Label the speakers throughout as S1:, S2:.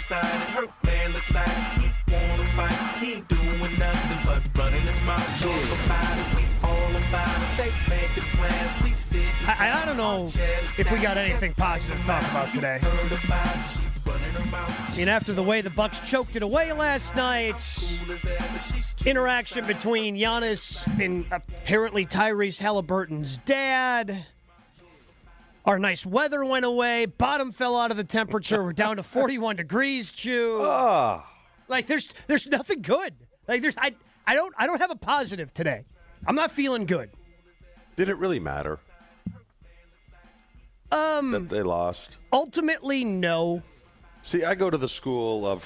S1: side. Hurt man look like he wanna fight. He ain't doing nothing but running his mouth. Talk about it, we all about it. They making plans, we sit.
S2: I don't know if we got anything positive to talk about today. I mean, after the way the Bucks choked it away last night, interaction between Giannis and apparently Tyrese Haliburton's dad. Our nice weather went away. Bottom fell out of the temperature. We're down to 41 degrees, Chew. Like there's nothing good. Like I don't have a positive today. I'm not feeling good.
S3: Did it really matter? That they lost?
S2: Ultimately, no.
S3: See, I go to the school of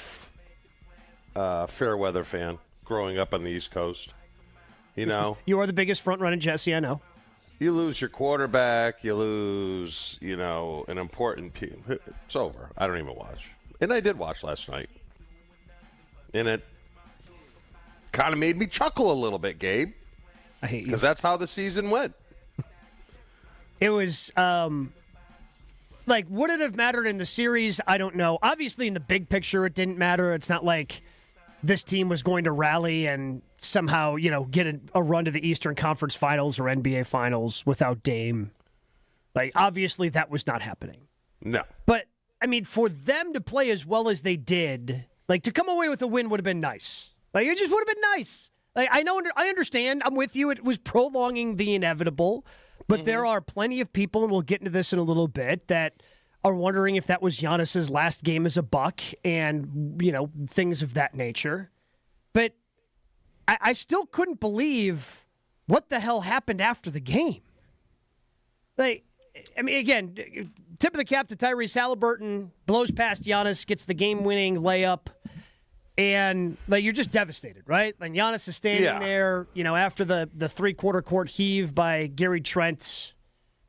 S3: fair weather fan growing up on the East Coast. You know?
S2: You are the biggest front-running Jesse, I know.
S3: You lose your quarterback, you lose, an important team. It's over. I don't even watch. And I did watch last night. And it kind of made me chuckle a little bit, Gabe.
S2: I hate you.
S3: Because that's how the season went.
S2: It was, would it have mattered in the series? I don't know. Obviously, in the big picture, it didn't matter. It's not like this team was going to rally and somehow, get a run to the Eastern Conference Finals or NBA Finals without Dame. Like, obviously, that was not happening.
S3: No.
S2: But, I mean, for them to play as well as they did, to come away with a win would have been nice. It just would have been nice. I understand. I'm with you. It was prolonging the inevitable. But there are plenty of people, and we'll get into this in a little bit, that are wondering if that was Giannis's last game as a Buck and, things of that nature. But I still couldn't believe what the hell happened after the game. Again, tip of the cap to Tyrese Haliburton, blows past Giannis, gets the game-winning layup, and you're just devastated, right? And Giannis is standing there, after the three-quarter court heave by Gary Trent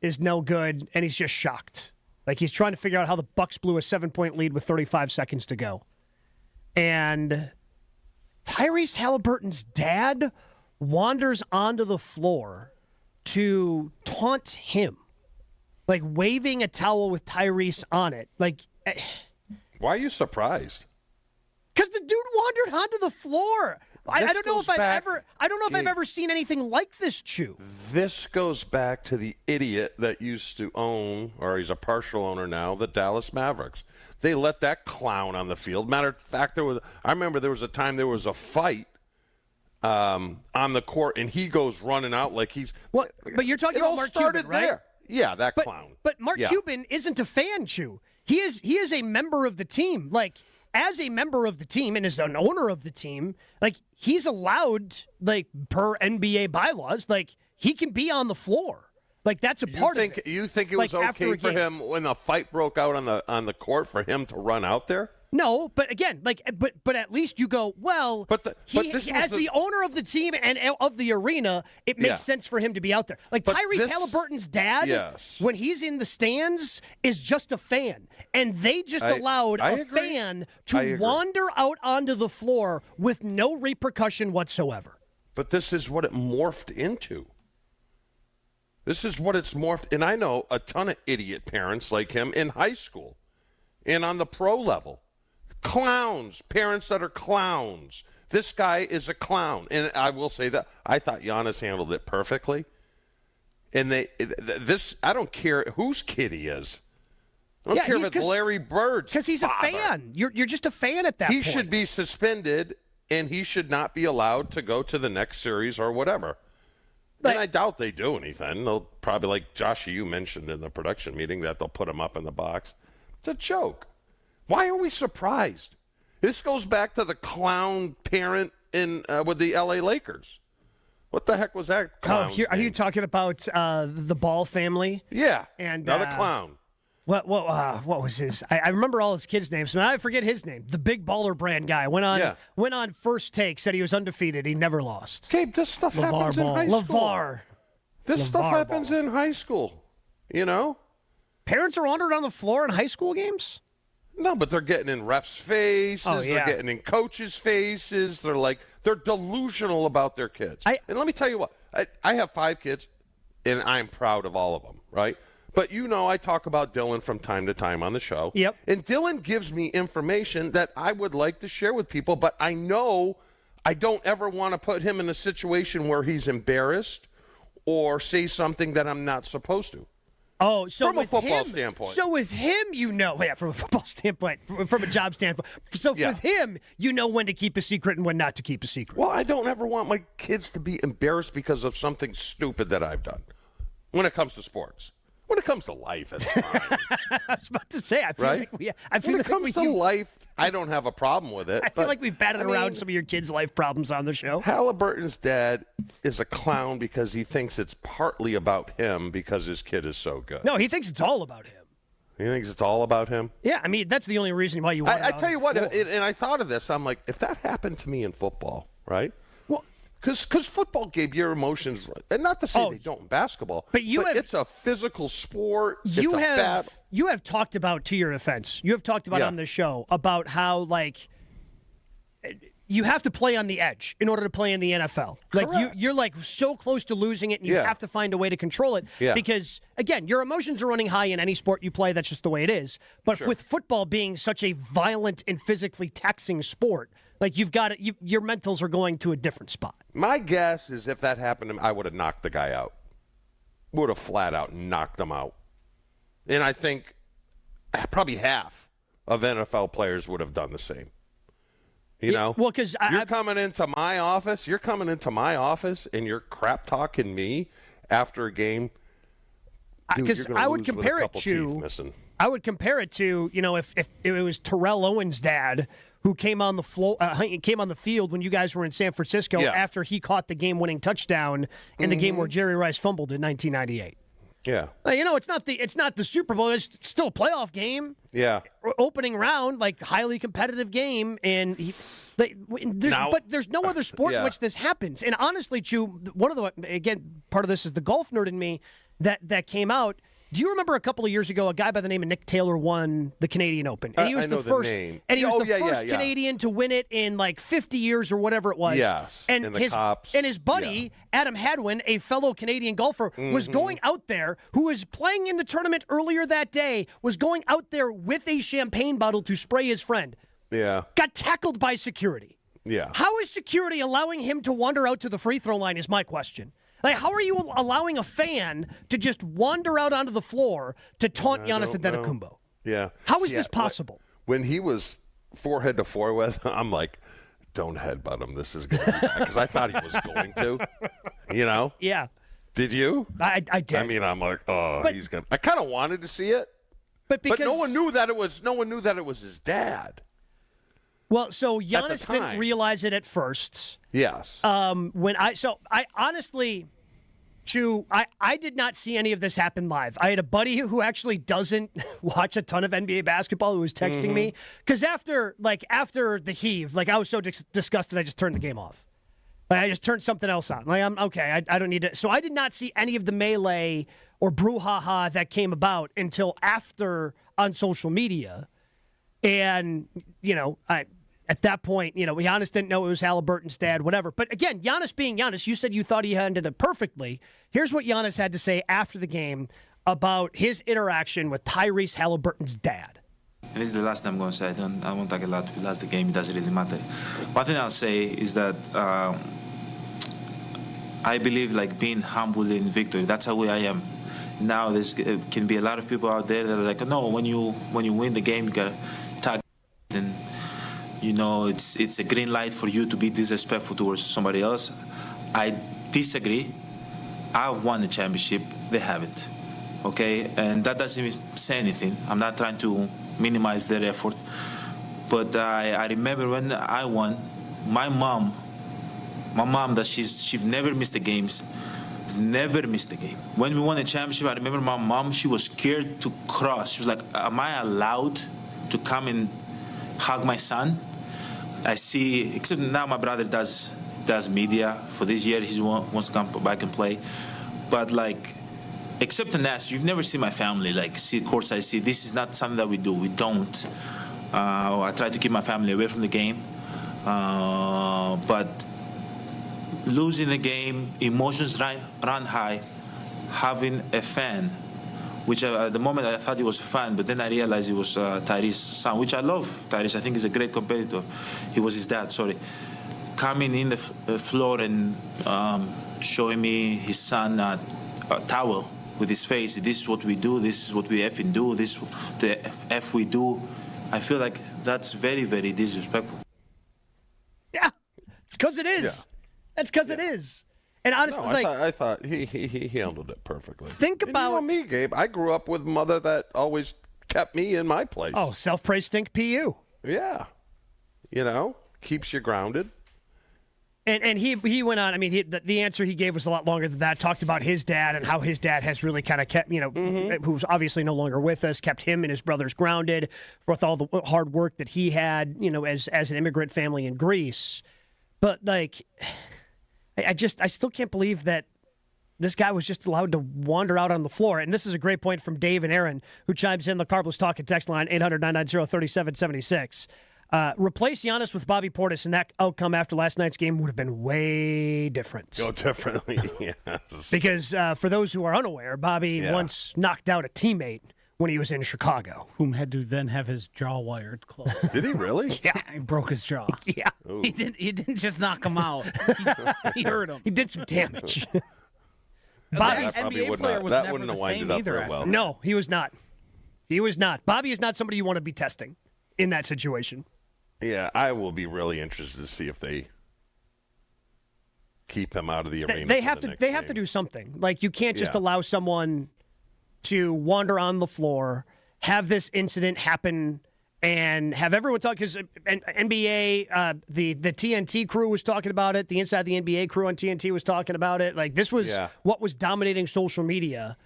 S2: is no good, and he's just shocked. He's trying to figure out how the Bucks blew a 7-point lead with 35 seconds to go. And Tyrese Haliburton's dad wanders onto the floor to taunt him, waving a towel with Tyrese on it.
S3: Why are you surprised?
S2: Because the dude wandered onto the floor. I don't know if I've ever seen anything like this, Chew.
S3: This goes back to the idiot that used to own, or he's a partial owner now, the Dallas Mavericks. They let that clown on the field. Matter of fact, I remember there was a time there was a fight on the court, and he goes running out like he's.
S2: What? But you're talking about Mark Cuban, right?
S3: There. Yeah, that clown.
S2: But Mark Cuban isn't a fan, Chew. He is a member of the team. As a member of the team and as an owner of the team, he's allowed, per NBA bylaws, he can be on the floor. That's a part of it.
S3: You think it was okay for him when the fight broke out on the court for him to run out there?
S2: No, but again, but at least you go, well, as the owner of the team and of the arena, it makes sense for him to be out there. Tyrese Haliburton's dad, when he's in the stands, is just a fan. And they just allowed a fan to wander out onto the floor with no repercussion whatsoever.
S3: But this is what it morphed into. This is what it's morphed. And I know a ton of idiot parents like him in high school and on the pro level. Clowns, parents that are clowns. This guy is a clown. And I will say that I thought Giannis handled it perfectly. And I don't care whose kid he is. I don't care if it's Larry Bird's
S2: because he's
S3: father.
S2: A fan. You're just a fan at that point.
S3: He should be suspended, and he should not be allowed to go to the next series or whatever. And I doubt they do anything. They'll probably, like Josh, you mentioned in the production meeting, that they'll put him up in the box. It's a joke. Why are we surprised? This goes back to the clown parent with the L.A. Lakers. What the heck was that?
S2: Are you talking about the Ball family?
S3: Yeah,
S2: and
S3: another clown.
S2: What was his? I remember all his kids' names, but I forget his name. The big baller brand guy went on First Take, said he was undefeated. He never lost.
S3: Gabe, this stuff happens in high school.
S2: LeVar.
S3: This stuff happens in high school.
S2: Parents are wandering on the floor in high school games?
S3: No, but they're getting in refs' faces. Oh, yeah. They're getting in coaches' faces. They're delusional about their kids. And let me tell you what. I have 5 kids, and I'm proud of all of them, right? But I talk about Dylan from time to time on the show.
S2: Yep.
S3: And Dylan gives me information that I would like to share with people, but I know I don't ever want to put him in a situation where he's embarrassed or say something that I'm not supposed to.
S2: Oh, so
S3: from a
S2: with
S3: football
S2: him,
S3: standpoint.
S2: So with him, from a football standpoint, from a job standpoint. So with him, when to keep a secret and when not to keep a secret.
S3: Well, I don't ever want my kids to be embarrassed because of something stupid that I've done when it comes to sports. When it comes to life, it's fine.
S2: I was about to say, I feel
S3: right?
S2: like
S3: when it comes to life, I don't have a problem with it.
S2: I feel like we've batted around some of your kids' life problems on the show.
S3: Haliburton's dad is a clown because he thinks it's partly about him because his kid is so good.
S2: No, he thinks it's all about him.
S3: He thinks it's all about him?
S2: Yeah, I mean, that's the only reason why you want
S3: I tell you what, and I thought of this. I'm like, if that happened to me in football, right? Well, because football, Gabe, your emotions, and not to say they don't in basketball, but it's a physical sport.
S2: You have talked about, to your defense, you have talked about on the show about how, like, you have to play on the edge in order to play in the NFL. Like, you're like so close to losing it, and you have to find a way to control it. Yeah. Because, again, your emotions are running high in any sport you play. That's just the way it is. But with football being such a violent and physically taxing sport, like, you've got it, your mentals are going to a different spot.
S3: My guess is if that happened to me, I would have knocked the guy out. Would have flat out knocked him out. And I think probably half of NFL players would have done the same. You know?
S2: Well, because
S3: you're coming into my office, and you're crap talking me after a game. Because
S2: I would compare it to, if it was Terrell Owens' dad who came on the floor, came on the field when you guys were in San Francisco after he caught the game-winning touchdown in the game where Jerry Rice fumbled in 1998.
S3: Yeah.
S2: It's not the Super Bowl. It's still a playoff game. Yeah. Opening round, like, highly competitive game, and there's no other sport in which this happens. And honestly, Chew, part of this is the golf nerd in me that came out. Do you remember a couple of years ago, a guy by the name of Nick Taylor won the Canadian Open? And he was the first Canadian to win it in like 50 years or whatever it was.
S3: Yes.
S2: And his buddy, Adam Hadwin, a fellow Canadian golfer, was going out there, who was playing in the tournament earlier that day, was going out there with a champagne bottle to spray his friend. Yeah. Got tackled by security. Yeah. How is security allowing him to wander out to the free throw line is my question. Like, how are you allowing a fan to just wander out onto the floor to taunt Giannis Antetokounmpo? Yeah. How is this possible?
S3: When he was forehead to forehead, I'm like, don't headbutt him. This is going to be bad. Because I thought he was going to. Yeah. Did you?
S2: I did.
S3: I mean, I'm like, he's going to. I kind of wanted to see it. But no one knew that it was his dad.
S2: Well, so Giannis didn't realize it at first.
S3: Yes.
S2: I honestly, Chew, I did not see any of this happen live. I had a buddy who actually doesn't watch a ton of NBA basketball who was texting me because after the heave, like, I was so disgusted I just turned the game off. Like, I just turned something else on. Like, I'm okay. I don't need to. So I did not see any of the melee or brouhaha that came about until after on social media, and at that point, Giannis didn't know it was Haliburton's dad, whatever. But again, Giannis being Giannis, you said you thought he handled it perfectly. Here's what Giannis had to say after the game about his interaction with Tyrese Haliburton's dad.
S4: And this is the last time I'm going to say. I won't talk a lot. We lost the game. It doesn't really matter. One thing I'll say is that I believe, like, being humble in victory. That's how I am. Now there can be a lot of people out there that are like, no, when you win the game, you got to talk. And it's a green light for you to be disrespectful towards somebody else. I disagree. I've won the championship. They haven't. Okay? And that doesn't say anything. I'm not trying to minimize their effort. But I remember when I won, my mom, that she's never missed the games. Never missed a game. When we won the championship, I remember my mom, she was scared to cross. She was like, am I allowed to come and hug my son? I see, except now my brother does media. For this year, he wants to come back and play. But, like, except in that, you've never seen my family, like, see courtside. See, this is not something that we do. We don't. I try to keep my family away from the game. But losing the game, emotions run high. Having a fan which at the moment I thought he was a fan, but then I realized he was Tyrese's son, which I love. Tyrese, I think, is a great competitor. He was his dad, sorry. Coming in the floor and showing me his son a towel with his face. This is what we do. This is what we effing do. This is the F we do. I feel like that's very, very disrespectful.
S2: Yeah, it's because it is. Yeah. That's because it is. And honestly,
S3: I thought he handled it perfectly.
S2: Think about
S3: me, Gabe. I grew up with a mother that always kept me in my place.
S2: Oh, self-praise stink PU.
S3: Yeah, keeps you grounded.
S2: And he went on. I mean, the answer he gave was a lot longer than that. Talked about his dad and how his dad has really kind of kept, who's obviously no longer with us, kept him and his brothers grounded with all the hard work that he had, as an immigrant family in Greece. But I still can't believe that this guy was just allowed to wander out on the floor. And this is a great point from Dave and Aaron, who chimes in the Carbless Talking text line 800-990-3776. Replace Giannis with Bobby Portis, and that outcome after last night's game would have been way different.
S3: Oh, definitely, yes.
S2: Because for those who are unaware, Bobby once knocked out a teammate when he was in Chicago.
S5: Whom had to then have his jaw wired closed.
S3: Did he really?
S2: Yeah.
S5: He broke his jaw.
S2: Yeah.
S3: Ooh.
S5: He didn't just knock him out. He hurt him.
S2: He did some damage.
S5: Bobby's
S3: that
S5: NBA
S3: would
S5: player
S3: not,
S5: was
S3: that
S5: never
S3: wouldn't
S5: the
S3: have winded
S5: same
S3: up
S5: either.
S3: very well.
S2: No, he was not. He was not. Bobby is not somebody you want to be testing in that situation.
S3: Yeah, I will be really interested to see if they keep him out of the arena.
S2: They have to do something. Like, you can't just allow someone to wander on the floor, have this incident happen, and have everyone talk. Because NBA, the TNT crew was talking about it. The Inside the NBA crew on TNT was talking about it. Like, this was what was dominating social media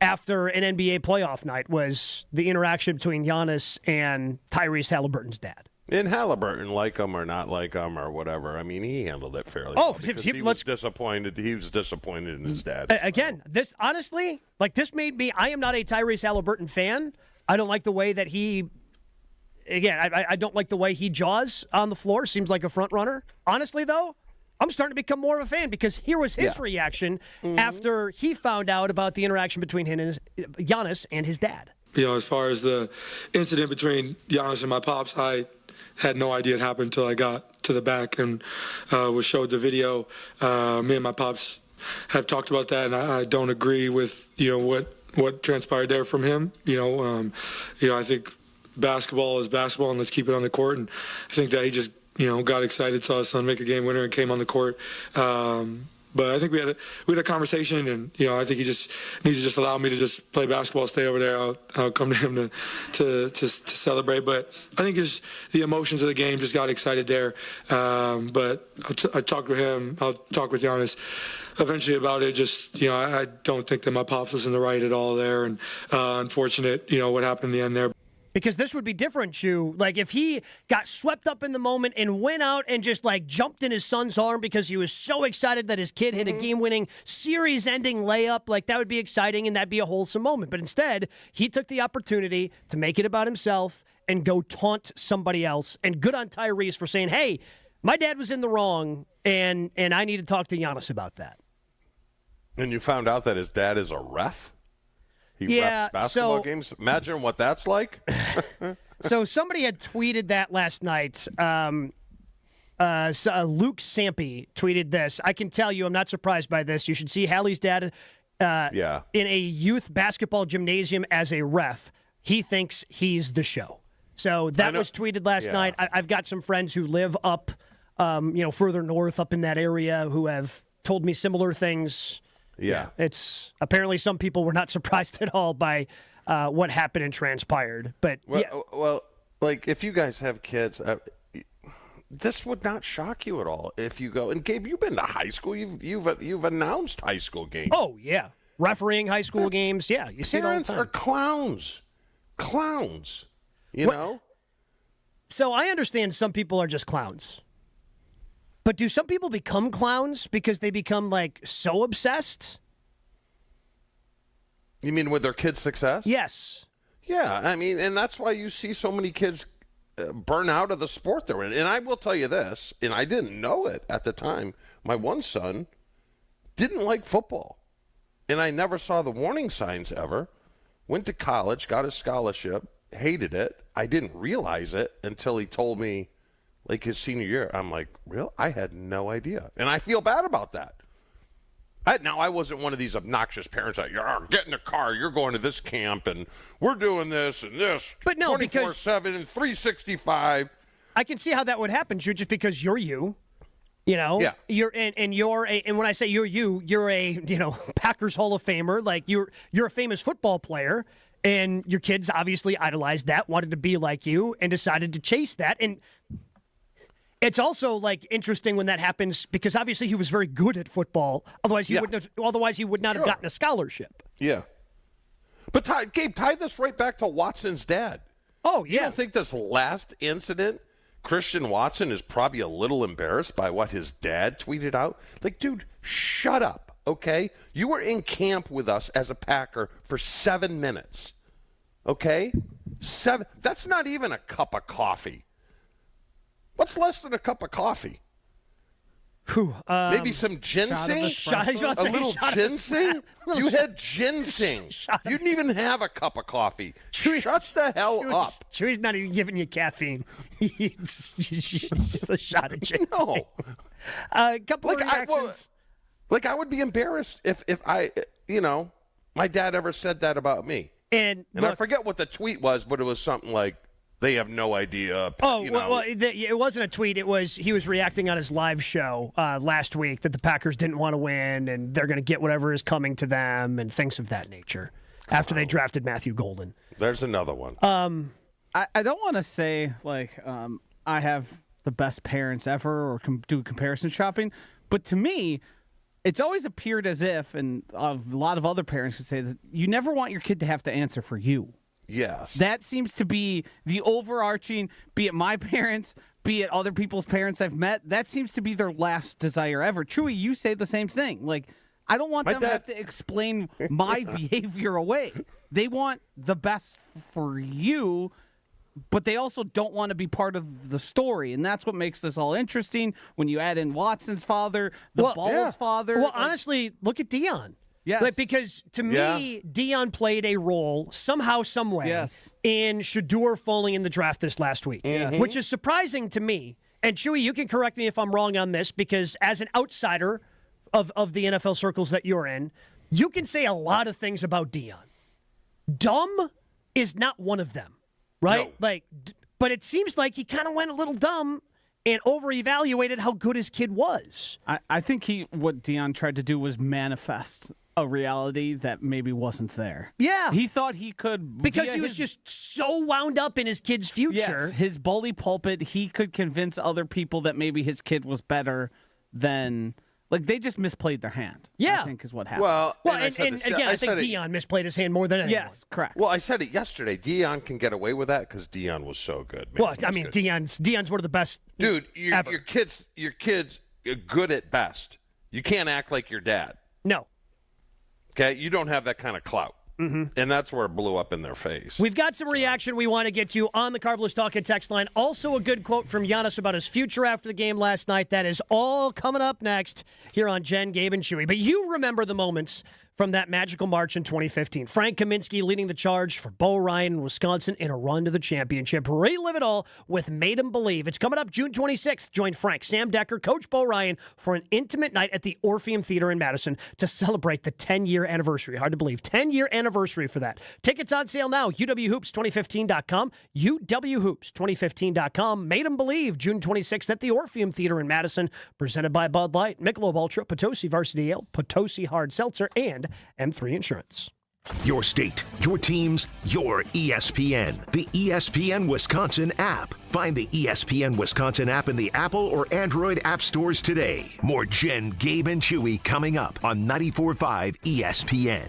S2: after an NBA playoff night, was the interaction between Giannis and Tyrese Haliburton's dad.
S3: And Haliburton, like him or not like him or whatever, I mean, he handled it fairly well. He was disappointed. He was disappointed in his dad.
S2: Again, this honestly, this made me. I am not a Tyrese Haliburton fan. I don't like the way that he. Again, I don't like the way he jaws on the floor. Seems like a front runner. Honestly, though, I'm starting to become more of a fan, because here was his reaction after he found out about the interaction between him and Giannis and his dad.
S6: As far as the incident between Giannis and my pops, I had no idea it happened until I got to the back and was showed the video. Me and my pops have talked about that, and I don't agree with what transpired there from him. I think basketball is basketball, and let's keep it on the court. And I think that he just got excited, saw his son make a game winner, and came on the court. But I think we had a conversation, and I think he just needs to just allow me to just play basketball, stay over there. I'll come to him to celebrate. But I think just the emotions of the game just got excited there. But I talked with him. I'll talk with Giannis eventually about it. Just I don't think that my pops was in the right at all there, and unfortunate what happened in the end there.
S2: Because this would be different, Chew. Like, if he got swept up in the moment and went out and just, jumped in his son's arm because he was so excited that his kid hit a game-winning, series-ending layup, that would be exciting and that'd be a wholesome moment. But instead, he took the opportunity to make it about himself and go taunt somebody else. And good on Tyrese for saying, hey, my dad was in the wrong, and I need to talk to Giannis about that.
S3: And you found out that his dad is a ref? He refs basketball games. Imagine what that's like.
S2: So somebody had tweeted that last night. Luke Sampe tweeted this. I can tell you, I'm not surprised by this. You should see Hallie's dad in a youth basketball gymnasium as a ref. He thinks he's the show. So that was tweeted last night. I've got some friends who live up, further north, up in that area, who have told me similar things.
S3: Yeah.
S2: It's apparently some people were not surprised at all by what happened and transpired. But
S3: if you guys have kids, this would not shock you at all if you go. And Gabe, you've been to high school. You've announced high school games.
S2: Oh yeah, refereeing high school games. Yeah, you see it all the
S3: time. Parents are clowns. You know.
S2: So I understand some people are just clowns. But do some people become clowns because they become, so obsessed?
S3: You mean with their kids' success?
S2: Yes.
S3: Yeah, I mean, and that's why you see so many kids burn out of the sport they're in. And I will tell you this, and I didn't know it at the time. My one son didn't like football. And I never saw the warning signs ever went to college, got a scholarship, hated it. I didn't realize it until he told me, like, his senior year. I'm like, real? I had no idea. And I feel bad about that. Now, I wasn't one of these obnoxious parents that, get in the car, you're going to this camp, and we're doing this and this.
S2: But no,
S3: 24/7 and 365.
S2: I can see how that would happen, Drew, just because you're you. You know,
S3: yeah.
S2: And when I say you're a Packers Hall of Famer. Like you're a famous football player, and your kids obviously idolized that, wanted to be like you, and decided to chase that. And it's also like interesting when that happens because obviously he was very good at football. Otherwise he would not have gotten a scholarship.
S3: Yeah. But Gabe, tie this right back to Watson's dad.
S2: Oh yeah.
S3: You don't think this last incident, Christian Watson is probably a little embarrassed by what his dad tweeted out? Like, dude, shut up, okay? You were in camp with us as a Packer for 7 minutes, okay? 7. That's not even a cup of coffee. What's less than a cup of coffee? Maybe some ginseng? A little ginseng? You had ginseng. You didn't even have a cup of coffee. Shut the hell up.
S2: Chewy's not even giving you caffeine. It's just a shot of ginseng.
S3: No.
S2: A couple of reactions.
S3: I would be embarrassed if I, my dad ever said that about me.
S2: And
S3: I forget what the tweet was, but it was something like, they have no idea.
S2: It wasn't a tweet. It was he was reacting on his live show last week that the Packers didn't want to win and they're going to get whatever is coming to them and things of that nature after they drafted Matthew Golden.
S3: There's another one.
S5: I don't want to say I have the best parents ever or do comparison shopping, but to me, it's always appeared as if, and a lot of other parents would say that you never want your kid to have to answer for you.
S3: Yes.
S5: That seems to be the overarching, be it my parents, be it other people's parents I've met, that seems to be their last desire ever. Chewy, you say the same thing. Like, I don't want them to have to explain my behavior away. They want the best for you, but they also don't want to be part of the story. And that's what makes this all interesting when you add in Watson's father, Ball's father.
S2: Well, honestly, look at Deion.
S5: Yes.
S2: Because to me, Deion played a role somehow, some way in Shedeur falling in the draft this last week, which is surprising to me. And Chewy, you can correct me if I'm wrong on this, because as an outsider of the NFL circles that you're in, you can say a lot of things about Deion. Dumb is not one of them, right?
S3: No.
S2: But it seems like he kind of went a little dumb and over-evaluated how good his kid was.
S5: I think what Deion tried to do was manifest a reality that maybe wasn't there.
S2: Yeah.
S5: He thought he could.
S2: Because he was just so wound up in his kid's future.
S5: Yes, his bully pulpit, he could convince other people that maybe his kid was better than. Like, they just misplayed their hand.
S2: Yeah.
S5: I think is what happened.
S2: Well, and again, I think Deion misplayed his hand more than anyone.
S5: Yes, correct.
S3: Well, I said it yesterday. Deion can get away with that because Deion was so good. Man.
S2: Well, I mean, Deion's one of the best.
S3: Dude, your kids are good at best. You can't act like your dad.
S2: No.
S3: Okay? You don't have that kind of clout. Mm-hmm. And that's where it blew up in their face.
S2: We've got some reaction we want to get to on the Carbless Talk and text line. Also a good quote from Giannis about his future after the game last night. That is all coming up next here on Jen, Gabe, and Chewy. But you remember the moments from that magical March in 2015. Frank Kaminsky leading the charge for Bo Ryan in Wisconsin in a run to the championship. Relive it all with Made 'em Believe. It's coming up June 26th. Join Frank, Sam Decker, Coach Bo Ryan for an intimate night at the Orpheum Theater in Madison to celebrate the 10-year anniversary. Hard to believe. 10-year anniversary for that. Tickets on sale now. UWHoops2015.com. UWHoops2015.com. Made 'em Believe. June 26th at the Orpheum Theater in Madison. Presented by Bud Light, Michelob Ultra, Potosi Varsity Ale, Potosi Hard Seltzer, and M3 Insurance.
S7: Your state, your teams, your ESPN. The ESPN Wisconsin app. Find the ESPN Wisconsin app in the Apple or Android app stores today. More Jen, Gabe, and Chewy coming up on 94.5 ESPN.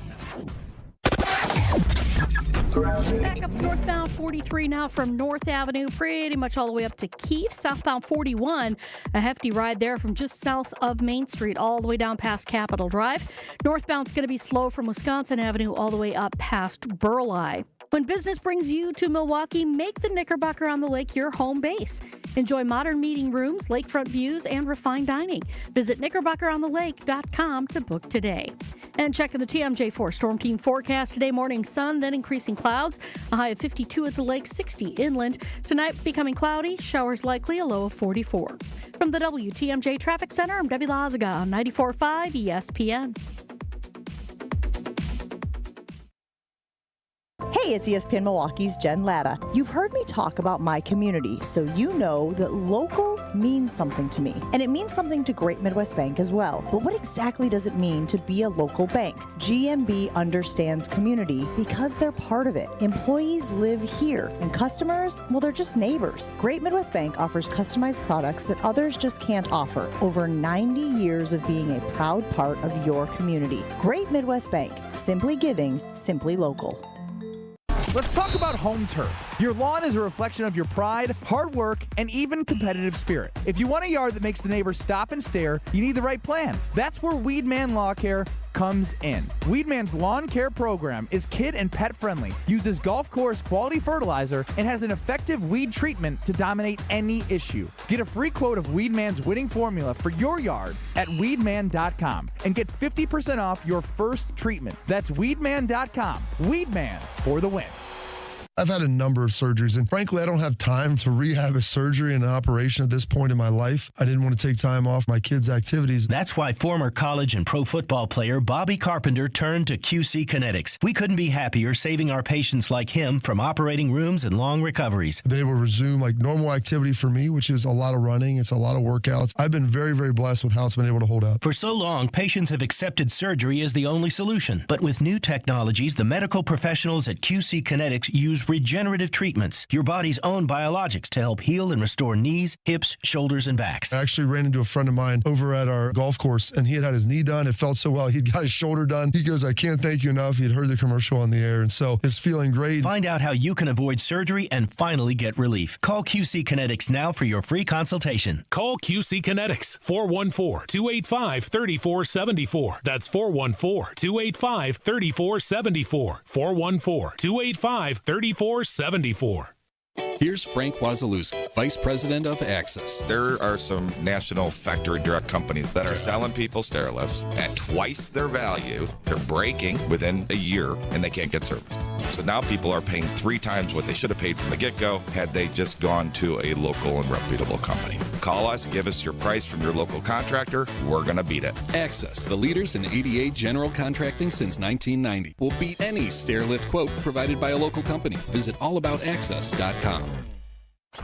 S8: Backups northbound 43 now from North Avenue, pretty much all the way up to Keefe. Southbound 41, a hefty ride there from just south of Main Street all the way down past Capitol Drive. Northbound's going to be slow from Wisconsin Avenue all the way up past Burleigh. When business brings you to Milwaukee, make the Knickerbocker on the Lake your home base. Enjoy modern meeting rooms, lakefront views, and refined dining. Visit knickerbockeronthelake.com to book today. And checking the TMJ4 Storm Team forecast today, morning sun, then increasing clouds. A high of 52 at the lake, 60 inland. Tonight becoming cloudy, showers likely, a low of 44. From the WTMJ Traffic Center, I'm Debbie Lazaga on 94.5 ESPN.
S9: Hey, it's ESPN Milwaukee's Jen Latta. You've heard me talk about my community, so you know that local means something to me. And it means something to Great Midwest Bank as well. But what exactly does it mean to be a local bank? GMB understands community because they're part of it. Employees live here, and customers, well, they're just neighbors. Great Midwest Bank offers customized products that others just can't offer. Over 90 years of being a proud part of your community. Great Midwest Bank, simply giving, simply local.
S10: Let's talk about home turf. Your lawn is a reflection of your pride, hard work, and even competitive spirit. If you want a yard that makes the neighbors stop and stare, you need the right plan. That's where Weedman Lawn Care comes in. Weedman's lawn care program is kid and pet friendly, uses golf course quality fertilizer, and has an effective weed treatment to dominate any issue. Get a free quote of Weedman's winning formula for your yard at weedman.com and get 50% off your first treatment. That's weedman.com. Weedman for the win.
S11: I've had a number of surgeries, and frankly, I don't have time to rehab a surgery and an operation at this point in my life. I didn't want to take time off my kids' activities.
S12: That's why former college and pro football player Bobby Carpenter turned to QC Kinetics. We couldn't be happier saving our patients like him from operating rooms and long recoveries.
S11: They will resume like normal activity for me, which is a lot of running. It's a lot of workouts. I've been very, very blessed with how it's been able to hold up.
S12: For so long, patients have accepted surgery as the only solution. But with new technologies, the medical professionals at QC Kinetics use regenerative treatments, your body's own biologics, to help heal and restore knees, hips, shoulders, and backs.
S11: I actually ran into a friend of mine over at our golf course, and he had his knee done. It felt so well. He'd got his shoulder done. He goes, I can't thank you enough. He had heard the commercial on the air, and so it's feeling great.
S12: Find out how you can avoid surgery and finally get relief. Call QC Kinetics now for your free consultation.
S13: Call QC Kinetics, 414-285-3474. That's 414-285-3474. 414-285-3474.
S14: Here's Frank Wazalewski, Vice President of Access.
S15: There are some national factory direct companies that are selling people stair lifts at twice their value. They're breaking within a year, and they can't get service. So now people are paying 3 times what they should have paid from the get-go had they just gone to a local and reputable company. Call us, give us your price from your local contractor. We're going to beat it.
S14: Access, the leaders in ADA general contracting since 1990, will beat any stair lift quote provided by a local company. Visit allaboutaccess.com.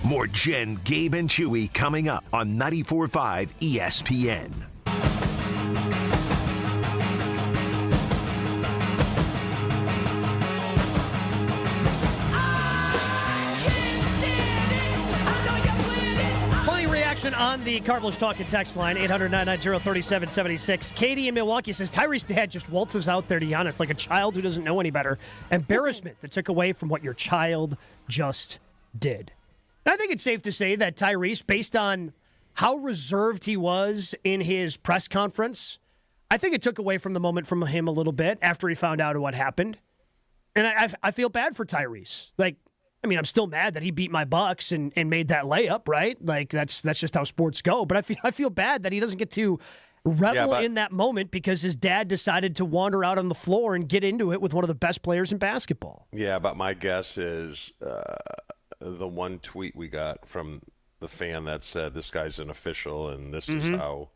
S7: More Jen, Gabe, and Chewy coming up on 94.5 ESPN.
S2: On the Cardinals Talking text line, 800-990-3776. Katie in Milwaukee says, Tyree's dad just waltzes out there to Giannis like a child who doesn't know any better. Embarrassment that took away from what your child just did. And I think it's safe to say that Tyrese, based on how reserved he was in his press conference, I think it took away from the moment from him a little bit after he found out what happened. And I feel bad for Tyrese. I mean, I'm still mad that he beat my Bucks and made that layup, right? Like, that's just how sports go. But I feel bad that he doesn't get to revel in that moment because his dad decided to wander out on the floor and get into it with one of the best players in basketball.
S3: Yeah, but my guess is the one tweet we got from the fan that said this guy's an official and this is how.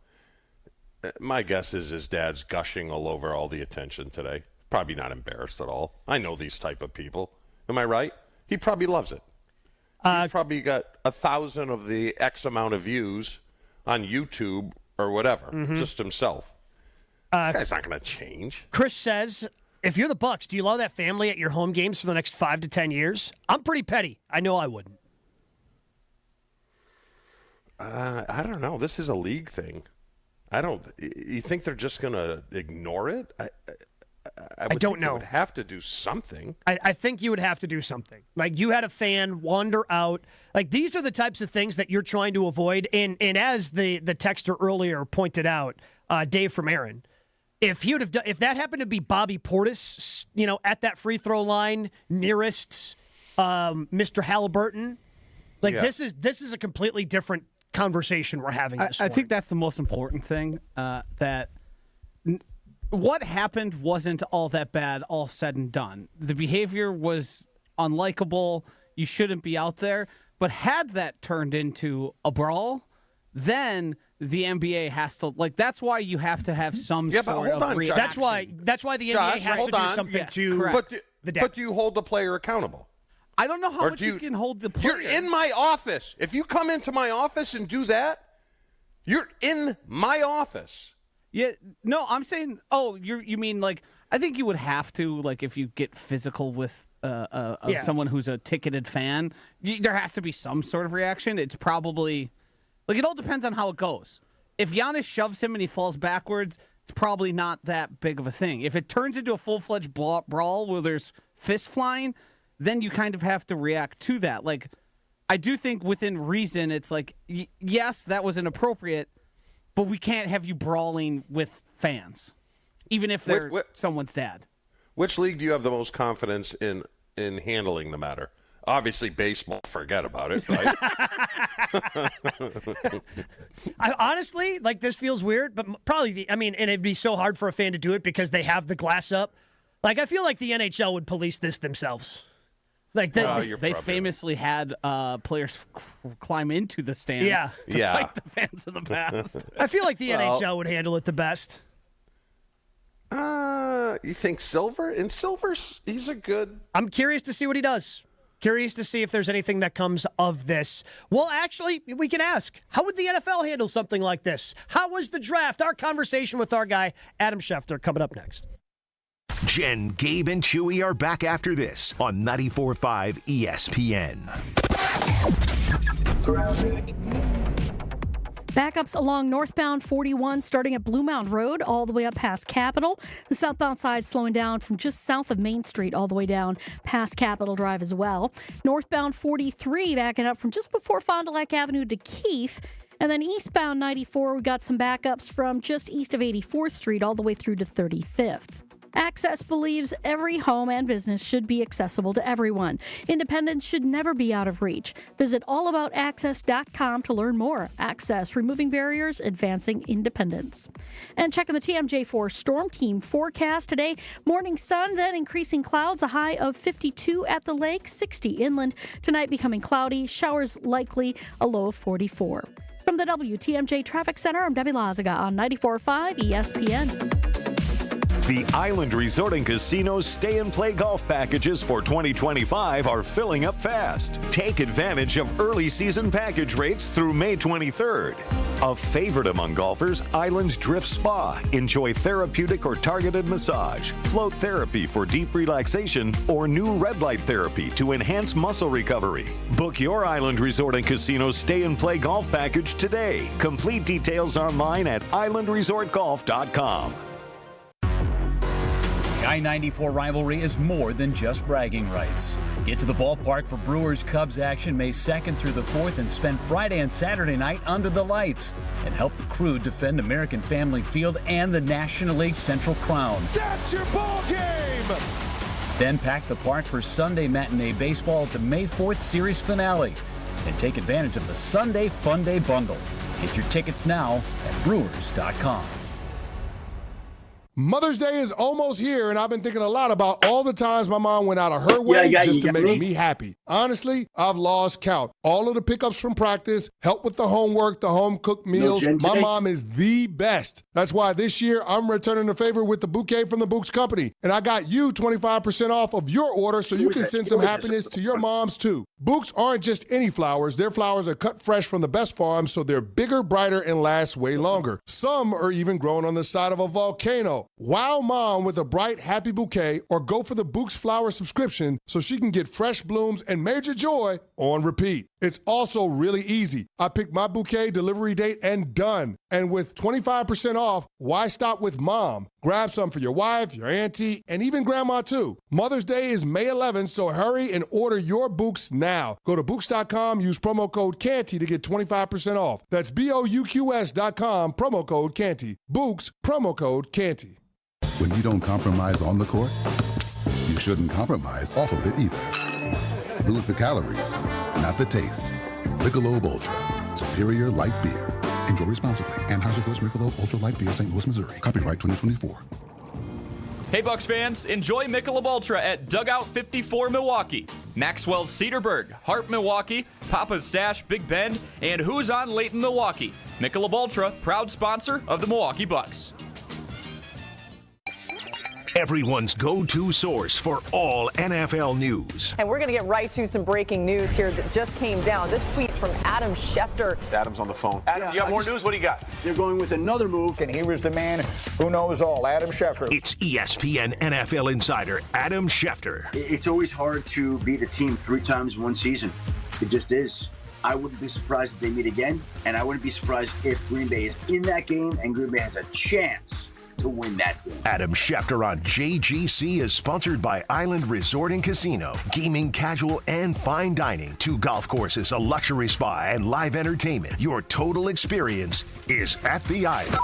S3: My guess is his dad's gushing all over all the attention today. Probably not embarrassed at all. I know these type of people. Am I right? He probably loves it. He's probably got 1,000 of the X amount of views on YouTube or whatever, just himself. This guy's not going to change.
S2: Chris says, if you're the Bucks, do you allow that family at your home games for the next 5 to 10 years? I'm pretty petty. I know I wouldn't.
S3: I don't know. This is a league thing. You think they're just going to ignore it? I don't know. Would have to do something.
S2: I think you would have to do something. Like, you had a fan wander out. Like, these are the types of things that you're trying to avoid. And as the texter earlier pointed out, Dave from Aaron, if that happened to be Bobby Portis, at that free throw line nearest Mr. Haliburton, Like this is a completely different conversation we're having this
S5: I
S2: morning.
S5: think that's the most important thing, that what happened wasn't all that bad, all said and done. The behavior was unlikable. You shouldn't be out there. But had that turned into a brawl, then the NBA has to, like, that's why you have to have some sort of reaction.
S2: That's why the NBA has to do something to the debt.
S3: But do you hold the player accountable?
S5: I don't know how much you can hold the player.
S3: You're in my office. If you come into my office and do that, you're in my office.
S5: Yeah, no, I'm saying, you mean, like, I think you would have to, like, if you get physical with someone who's a ticketed fan, there has to be some sort of reaction. It's probably, like, it all depends on how it goes. If Giannis shoves him and he falls backwards, it's probably not that big of a thing. If it turns into a full-fledged brawl where there's fists flying, then you kind of have to react to that. Like, I do think within reason, it's like, yes, that was inappropriate, but we can't have you brawling with fans, even if they're someone's dad.
S3: Which league do you have the most confidence in handling the matter? Obviously, baseball. Forget about it, right?
S2: I honestly, like, this feels weird, but probably and it'd be so hard for a fan to do it because they have the glass up. Like, I feel like the NHL would police this themselves. Like
S5: they famously had players climb into the stands to fight the fans of the past.
S2: I feel like the NHL would handle it the best.
S3: You think Silver? And Silver's, he's a good...
S2: I'm curious to see what he does. Curious to see if there's anything that comes of this. Well, actually, we can ask, how would the NFL handle something like this? How was the draft? Our conversation with our guy, Adam Schefter, coming up next.
S7: Jen, Gabe, and Chewy are back after this on 94.5 ESPN.
S8: Backups along northbound 41 starting at Blue Mound Road all the way up past Capitol. The southbound side slowing down from just south of Main Street all the way down past Capitol Drive as well. Northbound 43 backing up from just before Fond du Lac Avenue to Keefe. And then eastbound 94, we got some backups from just east of 84th Street all the way through to 35th. Access believes every home and business should be accessible to everyone. Independence should never be out of reach. Visit allaboutaccess.com to learn more. Access, removing barriers, advancing independence. And checking the TMJ4 Storm Team forecast today. Morning sun, then increasing clouds, a high of 52 at the lake, 60 inland. Tonight becoming cloudy, showers likely, a low of 44. From the WTMJ Traffic Center, I'm Debbie Lazaga on 94.5 ESPN.
S16: The Island Resort and Casino's Stay and Play golf packages for 2025 are filling up fast. Take advantage of early season package rates through May 23rd. A favorite among golfers, Island's Drift Spa. Enjoy therapeutic or targeted massage, float therapy for deep relaxation, or new red light therapy to enhance muscle recovery. Book your Island Resort and Casino Stay and Play golf package today. Complete details online at islandresortgolf.com.
S17: The I-94 rivalry is more than just bragging rights. Get to the ballpark for Brewers-Cubs action May 2nd through the 4th and spend Friday and Saturday night under the lights and help the Crew defend American Family Field and the National League Central Crown.
S18: That's your ball game!
S17: Then pack the park for Sunday matinee baseball at the May 4th series finale and take advantage of the Sunday Fun Day bundle. Get your tickets now at Brewers.com.
S18: Mother's Day is almost here, and I've been thinking a lot about all the times my mom went out of her way just to make me happy. Honestly, I've lost count. All of the pickups from practice, help with the homework, the home-cooked meals. My mom is the best. That's why this year I'm returning the favor with the bouquet from the Books Company. And I got you 25% off of your order so you can send some happiness to your moms, too. Books aren't just any flowers. Their flowers are cut fresh from the best farms, so they're bigger, brighter, and last way longer. Some are even grown on the side of a volcano. Wow mom with a bright, happy bouquet, or go for the Books Flower subscription so she can get fresh blooms and major joy on repeat. It's also really easy. I pick my bouquet, delivery date, and done. And with 25% off, why stop with mom? Grab some for your wife, your auntie, and even grandma too. Mother's Day is May 11th, so hurry and order your Books now. Go to Books.com, use promo code Canty to get 25% off. That's BOUQS.com, promo code Canty. Books, promo code Canty.
S19: When you don't compromise on the court, you shouldn't compromise off of it either. Lose the calories, not the taste. Michelob Ultra, superior light beer. Enjoy responsibly. Anheuser-Busch Michelob Ultra Light Beer, St. Louis, Missouri. Copyright 2024.
S20: Hey, Bucks fans, enjoy Michelob Ultra at Dugout 54 Milwaukee, Maxwell's Cedarburg, Hart Milwaukee, Papa's Stash Big Bend, and Who's on Layton Milwaukee. Michelob Ultra, proud sponsor of the Milwaukee Bucks.
S7: Everyone's go-to source for all NFL news.
S21: And we're going to get right to some breaking news here that just came down. This tweet from Adam Schefter.
S22: Adam's on the phone. Adam, you got more news? What do you got?
S23: They're going with another move. And he was the man who knows all, Adam Schefter.
S7: It's ESPN NFL insider Adam Schefter.
S23: It's always hard to beat a team 3 times in one season. It just is. I wouldn't be surprised if they meet again, and I wouldn't be surprised if Green Bay is in that game and Green Bay has a chance to win that game.
S7: Adam Schefter on JGC is sponsored by Island Resort and Casino. Gaming, casual, and fine dining. 2 golf courses, a luxury spa, and live entertainment. Your total experience is at the Island.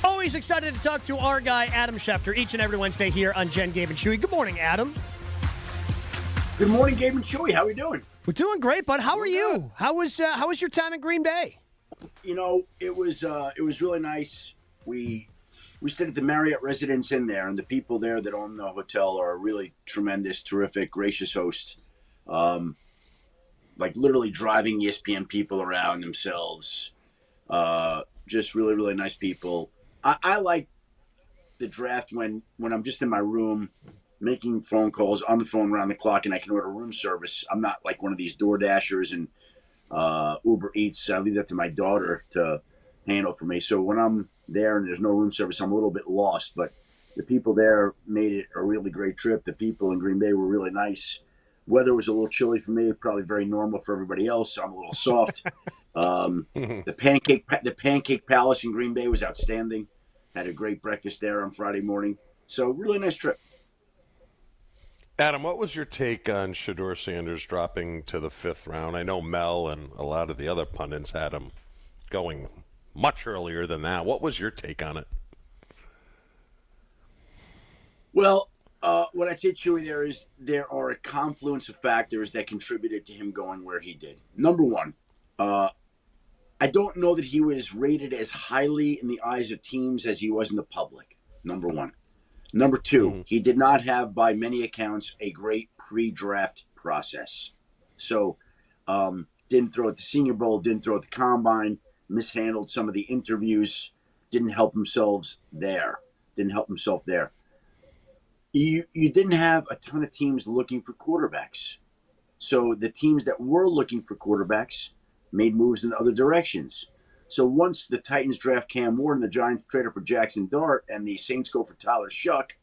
S2: Always excited to talk to our guy, Adam Schefter, each and every Wednesday here on Jen, Gabe, and Chewy. Good morning, Adam.
S23: Good morning, Gabe and Chewy. How are we doing?
S2: We're doing great, bud. How are you? How was your time in Green Bay?
S23: You know, it was really nice. We stayed at the Marriott Residence in there, and the people there that own the hotel are really tremendous, terrific, gracious hosts. Like literally driving ESPN people around themselves. Just really, really nice people. I like the draft when I'm just in my room making phone calls on the phone around the clock and I can order room service. I'm not like one of these Door Dashers and Uber Eats. I leave that to my daughter to handle for me. So when I'm there and there's no room service, I'm a little bit lost. But the people there made it a really great trip. The people in Green Bay were really nice. Weather was a little chilly for me, probably very normal for everybody else. I'm a little soft. The Pancake Palace in Green Bay was outstanding. Had a great breakfast there on Friday morning. So really nice trip.
S3: Adam, what was your take on Shedeur Sanders dropping to the 5th round? I know Mel and a lot of the other pundits had him going much earlier than that. What was your take on it?
S23: Well, what I'd say, Chewy, there are a confluence of factors that contributed to him going where he did. Number one, I don't know that he was rated as highly in the eyes of teams as he was in the public, number one. Number two, he did not have, by many accounts, a great pre-draft process. So, didn't throw at the Senior Bowl, didn't throw at the Combine, mishandled some of the interviews, didn't help himself there. You didn't have a ton of teams looking for quarterbacks. So the teams that were looking for quarterbacks made moves in other directions. So once the Titans draft Cam Ward and the Giants trade for Jackson Dart and the Saints go for Tyler Shuck,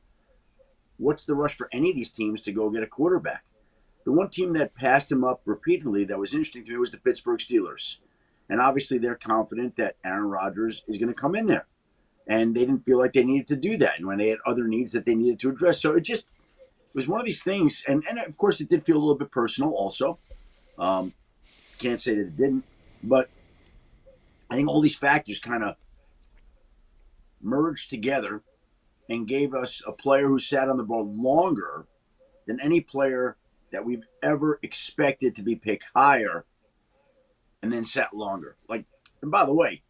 S23: what's the rush for any of these teams to go get a quarterback? The one team that passed him up repeatedly that was interesting to me was the Pittsburgh Steelers. And obviously they're confident that Aaron Rodgers is going to come in there. And they didn't feel like they needed to do that. And when they had other needs that they needed to address. So it was one of these things. And of course it did feel a little bit personal also. Can't say that it didn't. But I think all these factors kind of merged together and gave us a player who sat on the ball longer than any player that we've ever expected to be picked higher and then sat longer. And by the way,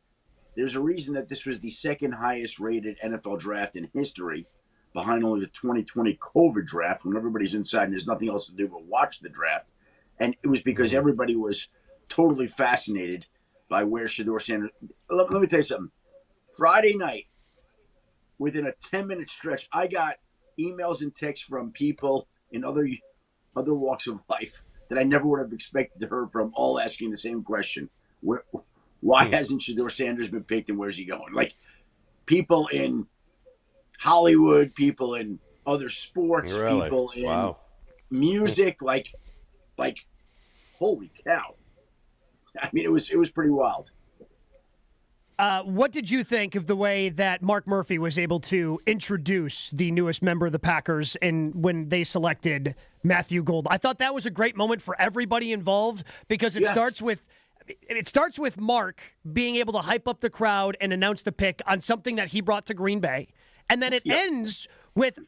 S23: there's a reason that this was the second highest rated NFL draft in history, behind only the 2020 COVID draft when everybody's inside and there's nothing else to do but watch the draft. And it was because everybody was totally fascinated by where Shedeur Sanders. Let me tell you something. Friday night, within a 10-minute stretch, I got emails and texts from people in other walks of life that I never would have expected to hear from, all asking the same question: why hasn't Shedeur Sanders been picked, and where's he going? Like people in Hollywood, people in other sports, people in music, like holy cow. I mean, it was pretty wild.
S2: What did you think of the way that Mark Murphy was able to introduce the newest member of the Packers and when they selected Matthew Gold? I thought that was a great moment for everybody involved because it starts with Mark being able to hype up the crowd and announce the pick on something that he brought to Green Bay. And then it ends with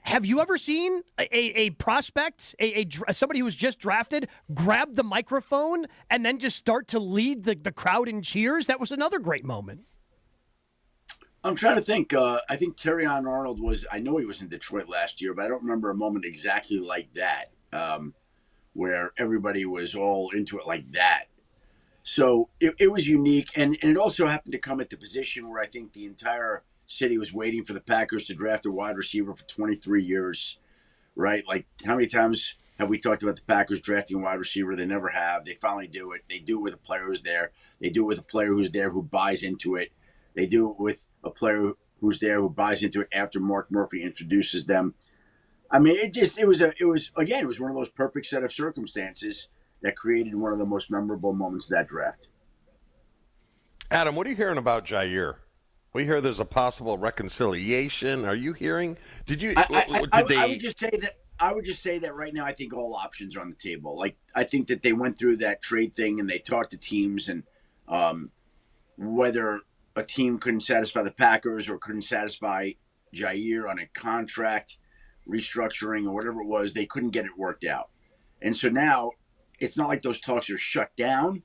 S2: have you ever seen a prospect, somebody who was just drafted, grab the microphone and then just start to lead the crowd in cheers? That was another great moment.
S23: I'm trying to think. I think Terrion Arnold I know he was in Detroit last year, but I don't remember a moment exactly like that where everybody was all into it like that. So it was unique, and it also happened to come at the position where I think the entire city was waiting for the Packers to draft a wide receiver for 23 years, right? Like, how many times have we talked about the Packers drafting a wide receiver? They never have. They finally do it. They do it with a player who's there. They do it with a player who's there who buys into it. They do it with a player who's there who buys into it after Mark Murphy introduces them. I mean, it was one of those perfect set of circumstances that created one of the most memorable moments of that draft.
S3: Adam, what are you hearing about Jair? We hear there's a possible reconciliation. Are you hearing? Did you?
S23: I would just say that right now I think all options are on the table. Like, I think that they went through that trade thing and they talked to teams, and whether a team couldn't satisfy the Packers or couldn't satisfy Jair on a contract restructuring or whatever it was, they couldn't get it worked out. And so now it's not like those talks are shut down,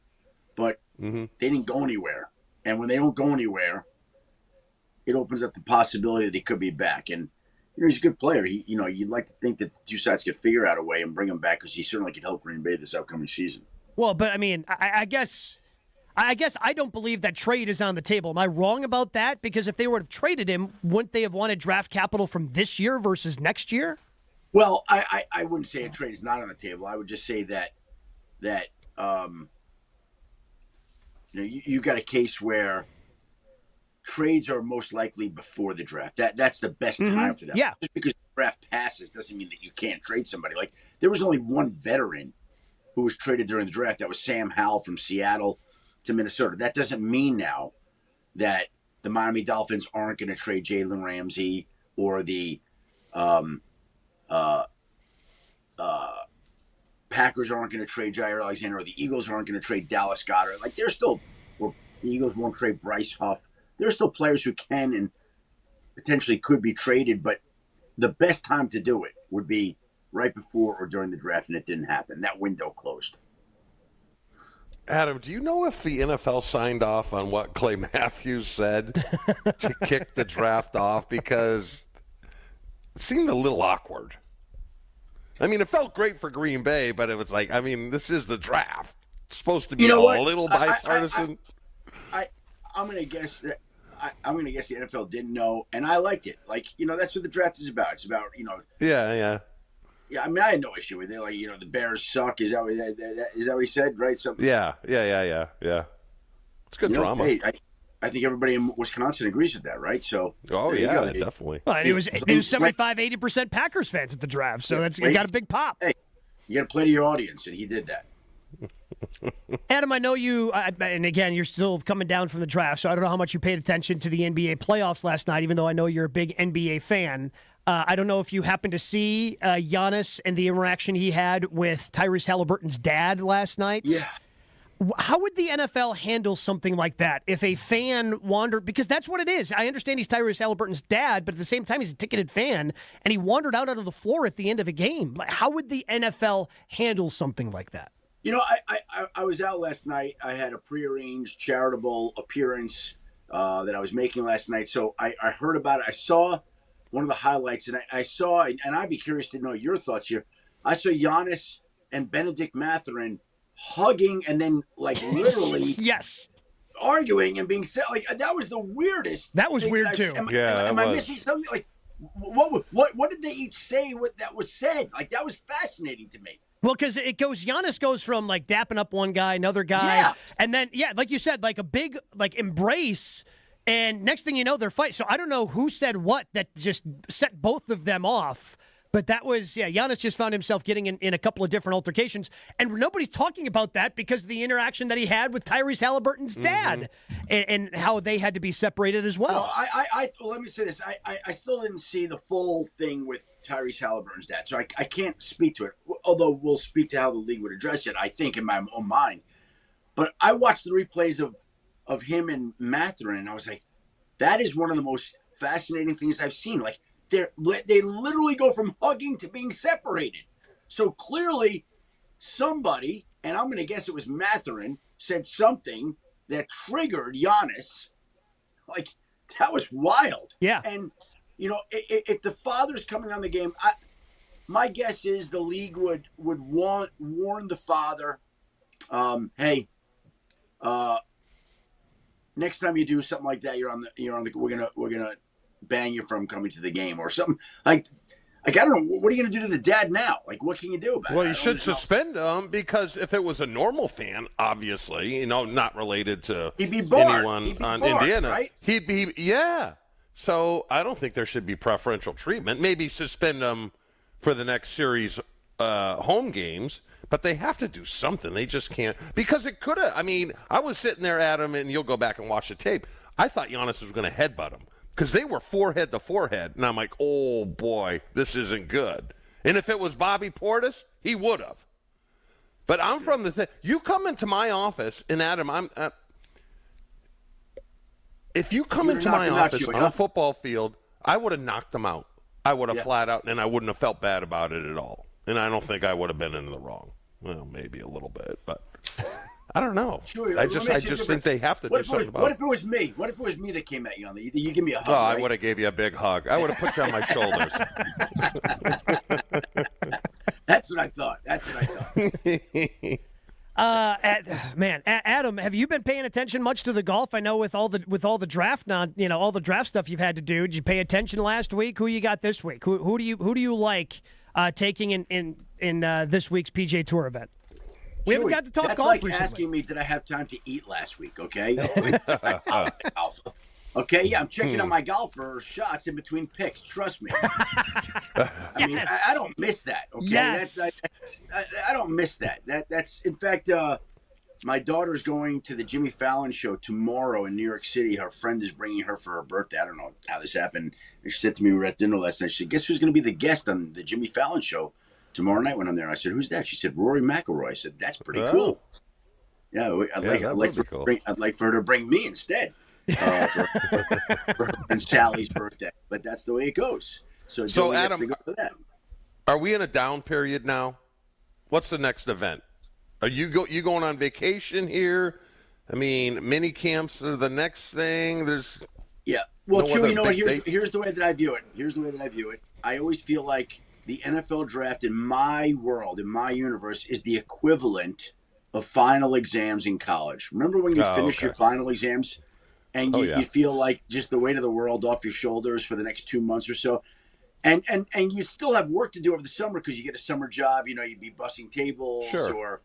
S23: but they didn't go anywhere. And when they don't go anywhere, it opens up the possibility that he could be back. And he's a good player. You'd like to think that the two sides could figure out a way and bring him back, because he certainly could help Green Bay this upcoming season.
S2: Well, but I mean, I guess I don't believe that trade is on the table. Am I wrong about that? Because if they would have traded him, wouldn't they have wanted draft capital from this year versus next year?
S23: Well, I wouldn't say a trade is not on the table. I would just say that you've got a case where trades are most likely before the draft. That's the best time for them.
S2: Yeah.
S23: Just because the draft passes doesn't mean that you can't trade somebody. Like, there was only one veteran who was traded during the draft. That was Sam Howell from Seattle to Minnesota. That doesn't mean now that the Miami Dolphins aren't going to trade Jalen Ramsey, or the Packers aren't going to trade Jair Alexander, or the Eagles aren't going to trade Dallas Goedert. Like, the Eagles won't trade Bryce Huff. There's still players who can and potentially could be traded, but the best time to do it would be right before or during the draft, and it didn't happen. That window closed.
S3: Adam, do you know if the NFL signed off on what Clay Matthews said to kick the draft off? Because it seemed a little awkward. I mean, it felt great for Green Bay, but it was like, I mean, this is the draft. It's supposed to be a little bipartisan.
S23: I'm going to guess that I'm going to guess the NFL didn't know, and I liked it. Like, that's what the draft is about. It's about,
S3: Yeah.
S23: Yeah, I mean, I had no issue with it. Like, the Bears suck. Is that what he said, right? Something.
S3: Yeah. It's good drama.
S23: Hey, I think everybody in Wisconsin agrees with that, right? So.
S3: Oh, yeah, definitely.
S2: Well, and it was 75-80% Packers fans at the draft, so you got a big pop.
S23: Hey, you got to play to your audience, and he did that.
S2: Adam, I know you, and again, you're still coming down from the draft, so I don't know how much you paid attention to the NBA playoffs last night, even though I know you're a big NBA fan. I don't know if you happened to see Giannis and the interaction he had with Tyrese Haliburton's dad last night.
S23: Yeah.
S2: How would the NFL handle something like that if a fan wandered? Because that's what it is. I understand he's Tyrese Haliburton's dad, but at the same time, he's a ticketed fan, and he wandered out onto the floor at the end of a game. Like, how would the NFL handle something like that?
S23: I was out last night. I had a prearranged charitable appearance that I was making last night. So I heard about it. I saw one of the highlights, and I saw, and I'd be curious to know your thoughts here. I saw Giannis and Benedict Mathurin hugging, and then literally
S2: yes,
S23: arguing and being said that was the weirdest.
S2: That was weird too.
S23: Am I missing something? Like, what did they each say? What that was said? Like, that was fascinating to me.
S2: Well, because Giannis goes from dapping up one guy, another guy, and then like you said, a big embrace, and next thing you know, they're fighting. So I don't know who said what that just set both of them off. But that was, Giannis just found himself getting in a couple of different altercations. And nobody's talking about that because of the interaction that he had with Tyrese Haliburton's dad and how they had to be separated as well.
S23: Let me say this. I still didn't see the full thing with Tyrese Haliburton's dad, so I can't speak to it, although we'll speak to how the league would address it, I think, in my own mind. But I watched the replays of him and Mathurin, and I was like, that is one of the most fascinating things I've seen. Like, they literally go from hugging to being separated. So clearly somebody, and I'm going to guess it was Mathurin, said something that triggered Giannis. Like, that was wild.
S2: Yeah.
S23: And, if the father's coming on the game, my guess is the league would warn the father, hey, next time you do something like that, we're gonna ban you from coming to the game or something. Like I don't know. What are you gonna do to the dad now? Like, what can you do about it?
S3: Well, you should suspend him, because if it was a normal fan, obviously, not related to anyone on Indiana,
S23: right?
S3: he'd be, yeah. So I don't think there should be preferential treatment. Maybe suspend him for the next series home games, but they have to do something. They just can't, because it could have. I mean, I was sitting there, Adam, and you'll go back and watch the tape. I thought Giannis was going to headbutt him because they were forehead to forehead, and I'm like, oh boy, this isn't good. And if it was Bobby Portis, he would have. But I'm from the thing. You come into my office, and Adam, if you come into my office on a football field, I would have knocked him out. I would have flat out, and I wouldn't have felt bad about it at all. And I don't think I would have been in the wrong. Well, maybe a little bit, but I don't know.
S23: Sure,
S3: I just think they have to do something about it.
S23: What if it was me? What if it was me that came at you on the? You give me a hug.
S3: Oh,
S23: right?
S3: I would have gave you a big hug. I would have put you on my shoulders.
S23: That's what I thought.
S2: Adam, have you been paying attention much to the golf? I know with all the draft all the draft stuff you've had to do. Did you pay attention last week? Who you got this week? Who do you like taking in this week's PGA Tour event? We haven't got to talk golf recently.
S23: That's like asking me, did I have time to eat last week? Okay. Okay, yeah, I'm checking on my golfer shots in between picks. Trust me. I mean, I don't miss that. Okay,
S2: yes.
S23: I don't miss that. That's in fact, my daughter's going to the Jimmy Fallon show tomorrow in New York City. Her friend is bringing her for her birthday. I don't know how this happened. She said to me, we were at dinner last night. She said, "Guess who's going to be the guest on the Jimmy Fallon show tomorrow night when I'm there?" I said, "Who's that?" She said, "Rory McIlroy." I said, "That's pretty cool." Yeah, I'd like for her to bring me instead. For Sally's birthday, but that's the way it goes. So
S3: Adam,
S23: go for that.
S3: Are we in a down period now? What's the next event? Are you going on vacation here? I mean, mini camps are the next thing. There's
S23: Well, Chewy, you know what? Here's the way that I view it. I always feel like the NFL draft in my world, in my universe, is the equivalent of final exams in college. Remember when you finish your final exams? And you feel like just the weight of the world off your shoulders for the next 2 months or so. And you still have work to do over the summer because you get a summer job. You'd be bussing tables or,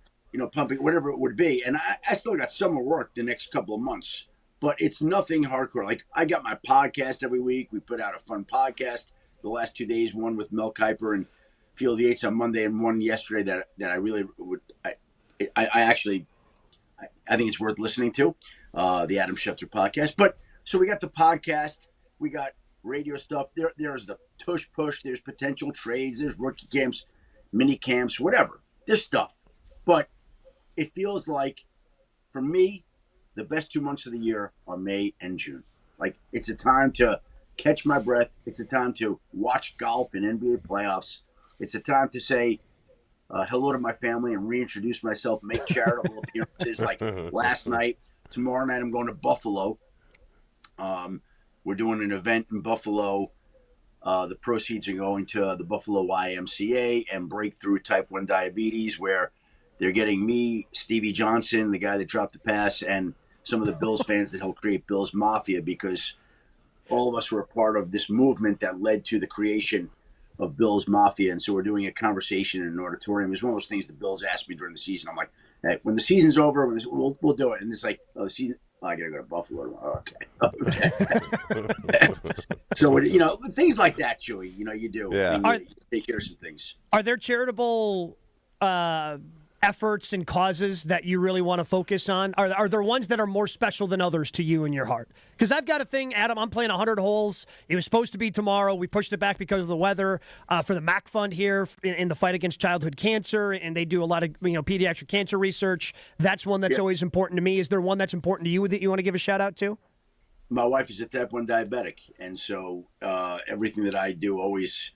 S23: pumping, whatever it would be. And I still got summer work the next couple of months. But it's nothing hardcore. Like, I got my podcast every week. We put out a fun podcast the last 2 days, one with Mel Kiper and Field Yates on Monday and one yesterday that I really would – I think it's worth listening to. The Adam Schefter podcast. But so we got the podcast, we got radio stuff. There's the tush push. There's potential trades. There's rookie camps, mini camps, whatever. There's stuff. But it feels like, for me, the best 2 months of the year are May and June. Like, it's a time to catch my breath. It's a time to watch golf and NBA playoffs. It's a time to say hello to my family and reintroduce myself, make charitable appearances like last night. Tomorrow night, I'm going to Buffalo. We're doing an event in Buffalo. The proceeds are going to the Buffalo YMCA and Breakthrough Type 1 Diabetes, where they're getting me, Stevie Johnson, the guy that dropped the pass, and some of the Bills fans that helped create Bills Mafia, because all of us were a part of this movement that led to the creation of Bills Mafia. And so we're doing a conversation in an auditorium. It was one of those things the Bills asked me during the season. I'm like, hey, when the season's over, we'll do it. And it's like, the season, I got to go to Buffalo. Okay. So, things like that, Chewy, you do.
S3: Yeah.
S23: You take care of some things.
S2: Are there charitable efforts and causes that you really want to focus on? Are there ones that are more special than others to you in your heart? Because I've got a thing, Adam, I'm playing 100 holes. It was supposed to be tomorrow. We pushed it back because of the weather for the MAC Fund here in the fight against childhood cancer, and they do a lot of pediatric cancer research. That's one that's always important to me. Is there one that's important to you that you want to give a shout out to?
S23: my wife is a type 1 diabetic, and so everything that I do always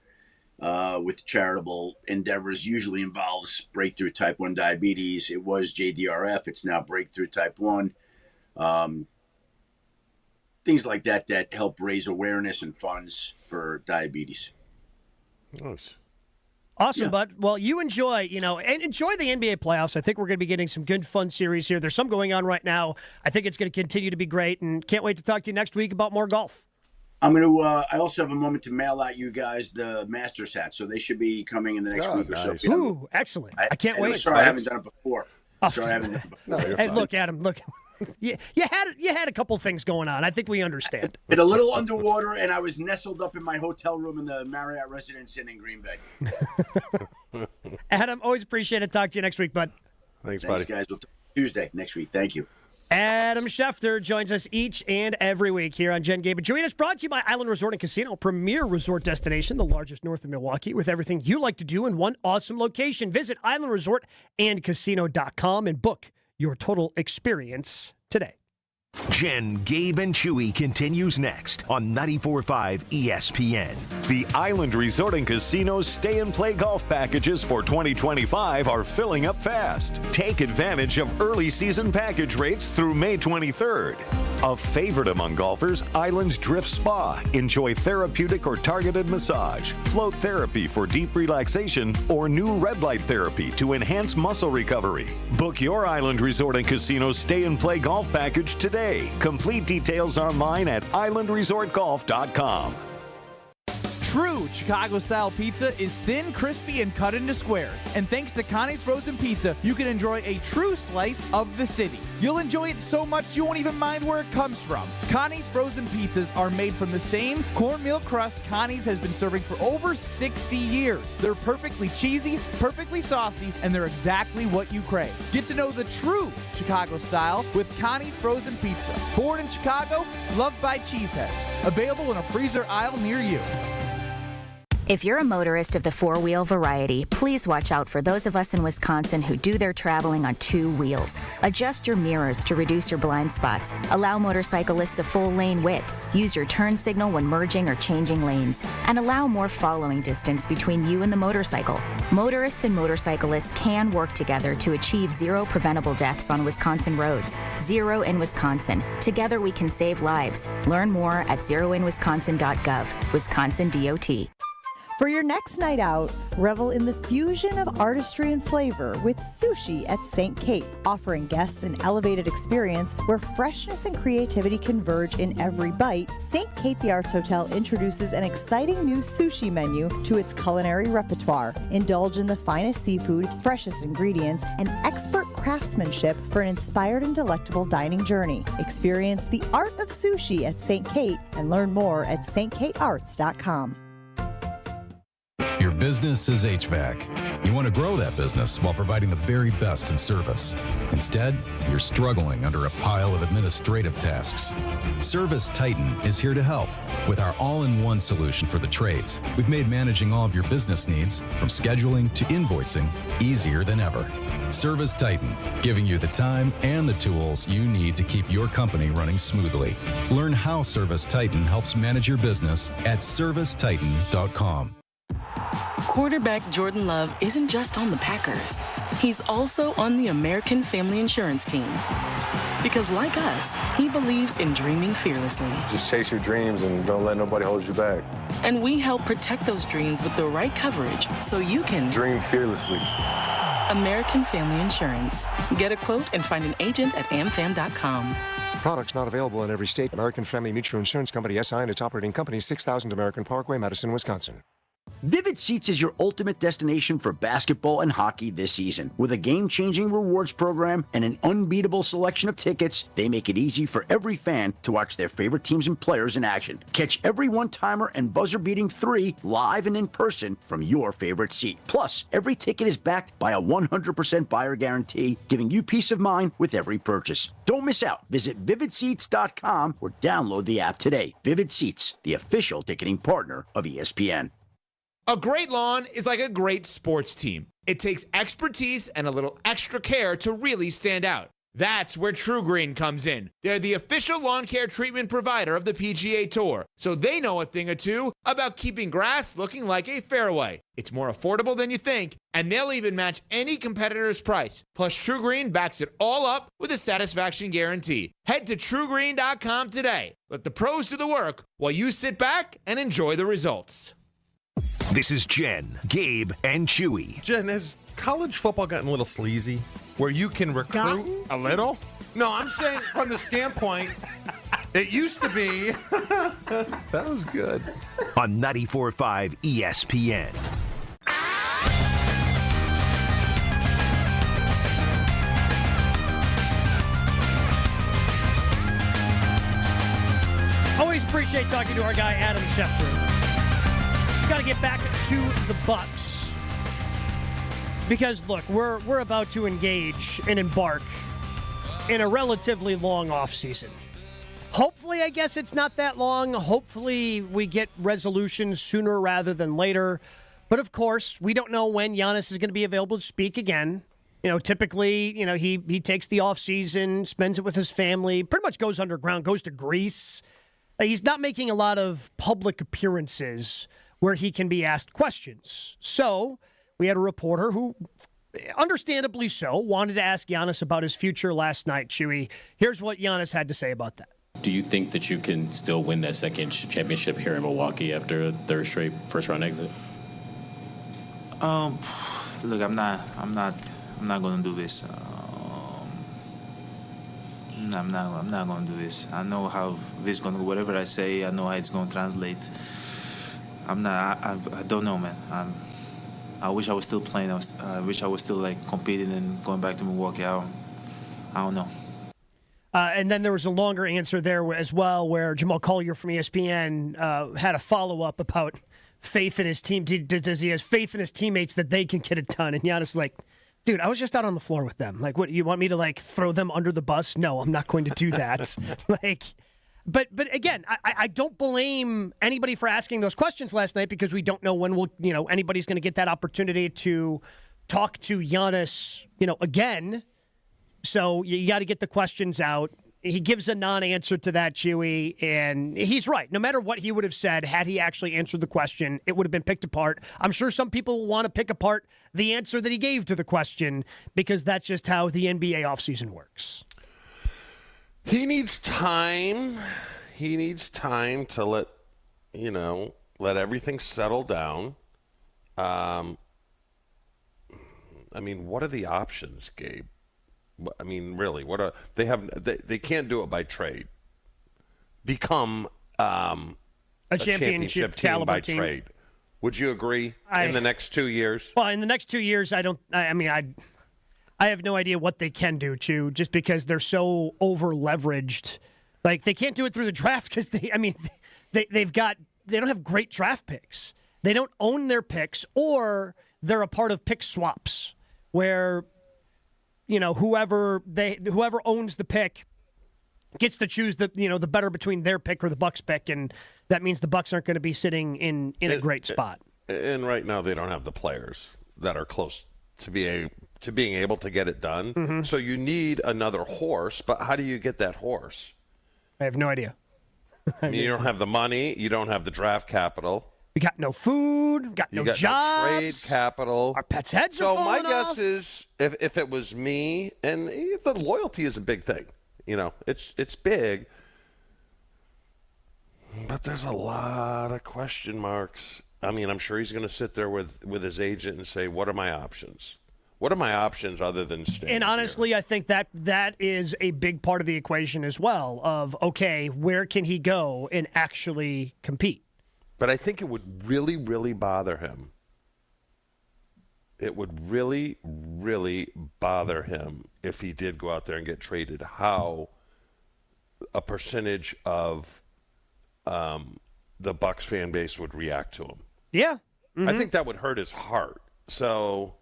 S23: with charitable endeavors usually involves breakthrough type 1 diabetes. It was JDRF. It's now breakthrough type 1. Things like that help raise awareness and funds for diabetes.
S3: Nice.
S2: Awesome, bud. Well, you enjoy, and enjoy the NBA playoffs. I think we're going to be getting some good, fun series here. There's some going on right now. I think it's going to continue to be great, and can't wait to talk to you next week about more golf.
S23: I'm going to. I also have a moment to mail out you guys the Masters hats, so they should be coming in the next week or so.
S2: Ooh, excellent! I can't wait.
S23: I'm sorry I haven't done it before.
S2: Hey, look, Adam, look. You had a couple things going on. I think we understand.
S23: Been a little underwater, and I was nestled up in my hotel room in the Marriott Residence Inn in Green Bay.
S2: Adam, always appreciate it. Talk to you next week, bud.
S3: Thanks buddy.
S23: Guys. We'll talk Tuesday next week. Thank you.
S2: Adam Schefter joins us each and every week here on Jen, Gabe, and Chewy. It's brought to you by Island Resort and Casino, premier resort destination, the largest north of Milwaukee, with everything you like to do in one awesome location. Visit islandresortandcasino.com and book your total experience today.
S7: Jen, Gabe, and Chewy continues next on 94.5 ESPN.
S16: The Island Resort and Casino's stay and play golf packages for 2025 are filling up fast. Take advantage of early season package rates through May 23rd. A favorite among golfers, Island Drift Spa. Enjoy therapeutic or targeted massage, float therapy for deep relaxation, or new red light therapy to enhance muscle recovery. Book your Island Resort and Casino stay and play golf package today. Complete details online at islandresortgolf.com.
S10: True Chicago-style pizza is thin, crispy, and cut into squares. And thanks to Connie's Frozen Pizza, you can enjoy a true slice of the city. You'll enjoy it so much you won't even mind where it comes from. Connie's Frozen Pizzas are made from the same cornmeal crust Connie's has been serving for over 60 years. They're perfectly cheesy, perfectly saucy, and they're exactly what you crave. Get to know the true Chicago style with Connie's Frozen Pizza. Born in Chicago, loved by cheeseheads. Available in a freezer aisle near you.
S1: If you're a motorist of the four-wheel variety, please watch out for those of us in Wisconsin who do their traveling on two wheels. Adjust your mirrors to reduce your blind spots. Allow motorcyclists a full lane width. Use your turn signal when merging or changing lanes. And allow more following distance between you and the motorcycle. Motorists and motorcyclists can work together to achieve zero preventable deaths on Wisconsin roads. Zero in Wisconsin. Together we can save lives. Learn more at zeroinwisconsin.gov. Wisconsin DOT.
S9: For your next night out, revel in the fusion of artistry and flavor with sushi at St. Kate, offering guests an elevated experience where freshness and creativity converge in every bite. St. Kate the Arts Hotel introduces an exciting new sushi menu to its culinary repertoire. Indulge in the finest seafood, freshest ingredients, and expert craftsmanship for an inspired and delectable dining journey. Experience the art of sushi at St. Kate and learn more at stkatearts.com.
S4: Your business is HVAC. You want to grow that business while providing the very best in service. Instead, you're struggling under a pile of administrative tasks. Service Titan is here to help with our all-in-one solution for the trades. We've made managing all of your business needs, from scheduling to invoicing, easier than ever. Service Titan, giving you the time and the tools you need to keep your company running smoothly. Learn how Service Titan helps manage your business at servicetitan.com.
S6: Quarterback Jordan Love isn't just on the Packers. He's also on the American Family Insurance team. Because like us, he believes in dreaming fearlessly.
S24: Just chase your dreams and don't let nobody hold you back.
S6: And we help protect those dreams with the right coverage so you can
S24: dream fearlessly.
S6: American Family Insurance. Get a quote and find an agent at amfam.com.
S25: Products not available in every state. American Family Mutual Insurance Company, SI, and its operating company, 6000 American Parkway, Madison, Wisconsin.
S26: Vivid Seats is your ultimate destination for basketball and hockey this season. With a game-changing rewards program and an unbeatable selection of tickets, they make it easy for every fan to watch their favorite teams and players in action. Catch every one-timer and buzzer-beating 3 live and in person from your favorite seat. Plus, every ticket is backed by a 100% buyer guarantee, giving you peace of mind with every purchase. Don't miss out. Visit vividseats.com or download the app today. Vivid Seats, the official ticketing partner of ESPN.
S27: A great lawn is like a great sports team. It takes expertise and a little extra care to really stand out. That's where True Green comes in. They're the official lawn care treatment provider of the PGA Tour, so they know a thing or two about keeping grass looking like a fairway. It's more affordable than you think, and they'll even match any competitor's price. Plus, True Green backs it all up with a satisfaction guarantee. Head to TrueGreen.com today. Let the pros do the work while you sit back and enjoy the results.
S7: This is Jen, Gabe, and Chewy.
S5: Jen, has college football gotten a little sleazy? Where you can recruit
S10: a little?
S5: No, I'm saying from the standpoint, it used to be. That was good.
S7: On 94.5 ESPN.
S2: Always appreciate talking to our guy, Adam Schefter. Got to get back to the Bucks. Because, look, we're about to engage and embark in a relatively long offseason. Hopefully, I guess it's not that long. Hopefully, we get resolutions sooner rather than later. But, of course, we don't know when Giannis is going to be available to speak again. Typically, he takes the offseason, spends it with his family, pretty much goes underground, goes to Greece. He's not making a lot of public appearances where he can be asked questions. So we had a reporter who, understandably so, wanted to ask Giannis about his future last night, Chewy. Here's what Giannis had to say about that.
S8: Do you think that you can still win that second championship here in Milwaukee after a third straight first-round exit?
S11: Look, I'm not going to do this. I'm not going to do this. I know how this going to, whatever I say, I know how it's going to translate. I don't know, man. I wish I was still playing. I wish I was still competing and going back to Milwaukee. I don't know.
S2: And then there was a longer answer there as well, where Jamal Collier from ESPN had a follow-up about faith in his team. Does he have faith in his teammates that they can get it done? And Giannis is like, dude, I was just out on the floor with them. What, you want me to throw them under the bus? No, I'm not going to do that. But again, I don't blame anybody for asking those questions last night, because we don't know when anybody's going to get that opportunity to talk to Giannis, again. So you got to get the questions out. He gives a non-answer to that, Chewy, and he's right. No matter what he would have said, had he actually answered the question, it would have been picked apart. I'm sure some people want to pick apart the answer that he gave to the question, because that's just how the NBA offseason works.
S3: He needs time. He needs time to let everything settle down. What are the options, Gabe? Really, they can't do it by trade. Become a championship team by trade. Would you agree in the next 2 years?
S2: Well, in the next 2 years, I have no idea what they can do, just because they're so over-leveraged. They can't do it through the draft because they don't have great draft picks. They don't own their picks, or they're a part of pick swaps where whoever owns the pick gets to choose the better between their pick or the Bucks pick, and that means the Bucks aren't going to be sitting in a great spot.
S3: And right now they don't have the players that are close to being able to get it done. Mm-hmm. So you need another horse, but how do you get that horse?
S2: I have no idea.
S3: You don't have the money. You don't have the draft capital.
S2: We got no food. Got no jobs.
S3: No trade capital.
S2: Our pets' heads are falling off.
S3: So my guess is, if it was me, and the loyalty is a big thing. It's big. But there's a lot of question marks. I'm sure he's going to sit there with his agent and say, what are my options? What are my options other than staying
S2: And honestly,
S3: here?
S2: I think that is a big part of the equation as well of, okay, where can he go and actually compete?
S3: But I think it would really, really bother him. It would really, really bother him if he did go out there and get traded, how a percentage of the Bucks fan base would react to him.
S2: Yeah. Mm-hmm.
S3: I think that would hurt his heart. So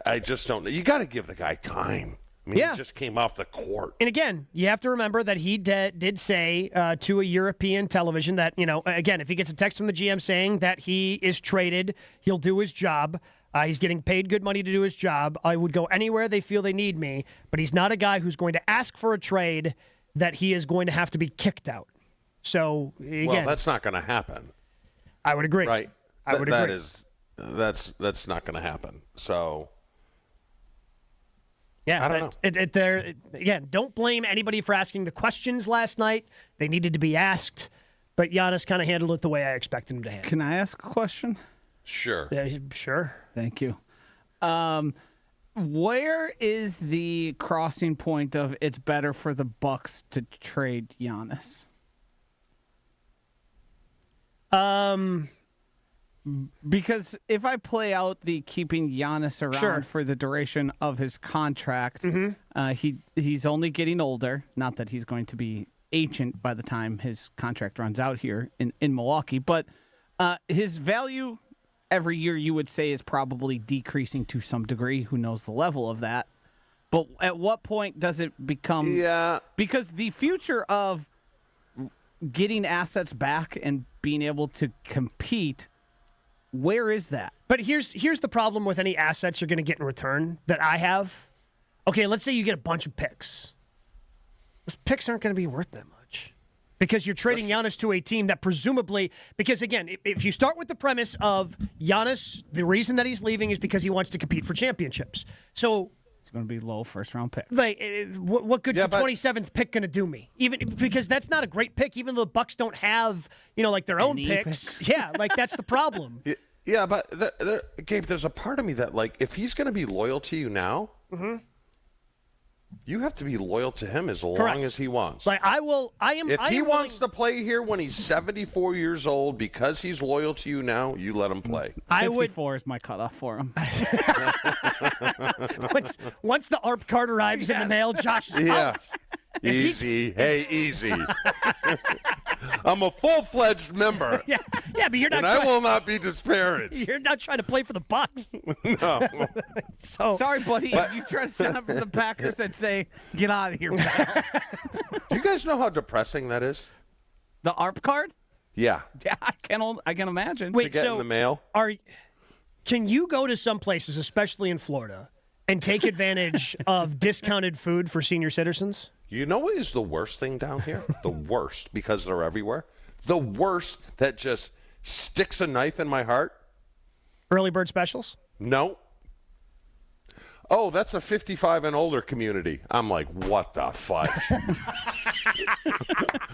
S3: I just don't know. You got to give the guy time. I mean, he just came off the court.
S2: And again, you have to remember that he did say to a European television that, again, if he gets a text from the GM saying that he is traded, he'll do his job. He's getting paid good money to do his job. I would go anywhere they feel they need me, but he's not a guy who's going to ask for a trade that he is going to have to be kicked out. So, again.
S3: Well, that's not going to happen.
S2: I would agree.
S3: Right.
S2: I would agree.
S3: That's not going to happen. So.
S2: Yeah,
S3: I don't know.
S2: Again, don't blame anybody for asking the questions last night. They needed to be asked, but Giannis kind of handled it the way I expected him to handle it.
S12: Can I ask a question?
S3: Sure.
S2: Yeah, sure.
S12: Thank you. Where is the crossing point of it's better for the Bucks to trade Giannis? Because if I play out the keeping Giannis around for the duration of his contract, he's only getting older. Not that he's going to be ancient by the time his contract runs out here in Milwaukee, but his value every year you would say is probably decreasing to some degree. Who knows the level of that? But at what point does it become?
S3: Yeah.
S12: Because the future of getting assets back and being able to compete, where is that?
S2: But here's the problem with any assets you're going to get in return that I have. Okay, let's say you get a bunch of picks. Those picks aren't going to be worth that much because you're trading Giannis to a team that presumably, because again, if you start with the premise of Giannis, the reason that he's leaving is because he wants to compete for championships. So
S12: it's going to be low first-round pick.
S2: Like, what good's the 27th pick going to do me? Even because that's not a great pick. Even though the Bucks don't have, like their own picks. Yeah, like that's the problem.
S3: Yeah, but Gabe, there's a part of me that if he's going to be loyal to you now, you have to be loyal to him as long as he wants.
S2: Like
S3: If he wants to play here when he's 74 years old because he's loyal to you now, you let him play.
S12: 54 is my cutoff for him.
S2: Once the ARP card arrives in the mail, Josh is out.
S3: Easy. Hey, easy. I'm a full-fledged member.
S2: Yeah, but you're not.
S3: And I will not be disparaged.
S2: You're not trying to play for the Bucks.
S3: No.
S2: So
S12: sorry, buddy. If you try to sign up for the Packers, I'd say get out of here, pal.
S3: Do you guys know how depressing that is?
S12: The ARP card?
S3: Yeah.
S12: Yeah, I can imagine.
S2: Wait,
S3: to get in the mail.
S2: Can you go to some places, especially in Florida, and take advantage of discounted food for senior citizens?
S3: You know what is the worst thing down here? The worst, because they're everywhere. The worst that just sticks a knife in my heart.
S2: Early bird specials?
S3: No. Oh, that's a 55 and older community. I'm like, what the fudge?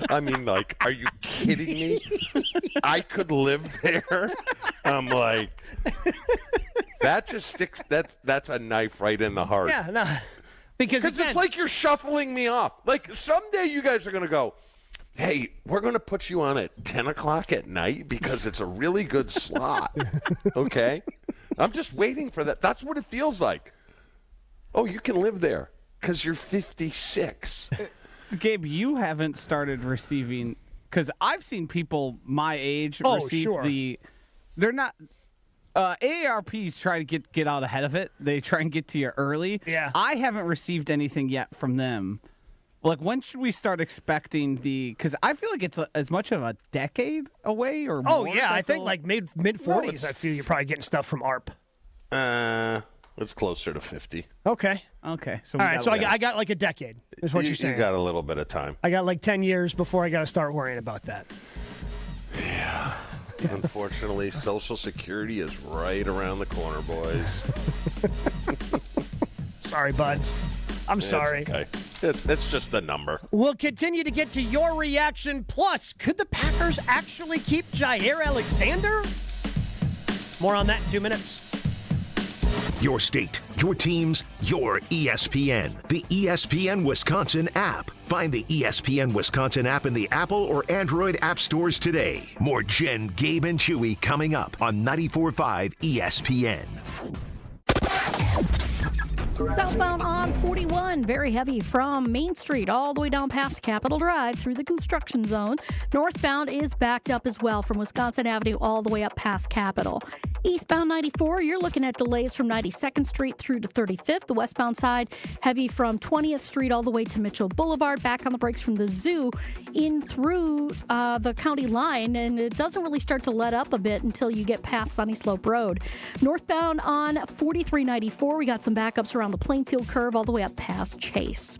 S3: I mean, are you kidding me? I could live there. I'm like, that just sticks. That's a knife right in the heart.
S2: Yeah, no. Because
S3: it's like you're shuffling me off. Like someday you guys are going to go, hey, we're going to put you on at 10 o'clock at night because it's a really good slot. Okay? I'm just waiting for that. That's what it feels like. Oh, you can live there because you're 56.
S12: Gabe, you haven't started receiving, because I've seen people my age receive they're not. AARPs try to get out ahead of it. They try and get to you early.
S2: Yeah.
S12: I haven't received anything yet from them. When should we start expecting because I feel like it's as much of a decade away or more.
S2: Oh, yeah. I think mid-40s, I feel you're probably getting stuff from ARP.
S3: It's closer to 50.
S2: Okay.
S12: So
S2: all right. So I got like a decade is what you're saying.
S3: You got a little bit of time.
S2: I got like 10 years before I got to start worrying about that.
S3: Yeah. Unfortunately, Social Security is right around the corner, boys.
S2: Sorry, bud. I'm sorry.
S3: Okay. It's just a number.
S2: We'll continue to get to your reaction. Plus, could the Packers actually keep Jair Alexander? More on that in 2 minutes.
S7: Your state, your teams, your ESPN. The ESPN Wisconsin app. Find the ESPN Wisconsin app in the Apple or Android app stores today. More Jen, Gabe, and Chewy coming up on 94.5 ESPN.
S13: Southbound on 41, very heavy from Main Street all the way down past Capitol Drive through the construction zone. Northbound is backed up as well from Wisconsin Avenue all the way up past Capitol. Eastbound 94, you're looking at delays from 92nd Street through to 35th. The westbound side, heavy from 20th Street all the way to Mitchell Boulevard. Back on the brakes from the zoo in through the county line, and it doesn't really start to let up a bit until you get past Sunny Slope Road. Northbound on 4394, we got some backups around the Plainfield curve all the way up past Chase.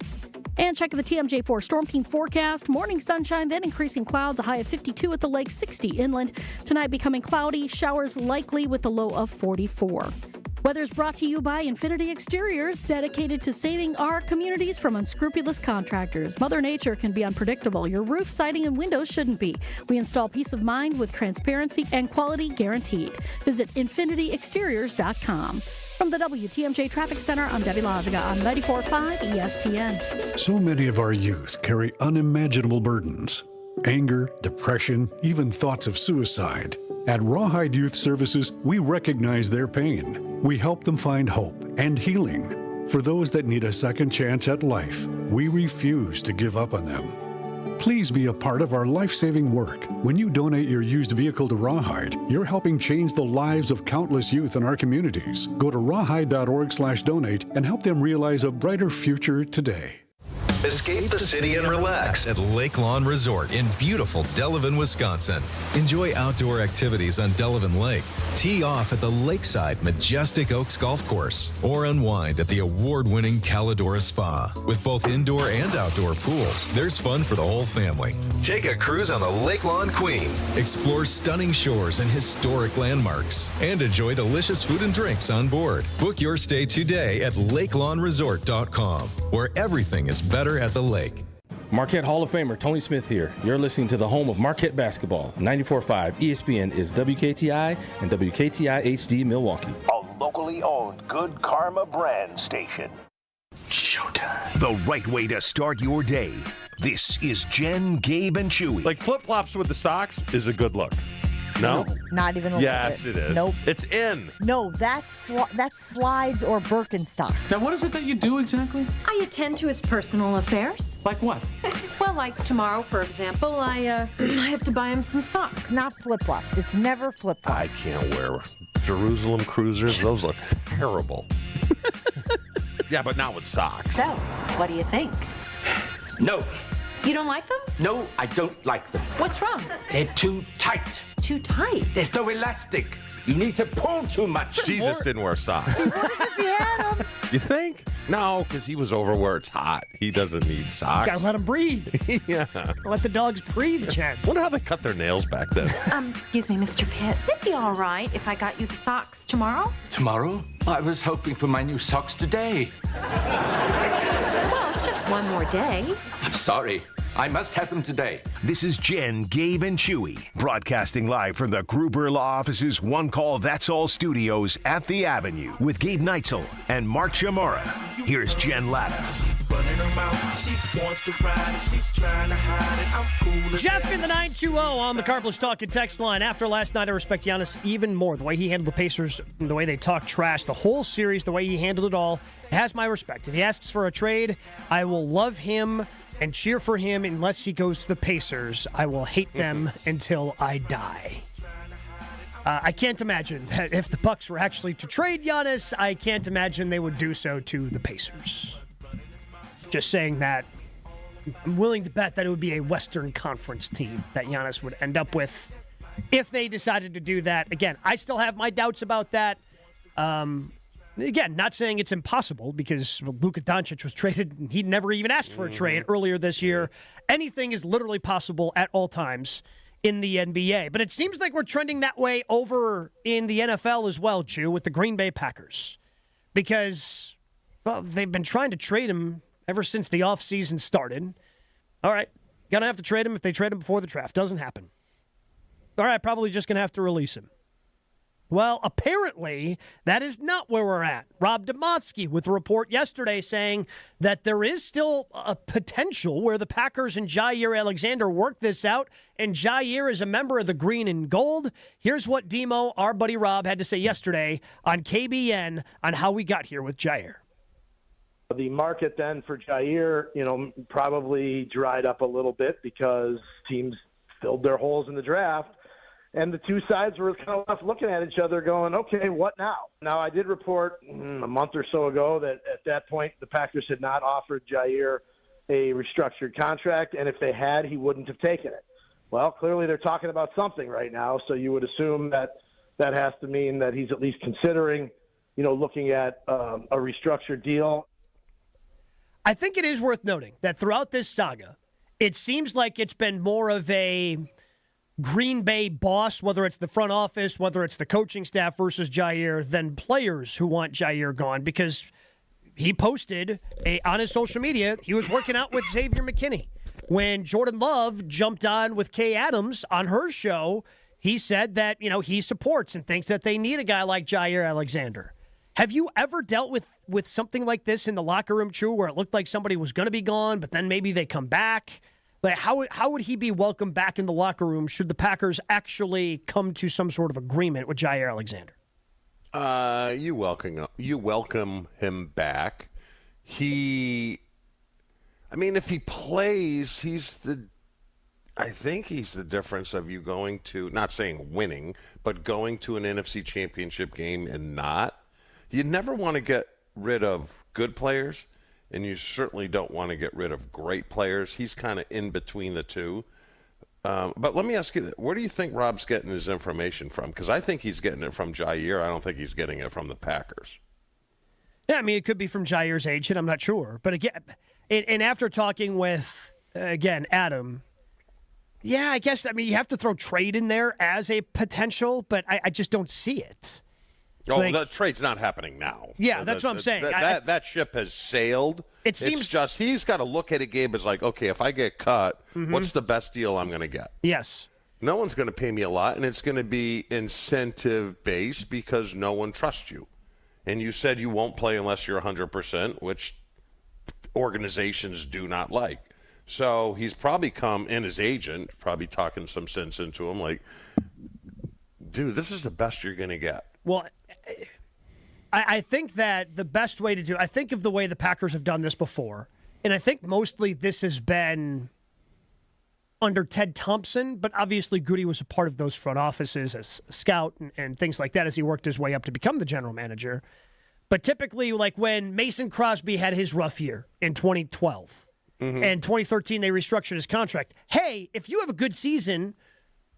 S13: And checking the TMJ4 Storm Team forecast. Morning sunshine, then increasing clouds, a high of 52 at the lake, 60 inland. Tonight becoming cloudy, showers likely with a low of 44. Weather is brought to you by Infinity Exteriors, dedicated to saving our communities from unscrupulous contractors. Mother Nature can be unpredictable. Your roof, siding, and windows shouldn't be. We install peace of mind with transparency and quality guaranteed. Visit infinityexteriors.com. From the WTMJ Traffic Center, I'm Debbie Loziga on 94.5 ESPN.
S14: So many of our youth carry unimaginable burdens. Anger, depression, even thoughts of suicide. At Rawhide Youth Services, we recognize their pain. We help them find hope and healing. For those that need a second chance at life, we refuse to give up on them. Please be a part of our life-saving work. When you donate your used vehicle to Rawhide, you're helping change the lives of countless youth in our communities. Go to rawhide.org/donate and help them realize a brighter future today.
S15: Escape the city and relax at Lake Lawn Resort in beautiful Delavan, Wisconsin. Enjoy outdoor activities on Delavan Lake. Tee off at the lakeside Majestic Oaks Golf Course or unwind at the award-winning Calidora Spa. With both indoor and outdoor pools, there's fun for the whole family. Take a cruise on the Lake Lawn Queen. Explore stunning shores and historic landmarks and enjoy delicious food and drinks on board. Book your stay today at lakelawnresort.com, where everything is better at the lake.
S17: Marquette Hall of Famer Tony Smith here. You're listening to the home of Marquette basketball. 94.5 ESPN is WKTI and WKTI HD Milwaukee.
S7: A locally owned Good Karma brand station. Showtime. The right way to start your day. This is Jen, Gabe, and Chewy.
S18: Like flip-flops with the socks is a good look.
S3: No?
S9: Not even a little
S3: Yes,
S9: bit.
S3: it is.
S9: Nope.
S3: It's in.
S9: No, that's slides or Birkenstocks.
S18: Now, what is it that you do exactly?
S19: I attend to his personal affairs.
S18: Like what?
S19: Well, like tomorrow, for example, I have to buy him some socks.
S9: It's not flip-flops. It's never flip-flops.
S3: I can't wear Jerusalem cruisers. Those look terrible. Yeah, but not with socks.
S19: So, what do you think?
S20: No.
S19: You don't like them?
S20: No, I don't like them.
S19: What's wrong?
S20: They're too tight.
S19: Too tight?
S20: There's no elastic. You need to pull too much.
S3: Jesus didn't wear socks.
S9: If he had them.
S3: You think? No, because he was over where it's hot. He doesn't need socks.
S2: Gotta let him breathe.
S3: Yeah.
S2: Let the dogs breathe, Chen.
S3: Wonder how they cut their nails back then.
S19: Excuse me, Mr. Pitt. Would it be all right if I got you the socks tomorrow?
S20: Tomorrow? I was hoping for my new socks today.
S19: Well, it's just one more day.
S20: I'm sorry. I must have them today.
S7: This is Jen, Gabe, and Chewy, broadcasting live from the Gruber Law Office's One Call That's All studios at the Avenue with Gabe Neitzel and Mark Chamorro. Here's Jen Latta.
S2: Jeff in the 920 on the Carpless Talk and text line. After last night, I respect Giannis even more. The way he handled the Pacers, the way they talked trash, the whole series, the way he handled it all, has my respect. If he asks for a trade, I will love him and cheer for him unless he goes to the Pacers. I will hate them until I die. I can't imagine that if the Bucks were actually to trade Giannis, I can't imagine they would do so to the Pacers. Just saying that. I'm willing to bet that it would be a Western Conference team that Giannis would end up with if they decided to do that. Again, I still have my doubts about that. Again, not saying it's impossible because Luka Doncic was traded and he never even asked for a trade earlier this year. Anything is literally possible at all times in the NBA. But it seems like we're trending that way over in the NFL as well, Chew, with the Green Bay Packers. Because, well, they've been trying to trade him ever since the offseason started. All right, going to have to trade him if they trade him before the draft. Doesn't happen. All right, probably just going to have to release him. Well, apparently, that is not where we're at. Rob Demotsky with a report yesterday saying that there is still a potential where the Packers and Jair Alexander work this out, and Jair is a member of the green and gold. Here's what Demo, our buddy Rob, had to say yesterday on KBN on how we got here with Jair.
S21: The market then for Jair, probably dried up a little bit because teams filled their holes in the draft. And the two sides were kind of left looking at each other going, okay, what now? Now, I did report a month or so ago that at that point the Packers had not offered Jair a restructured contract, and if they had, he wouldn't have taken it. Well, clearly they're talking about something right now, so you would assume that that has to mean that he's at least considering, looking at a restructured deal.
S2: I think it is worth noting that throughout this saga, it seems like it's been more of a Green Bay boss, whether it's the front office, whether it's the coaching staff versus Jair, than players who want Jair gone, because he posted on his social media he was working out with Xavier McKinney. When Jordan Love jumped on with Kay Adams on her show, he said that, he supports and thinks that they need a guy like Jair Alexander. Have you ever dealt with something like this in the locker room, Chew, where it looked like somebody was going to be gone, but then maybe they come back? Like, how would he be welcomed back in the locker room should the Packers actually come to some sort of agreement with Jair Alexander?
S3: You welcome him back. If he plays, I think he's the difference of you going to, not saying winning, but going to an NFC Championship game and not. You never want to get rid of good players, and you certainly don't want to get rid of great players. He's kind of in between the two. But let me ask you, where do you think Rob's getting his information from? Because I think he's getting it from Jair. I don't think he's getting it from the Packers.
S2: Yeah, it could be from Jair's agent. I'm not sure. But again, and after talking with, Adam, yeah, I guess, you have to throw trade in there as a potential, but I just don't see it.
S3: Oh, the trade's not happening now.
S2: Yeah, that's what I'm saying.
S3: That ship has sailed.
S2: It seems
S3: it's just he's got to look at it, Gabe, as like, okay, if I get cut, what's the best deal I'm going to get?
S2: Yes.
S3: No one's going to pay me a lot, and it's going to be incentive-based because no one trusts you. And you said you won't play unless you're 100%, which organizations do not like. So he's probably come in his agent, probably talking some sense into him, like, dude, this is the best you're going to get.
S2: Well, I think that the best way to do it, I think of the way the Packers have done this before, and I think mostly this has been under Ted Thompson, but obviously Goody was a part of those front offices as a scout and things like that as he worked his way up to become the general manager. But typically, like when Mason Crosby had his rough year in 2012, and 2013 they restructured his contract. Hey, if you have a good season,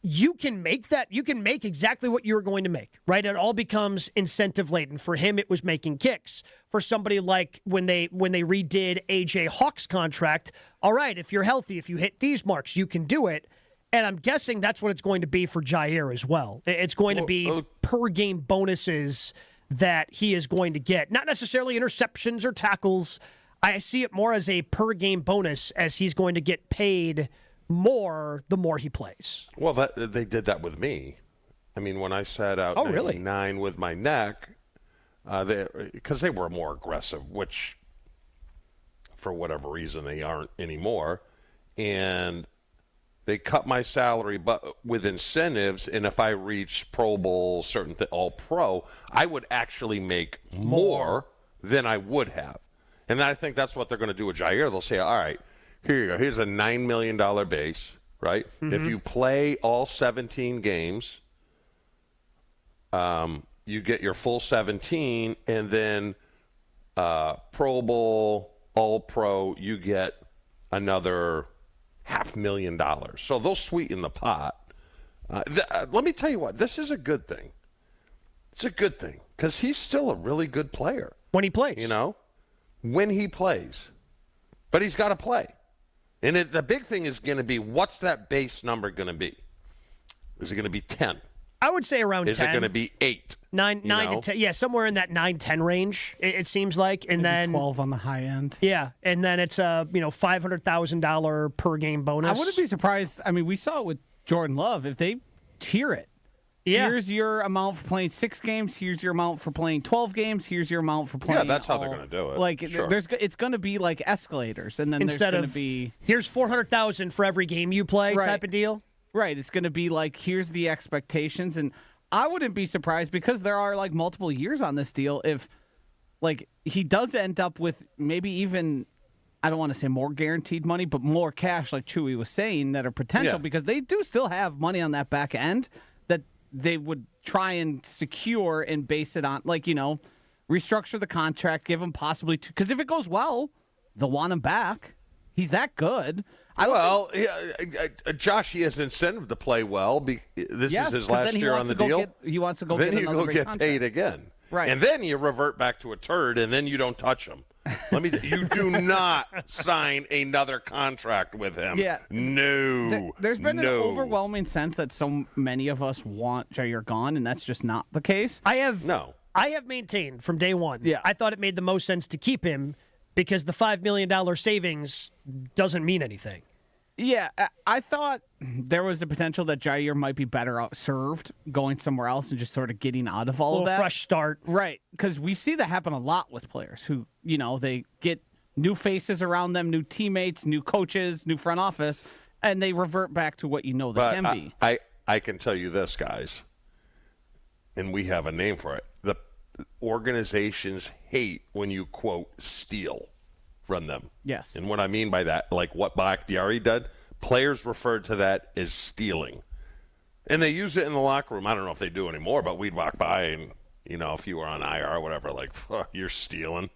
S2: you can make that. You can make exactly what you were going to make, right? It all becomes incentive laden. For him, it was making kicks. For somebody like when they redid AJ Hawk's contract, all right, if you're healthy, if you hit these marks, you can do it. And I'm guessing that's what it's going to be for Jair as well. It's going to be per game bonuses that he is going to get, not necessarily interceptions or tackles. I see it more as a per game bonus, as he's going to get paid more the more he plays.
S3: Well, they did that with me. When I sat out 9 with my neck, because they were more aggressive, which for whatever reason they aren't anymore, and they cut my salary, but with incentives, and if I reach Pro Bowl, All Pro, I would actually make more than I would have. And I think that's what they're going to do with Jair. They'll say, all right, here you go. Here's a $9 million base, right? If you play all 17 games, you get your full 17, and then Pro Bowl, All Pro, you get another $500,000. So they'll sweeten the pot. Let me tell you what, this is a good thing. It's a good thing because he's still a really good player.
S2: When he plays.
S3: When he plays. But he's got to play. And the big thing is going to be, what's that base number going to be? Is it going to be 10?
S2: I would say around 10.
S3: Is it going to be 8?
S2: 9 to 10. Yeah, somewhere in that 9-10 range, it seems like. And
S12: maybe
S2: then
S12: 12 on the high end.
S2: Yeah, and then it's a $500,000 per game bonus.
S12: I wouldn't be surprised. We saw it with Jordan Love. If they tier it.
S2: Yeah.
S12: Here's your amount for playing 6 games. Here's your amount for playing 12 games. Here's your amount for playing.
S3: Yeah, that's how they're going to do it.
S12: Like,
S3: sure.
S12: It's going to be like escalators, and then
S2: instead
S12: there's going to be
S2: here's $400,000 for every game you play type of deal.
S12: Right. It's going to be like, here's the expectations, and I wouldn't be surprised because there are like multiple years on this deal if like he does end up with maybe even, I don't want to say more guaranteed money, but more cash, like Chewy was saying, that are potential because they do still have money on that back end they would try and secure and base it on, like, restructure the contract, give him possibly two. Because if it goes well, they'll want him back. He's that good.
S3: Josh, he has incentive to play well. This is his last year on the deal.
S12: He wants to go
S3: then
S12: get another
S3: you go get
S12: contract.
S3: paid again.
S12: Right.
S3: And then you revert back to a turd, and then you don't touch him. You do not sign another contract with him.
S12: Yeah.
S3: No.
S12: There's been an overwhelming sense that so many of us want Jair gone, and that's just not the case.
S2: I have maintained from day one.
S12: Yeah.
S2: I thought it made the most sense to keep him because the $5 million savings doesn't mean anything.
S12: Yeah, I thought there was a potential that Jair might be better served going somewhere else and just sort of getting out of all of that.
S2: Fresh start.
S12: Right, because we see that happen a lot with players who, they get new faces around them, new teammates, new coaches, new front office, and they revert back to what they can be.
S3: I can tell you this, guys, and we have a name for it. The organizations hate when you, quote, steal from them.
S12: Yes.
S3: And what I mean by that, like what Bakhtiari did, players referred to that as stealing. And they use it in the locker room. I don't know if they do anymore, but we'd walk by and, if you were on IR or whatever, like, you're stealing.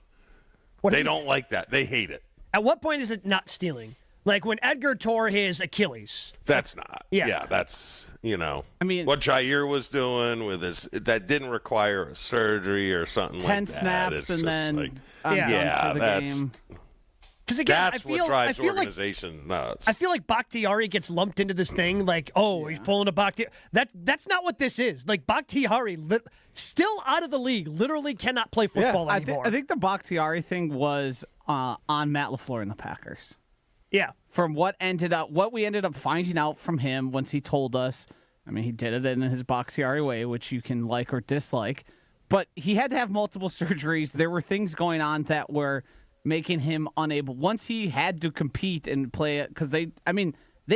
S3: They don't like that. They hate it.
S2: At what point is it not stealing? Like when Edgar tore his Achilles.
S3: That's not.
S2: Yeah.
S3: That's,
S12: I mean,
S3: what Jair was doing with that didn't require a surgery or something
S12: 10
S3: like that.
S12: 10 snaps and then I'm done for the game.
S2: Because again,
S3: that's what drives organizations nuts.
S2: I feel like Bakhtiari gets lumped into this thing like, he's pulling a Bakhtiari. That's not what this is. Like Bakhtiari, still out of the league, literally cannot play football anymore.
S12: I think the Bakhtiari thing was on Matt LaFleur and the Packers.
S2: Yeah.
S12: From what we ended up finding out from him once he told us. I mean, he did it in his Bakhtiari way, which you can like or dislike. But he had to have multiple surgeries. There were things going on that were making him unable. Once he had to compete and play it, because they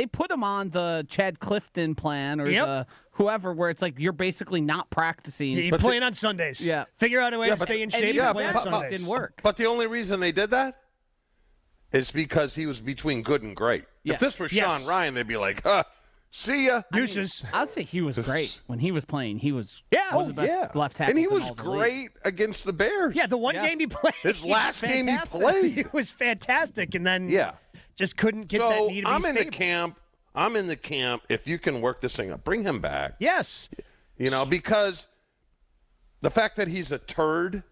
S12: put him on the Chad Clifton plan or the whoever, where it's like you're basically not practicing.
S2: You're playing on Sundays.
S12: Yeah.
S2: Figure out a way to stay in shape and play on Sundays.
S12: Didn't work.
S3: But the only reason they did that is because he was between good and great.
S12: Yes.
S3: If this was Sean Ryan, they'd be like, see ya.
S2: Deuces.
S12: I'd say he was great when he was playing. He was one of the best left tackles
S3: and he was
S12: in all the
S3: great
S12: league.
S3: against the Bears.
S2: Yeah, the one game he played.
S3: His last game he played.
S2: He was fantastic, and then just couldn't get
S3: so
S2: that knee to be
S3: I'm
S2: stable.
S3: I'm in the camp. If you can work this thing up, bring him back.
S2: Yes.
S3: Because the fact that he's a turd,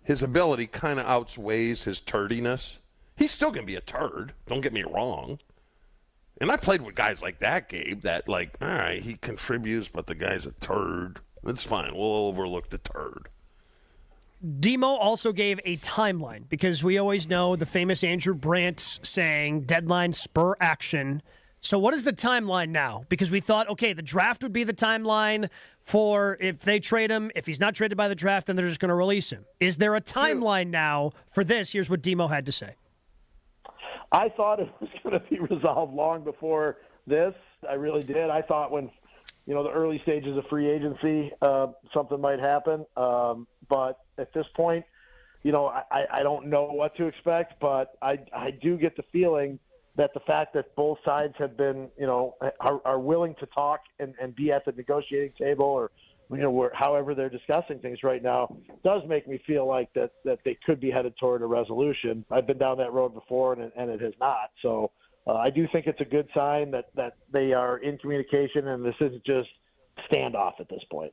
S3: his ability kind of outweighs his turdiness. He's still going to be a turd. Don't get me wrong. And I played with guys like that, Gabe, that all right, he contributes, but the guy's a turd. That's fine. We'll overlook the turd.
S2: Demo also gave a timeline because we always know the famous Andrew Brandt saying deadline spur action. So what is the timeline now? Because we thought, okay, the draft would be the timeline for if they trade him. If he's not traded by the draft, then they're just going to release him. Is there a timeline now for this? Here's what Demo had to say.
S21: I thought it was going to be resolved long before this. I really did. I thought when, the early stages of free agency, something might happen. But at this point, I don't know what to expect, but I do get the feeling that the fact that both sides have been, are willing to talk and be at the negotiating table or, however they're discussing things right now does make me feel like that they could be headed toward a resolution. I've been down that road before and it has not. So I do think it's a good sign that they are in communication and this isn't just standoff at this point.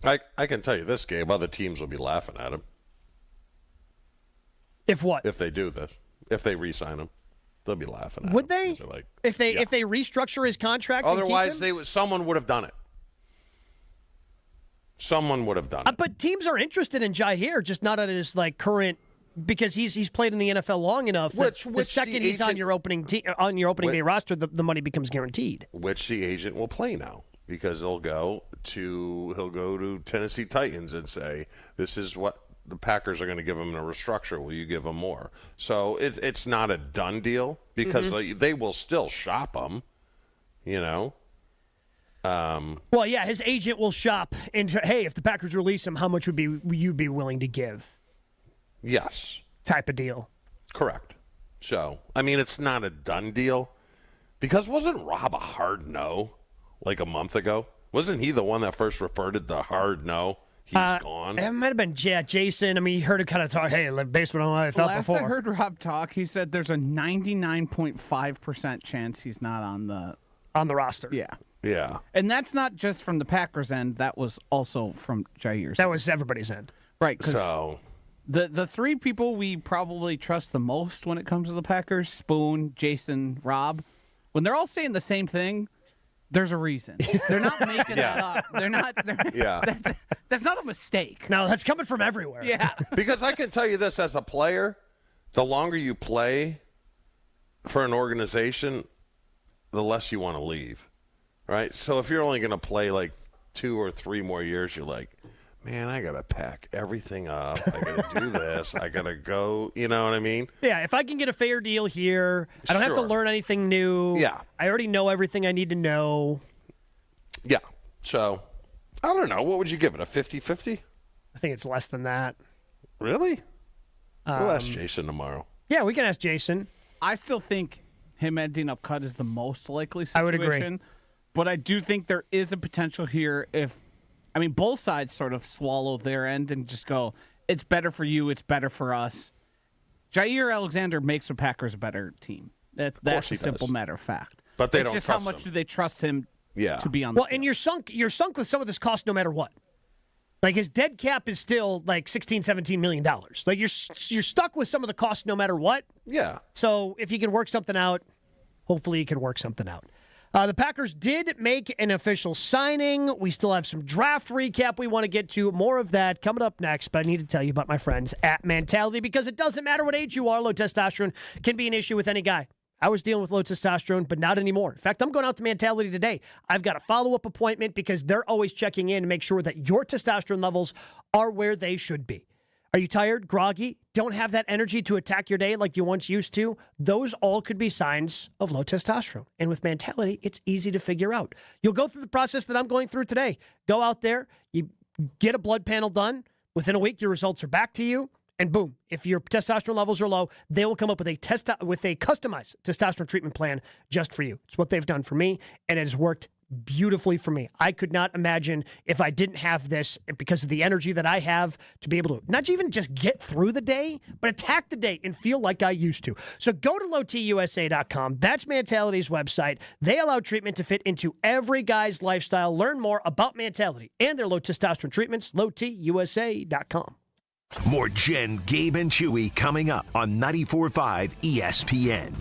S3: I can tell you this, Gabe, other teams will be laughing at him.
S2: If what?
S3: If they do this. If they re-sign him. They'll be laughing at him.
S2: Would they?
S3: Like,
S2: if they restructure his contract
S3: otherwise,
S2: and keep him?
S3: someone would have done it. Someone would have done it.
S2: But teams are interested in Jair, just not at his current, because he's played in the NFL long enough. Which the second he's on your opening day roster, the money becomes guaranteed.
S3: Which the agent will play now because he'll go to Tennessee Titans and say, "This is what the Packers are going to give him in a restructure. Will you give him more?" So it's not a done deal because they will still shop him.
S2: Well, yeah, his agent will shop and hey, if the Packers release him, how much would you be willing to give?
S3: Yes.
S2: Type of deal.
S3: Correct. So, it's not a done deal because wasn't Rob a hard no like a month ago? Wasn't he the one that first reported the hard no? He's gone.
S2: It might have been Jason. I mean, he heard him kind of talk, hey, based on what I thought before.
S12: Last I heard Rob talk, he said there's a 99.5% chance he's not on the
S2: roster.
S12: Yeah.
S3: Yeah.
S12: And that's not just from the Packers' end. That was also from Jair's.
S2: That was everybody's end.
S12: Right.
S3: So
S12: the three people we probably trust the most when it comes to the Packers, Spoon, Jason, Rob, when they're all saying the same thing, there's a reason. They're not making that up. They're not. That's not a mistake.
S2: No, that's coming from everywhere.
S12: Yeah.
S3: Because I can tell you this, as a player, the longer you play for an organization, the less you want to leave, right? So if you're only going to play like 2 or 3 more years, you're like, man, I got to pack everything up. I got to do this. I got to go. You know what I mean?
S2: Yeah, if I can get a fair deal here, I don't have to learn anything new.
S3: Yeah.
S2: I already know everything I need to know.
S3: Yeah. So, I don't know. What would you give it, a 50-50?
S2: I think it's less than that.
S3: Really? We'll ask Jason tomorrow.
S2: Yeah, we can ask Jason.
S12: I still think him ending up cut is the most likely situation.
S2: I would agree.
S12: But I do think there is a potential here both sides sort of swallow their end and just go, it's better for you, it's better for us. Jair Alexander makes the Packers a better team. That's a simple matter of fact.
S3: But they
S12: it's
S3: don't
S12: just
S3: trust
S12: how much
S3: him.
S12: do they trust him to be on the
S2: Well,
S12: field.
S2: and you're sunk with some of this cost no matter what. Like his dead cap is still like $16-17 million. Like you're stuck with some of the costs no matter what.
S3: Yeah.
S2: So if you can work something out, hopefully you can work something out. The Packers did make an official signing. We still have some draft recap we want to get to. More of that coming up next, but I need to tell you about my friends at Mentality because it doesn't matter what age you are, low testosterone can be an issue with any guy. I was dealing with low testosterone, but not anymore. In fact, I'm going out to Mentality today. I've got a follow-up appointment because they're always checking in to make sure that your testosterone levels are where they should be. Are you tired, groggy, don't have that energy to attack your day like you once used to? Those all could be signs of low testosterone. And with Mentality, it's easy to figure out. You'll go through the process that I'm going through today. Go out there, you get a blood panel done. Within a week, your results are back to you. And boom, if your testosterone levels are low, they will come up with a customized testosterone treatment plan just for you. It's what they've done for me, and it has worked beautifully for me. I could not imagine if I didn't have this because of the energy that I have to be able to not even just get through the day, but attack the day and feel like I used to. So go to lowtusa.com. That's Mentality's website. They allow treatment to fit into every guy's lifestyle. Learn more about Mentality and their low testosterone treatments, lowtusa.com.
S7: More Jen, Gabe, and Chewy coming up on 94.5 ESPN.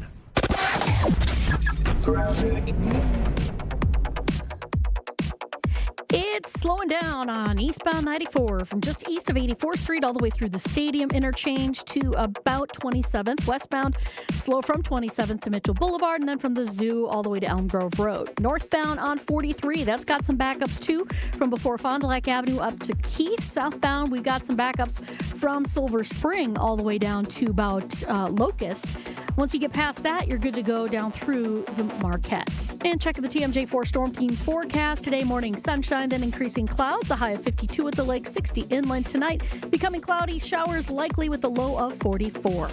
S13: It's slowing down on eastbound 94 from just east of 84th Street all the way through the stadium interchange to about 27th. Westbound, slow from 27th to Mitchell Boulevard and then from the zoo all the way to Elm Grove Road. Northbound on 43, that's got some backups too from before Fond du Lac Avenue up to Keith. Southbound, we've got some backups from Silver Spring all the way down to about Locust. Once you get past that, you're good to go down through the Marquette. And check the TMJ4 Storm Team forecast. Today morning sunshine, then increasing clouds. A high of 52 at the lake, 60 inland tonight. Becoming cloudy, showers likely with a low of 44.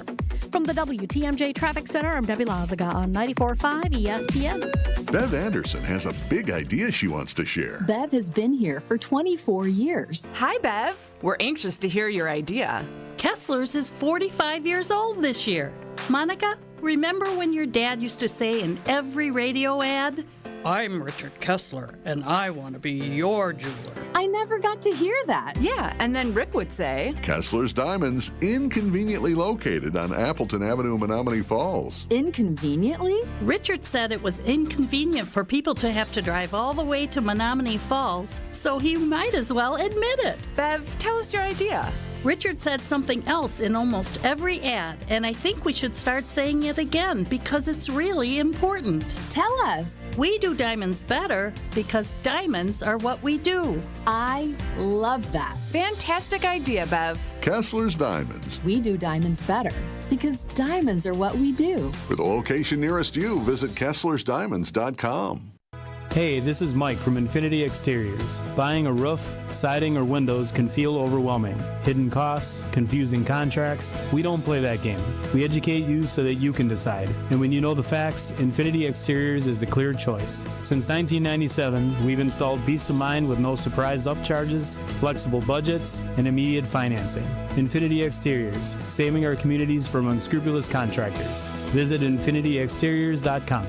S13: From the WTMJ Traffic Center, I'm Debbie Lazaga on 94.5 ESPN.
S1: Bev Anderson has a big idea she wants to share.
S4: Bev has been here for 24 years.
S6: Hi, Bev. We're anxious to hear your idea.
S16: Kessler's is 45 years old this year. Monica, remember when your dad used to say in every radio ad, "I'm Richard Kessler, and I want to be your jeweler"?
S4: I never got to hear that.
S6: Yeah, and then Rick would say,
S1: Kessler's Diamonds, inconveniently located on Appleton Avenue, Menominee Falls.
S4: Inconveniently?
S16: Richard said it was inconvenient for people to have to drive all the way to Menominee Falls, so he might as well admit it.
S6: Bev, tell us your idea.
S16: Richard said something else in almost every ad, and I think we should start saying it again because it's really important.
S4: Tell us.
S16: We do diamonds better because diamonds are what we do.
S4: I love that.
S6: Fantastic idea, Bev.
S1: Kessler's Diamonds.
S4: We do diamonds better because diamonds are what we do.
S1: For the location nearest you, visit Kessler'sDiamonds.com.
S10: Hey, this is Mike from Infinity Exteriors. Buying a roof, siding, or windows can feel overwhelming. Hidden costs, confusing contracts. We don't play that game. We educate you so that you can decide. And when you know the facts, Infinity Exteriors is the clear choice. Since 1997, we've installed peace of mind with no surprise upcharges, flexible budgets, and immediate financing. Infinity Exteriors, saving our communities from unscrupulous contractors. Visit infinityexteriors.com.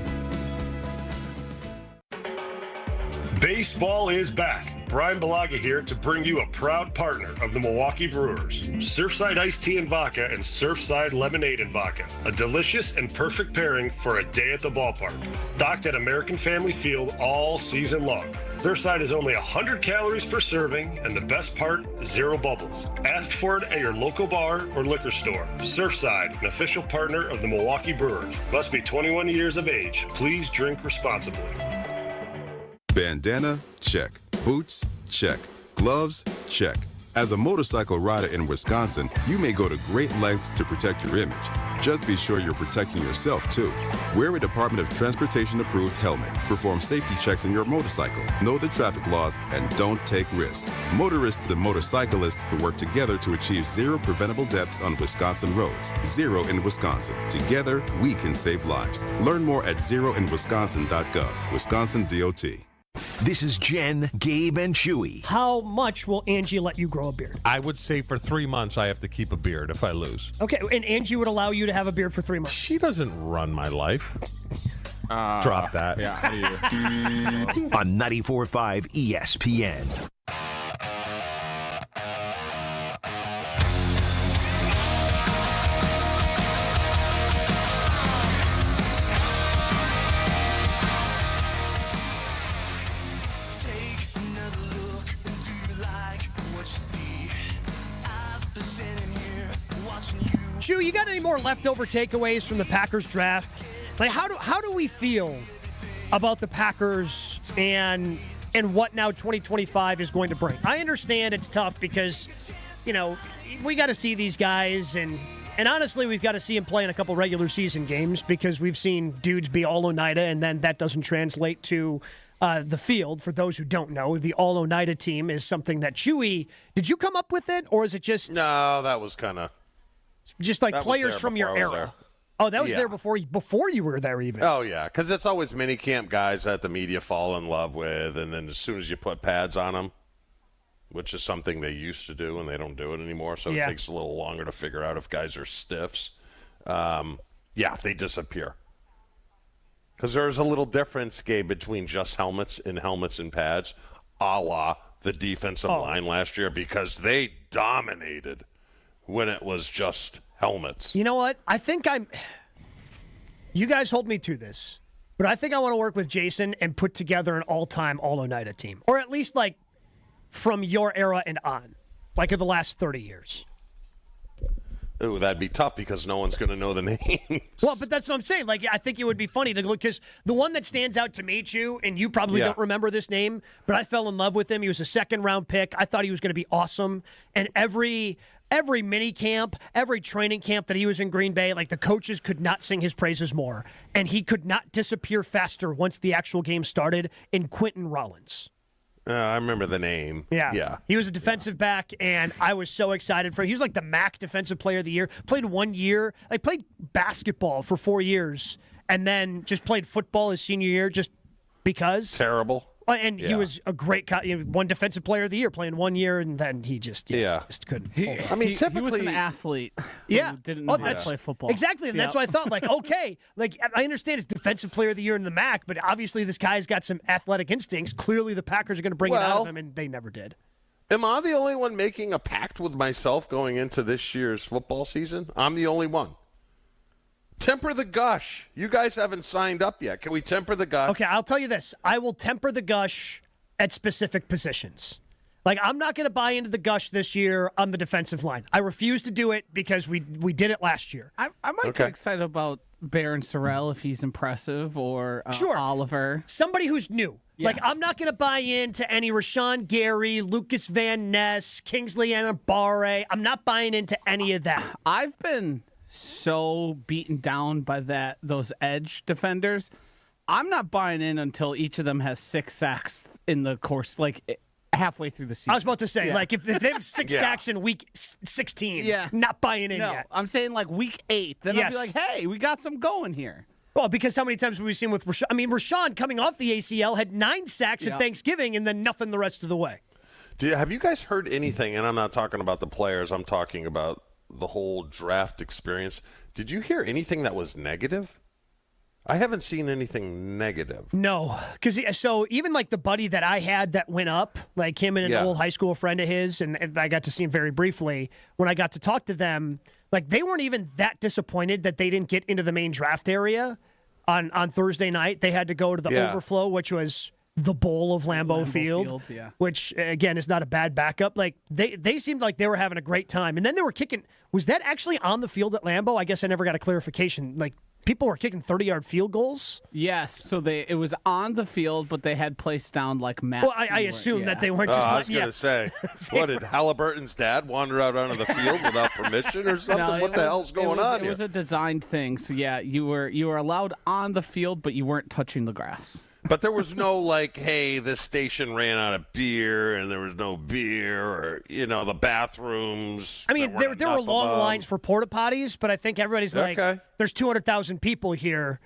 S22: Baseball is back. Brian Balaga here to bring you a proud partner of the Milwaukee Brewers. Surfside Iced Tea and Vodka and Surfside Lemonade and Vodka. A delicious and perfect pairing for a day at the ballpark. Stocked at American Family Field all season long. Surfside is only 100 calories per serving, and the best part, 0 bubbles. Ask for it at your local bar or liquor store. Surfside, an official partner of the Milwaukee Brewers. Must be 21 years of age. Please drink responsibly.
S23: Bandana? Check. Boots? Check. Gloves? Check. As a motorcycle rider in Wisconsin, you may go to great lengths to protect your image. Just be sure you're protecting yourself, too. Wear a Department of Transportation-approved helmet. Perform safety checks on your motorcycle. Know the traffic laws and don't take risks. Motorists and motorcyclists can work together to achieve 0 preventable deaths on Wisconsin roads. 0 in Wisconsin. Together, we can save lives. Learn more at zeroinwisconsin.gov. Wisconsin DOT.
S7: This is Jen, Gabe, and Chewy.
S2: How much will Angie let you grow a beard?
S5: I would say for 3 months I have to keep a beard if I lose.
S2: Okay, and Angie would allow you to have a beard for 3 months.
S5: She doesn't run my life. Drop that.
S12: Yeah.
S7: On 94.5 ESPN.
S2: Chew, you got any more leftover takeaways from the Packers draft? Like, how do we feel about the Packers and what now 2025 is going to bring? I understand it's tough because, you know, we got to see these guys and honestly, we've got to see them play in a couple regular season games because we've seen dudes be all Oneida and then that doesn't translate to the field. For those who don't know, the all Oneida team is something that Chewy, did you come up with it or is it just?
S3: No, that was kind of.
S2: Just like players from your era. Oh, that was there before you were there even.
S3: Oh, yeah, because it's always minicamp guys that the media fall in love with, and then as soon as you put pads on them, which is something they used to do, and they don't do it anymore, so it takes a little longer to figure out if guys are stiffs. They disappear. Because there's a little difference, Gabe, between just helmets and pads, a la the defensive line last year, because they dominated when it was just helmets.
S2: You know what? I think you guys hold me to this, but I think I want to work with Jason and put together an all-time All-Oneida team. Or at least, like, from your era and on. Like, of the last 30 years.
S3: Ooh, that'd be tough because no one's going to know the names.
S2: Well, but that's what I'm saying. Like, I think it would be funny to look, because the one that stands out to me, Chew, and you probably don't remember this name, but I fell in love with him. He was a second-round pick. I thought he was going to be awesome. And every mini camp, every training camp that he was in Green Bay, like the coaches could not sing his praises more. And he could not disappear faster once the actual game started in Quentin Rollins.
S3: I remember the name. Yeah.
S2: He was a defensive back, and I was so excited for him. He was like the MAC Defensive Player of the Year. Played 1 year. Like, played basketball for 4 years, and then just played football his senior year just because.
S3: Terrible.
S2: And he was a great one Defensive Player of the Year, playing 1 year, and then he just couldn't.
S12: I mean, typically he was an athlete. Who didn't know how to play football.
S2: Exactly, and that's why I thought, like, okay, like I understand it's Defensive Player of the Year in the MAC, but obviously this guy's got some athletic instincts. Clearly, the Packers are going to bring it out of him, and they never did.
S3: Am I the only one making a pact with myself going into this year's football season? I'm the only one. Temper the gush. You guys haven't signed up yet. Can we temper the gush?
S2: Okay, I'll tell you this. I will temper the gush at specific positions. Like, I'm not going to buy into the gush this year on the defensive line. I refuse to do it because we did it last year.
S12: I might get excited about Baron Sorrell if he's impressive, or Oliver.
S2: Somebody who's new. Yes. Like, I'm not going to buy into any Rashawn Gary, Lucas Van Ness, Kingsley Anabare. I'm not buying into any of that.
S12: I've been so beaten down by those edge defenders. I'm not buying in until each of them has 6 sacks in the course, like halfway through the season.
S2: I was about to say, like, if they have 6 sacks in week 16, not buying in yet.
S12: I'm saying like week 8. Then I'll be like, hey, we got some going here.
S2: Well, because how many times have we seen with Rashawn? I mean, Rashawn coming off the ACL had 9 sacks at Thanksgiving and then nothing the rest of the way.
S3: Have you guys heard anything? And I'm not talking about the players. I'm talking about the whole draft experience. Did you hear anything that was negative? I haven't seen anything negative.
S2: No, because so even like the buddy that I had that went up, like him and an old high school friend of his, and I got to see him very briefly, when I got to talk to them, like they weren't even that disappointed that they didn't get into the main draft area on Thursday night. They had to go to the overflow, which was the bowl of Lambeau Field, which, again, is not a bad backup. Like they seemed like they were having a great time. And then they were kicking. Was that actually on the field at Lambeau? I guess I never got a clarification. Like, people were kicking 30-yard field goals?
S12: Yes, so it was on the field, but they had placed down like mats.
S2: Well, I assume that they weren't just.
S3: I was going to say, what did Haliburton's dad wander out onto the field without permission or something?
S12: No,
S3: what the hell's going on here?
S12: It was a designed thing. So yeah, you were allowed on the field, but you weren't touching the grass.
S3: But there was no like, hey, this station ran out of beer, and there was no beer, or the bathrooms.
S2: I mean, there were long lines for porta potties, but I think everybody's like, there's 200,000 people here.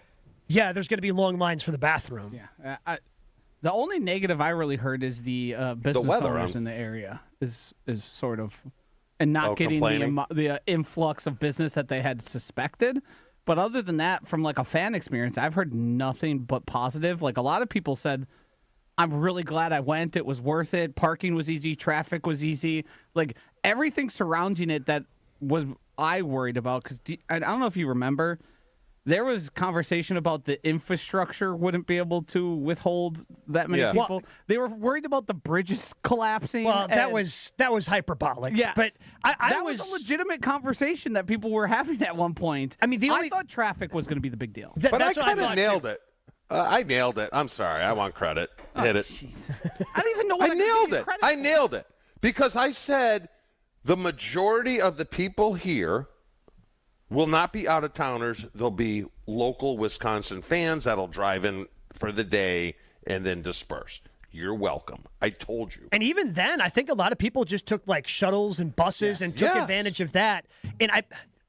S2: Yeah, there's going to be long lines for the bathroom.
S12: Yeah, the only negative I really heard is the business owners in the area is sort of, and not getting the influx of business that they had suspected. But other than that, from like a fan experience, I've heard nothing but positive. Like a lot of people said, I'm really glad I went. It was worth it. Parking was easy. Traffic was easy. Like everything surrounding it that was I worried about. Because I don't know if you remember, there was conversation about the infrastructure wouldn't be able to withhold that many people. Well, they were worried about the bridges collapsing.
S2: Well, that was hyperbolic.
S12: Yeah,
S2: but
S12: that was a legitimate conversation that people were having at one point. I mean, I thought traffic was going to be the big deal.
S3: But I kind of nailed it. I nailed it. I'm sorry. I want credit. Hit it.
S12: Geez. I don't even know what
S3: I nailed it. I nailed it because I said the majority of the people here will not be out-of-towners. They'll be local Wisconsin fans that'll drive in for the day and then disperse. You're welcome. I told you.
S2: And even then, I think a lot of people just took like shuttles and buses and took advantage of that. And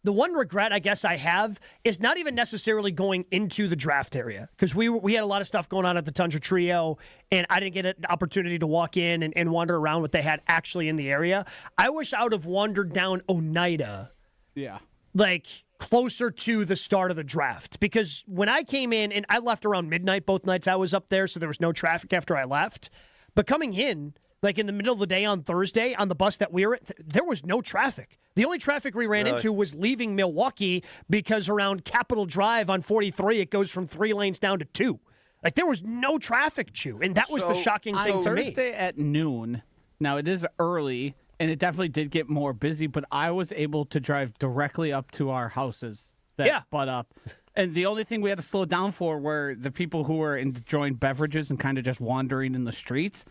S2: the one regret I guess I have is not even necessarily going into the draft area because we had a lot of stuff going on at the Tundra Trio, and I didn't get an opportunity to walk in and wander around what they had actually in the area. I wish I would have wandered down Oneida.
S12: Yeah.
S2: Like closer to the start of the draft, because when I came in, and I left around midnight both nights I was up there, so there was no traffic after I left. But coming in, like in the middle of the day on Thursday on the bus that we were at, there was no traffic. The only traffic we ran into was leaving Milwaukee because around Capitol Drive on 43, it goes from 3 lanes down to 2. Like there was no traffic, Chew, and that was the shocking thing to me.
S12: Thursday at noon, now it is early, and it definitely did get more busy, but I was able to drive directly up to our houses that butt up. And the only thing we had to slow down for were the people who were enjoying beverages and kind of just wandering in the streets,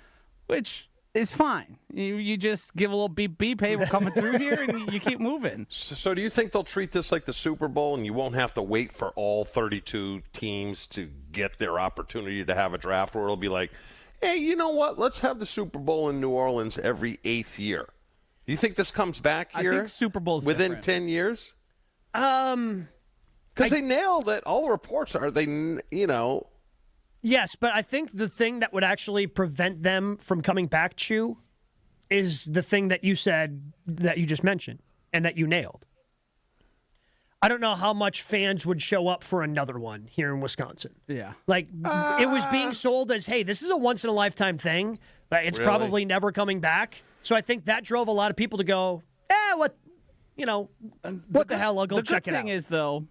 S12: which is fine. You just give a little beep beep, hey, we're coming through here, and you keep moving.
S3: So do you think they'll treat this like the Super Bowl and you won't have to wait for all 32 teams to get their opportunity to have a draft, where it'll be like, hey, you know what? Let's have the Super Bowl in New Orleans every 8th year. You think this comes back here?
S12: I think Super Bowl's
S3: within
S12: different.
S3: 10 years? Because they nailed it. All the reports are
S2: Yes, but I think the thing that would actually prevent them from coming back, Chew, is the thing that you said that you just mentioned and that you nailed. I don't know how much fans would show up for another one here in Wisconsin.
S12: Yeah.
S2: Like, it was being sold as, hey, this is a once-in-a-lifetime thing. It's probably never coming back. So I think that drove a lot of people to go, what the hell, I'll go check it out.
S12: The good thing is, though,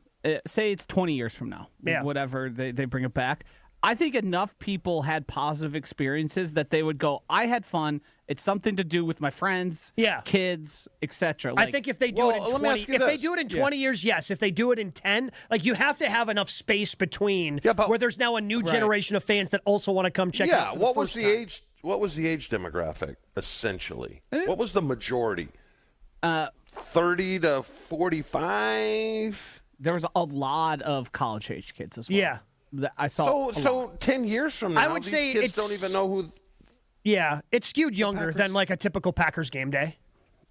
S12: say it's 20 years from now, whatever, they bring it back. I think enough people had positive experiences that they would go, I had fun. It's something to do with my friends, kids, etc.
S2: I think if they do it in 20, if they do it in 20 years, yes. If they do it in 10, like you have to have enough space between where there's now a new generation of fans that also want to come check it out.
S3: What was the age? What was the age demographic essentially? What was the majority? 30 to 45.
S12: There was a lot of college age kids as well.
S2: Yeah.
S12: I saw.
S3: So 10 years from now,
S2: I would say
S3: kids don't even know who.
S2: Yeah, it's skewed younger than like a typical Packers game day.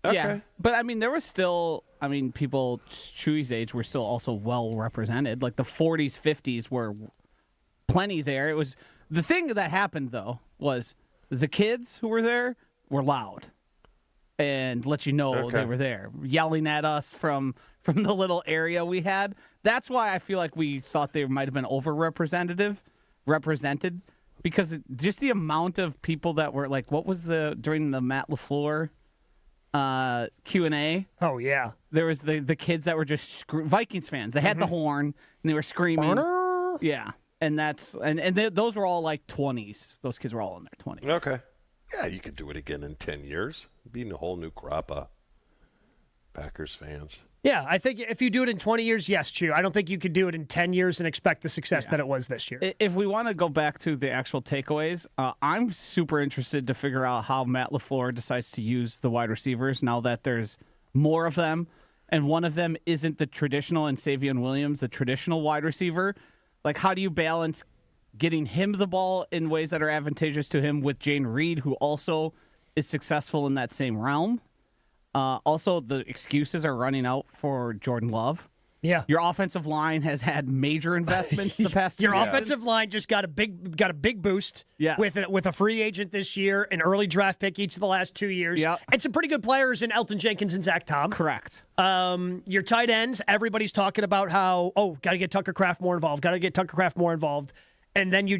S3: Okay.
S12: Yeah, but I mean, there was still. I mean, people Chewy's age were still also well represented. Like the 40s, 50s were plenty there. It was the thing that happened though was the kids who were there were loud and let you know they were there, yelling at us from the little area we had. That's why I feel like we thought they might have been represented, because just the amount of people that were like, what was during the Matt LaFleur Q&A?
S2: Oh, yeah.
S12: There was the kids that were just Vikings fans. They had the horn, and they were screaming. Yeah, and those were all like 20s. Those kids were all in their 20s.
S3: Okay. Yeah, you could do it again in 10 years. Be a whole new crop of Packers fans.
S2: Yeah, I think if you do it in 20 years, yes, Chew. I don't think you could do it in 10 years and expect the success that it was this year.
S12: If we want to go back to the actual takeaways, I'm super interested to figure out how Matt LaFleur decides to use the wide receivers now that there's more of them, and one of them isn't the traditional, and Savion Williams, the traditional wide receiver. Like, how do you balance getting him the ball in ways that are advantageous to him with Jane Reed, who also is successful in that same realm? Also, the excuses are running out for Jordan Love.
S2: Yeah,
S12: your offensive line has had major investments the past 2
S2: Your
S12: years.
S2: offensive line just got a big boost.
S12: Yes.
S2: with a free agent this year, an early draft pick each of the last 2 years, and some pretty good players in Elton Jenkins and Zach Tom.
S12: Correct.
S2: Your tight ends, everybody's talking about how got to get Tucker Kraft more involved. And then you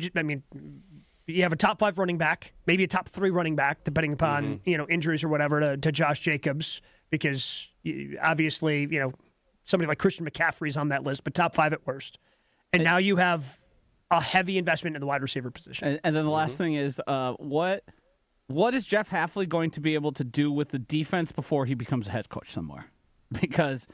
S2: have a top 5 running back, maybe a top 3 running back, depending upon injuries or whatever to Josh Jacobs, because obviously somebody like Christian McCaffrey's on that list, but top 5 at worst. And now you have a heavy investment in the wide receiver position.
S12: And then the last thing is, what is Jeff Hafley going to be able to do with the defense before he becomes a head coach somewhere? Because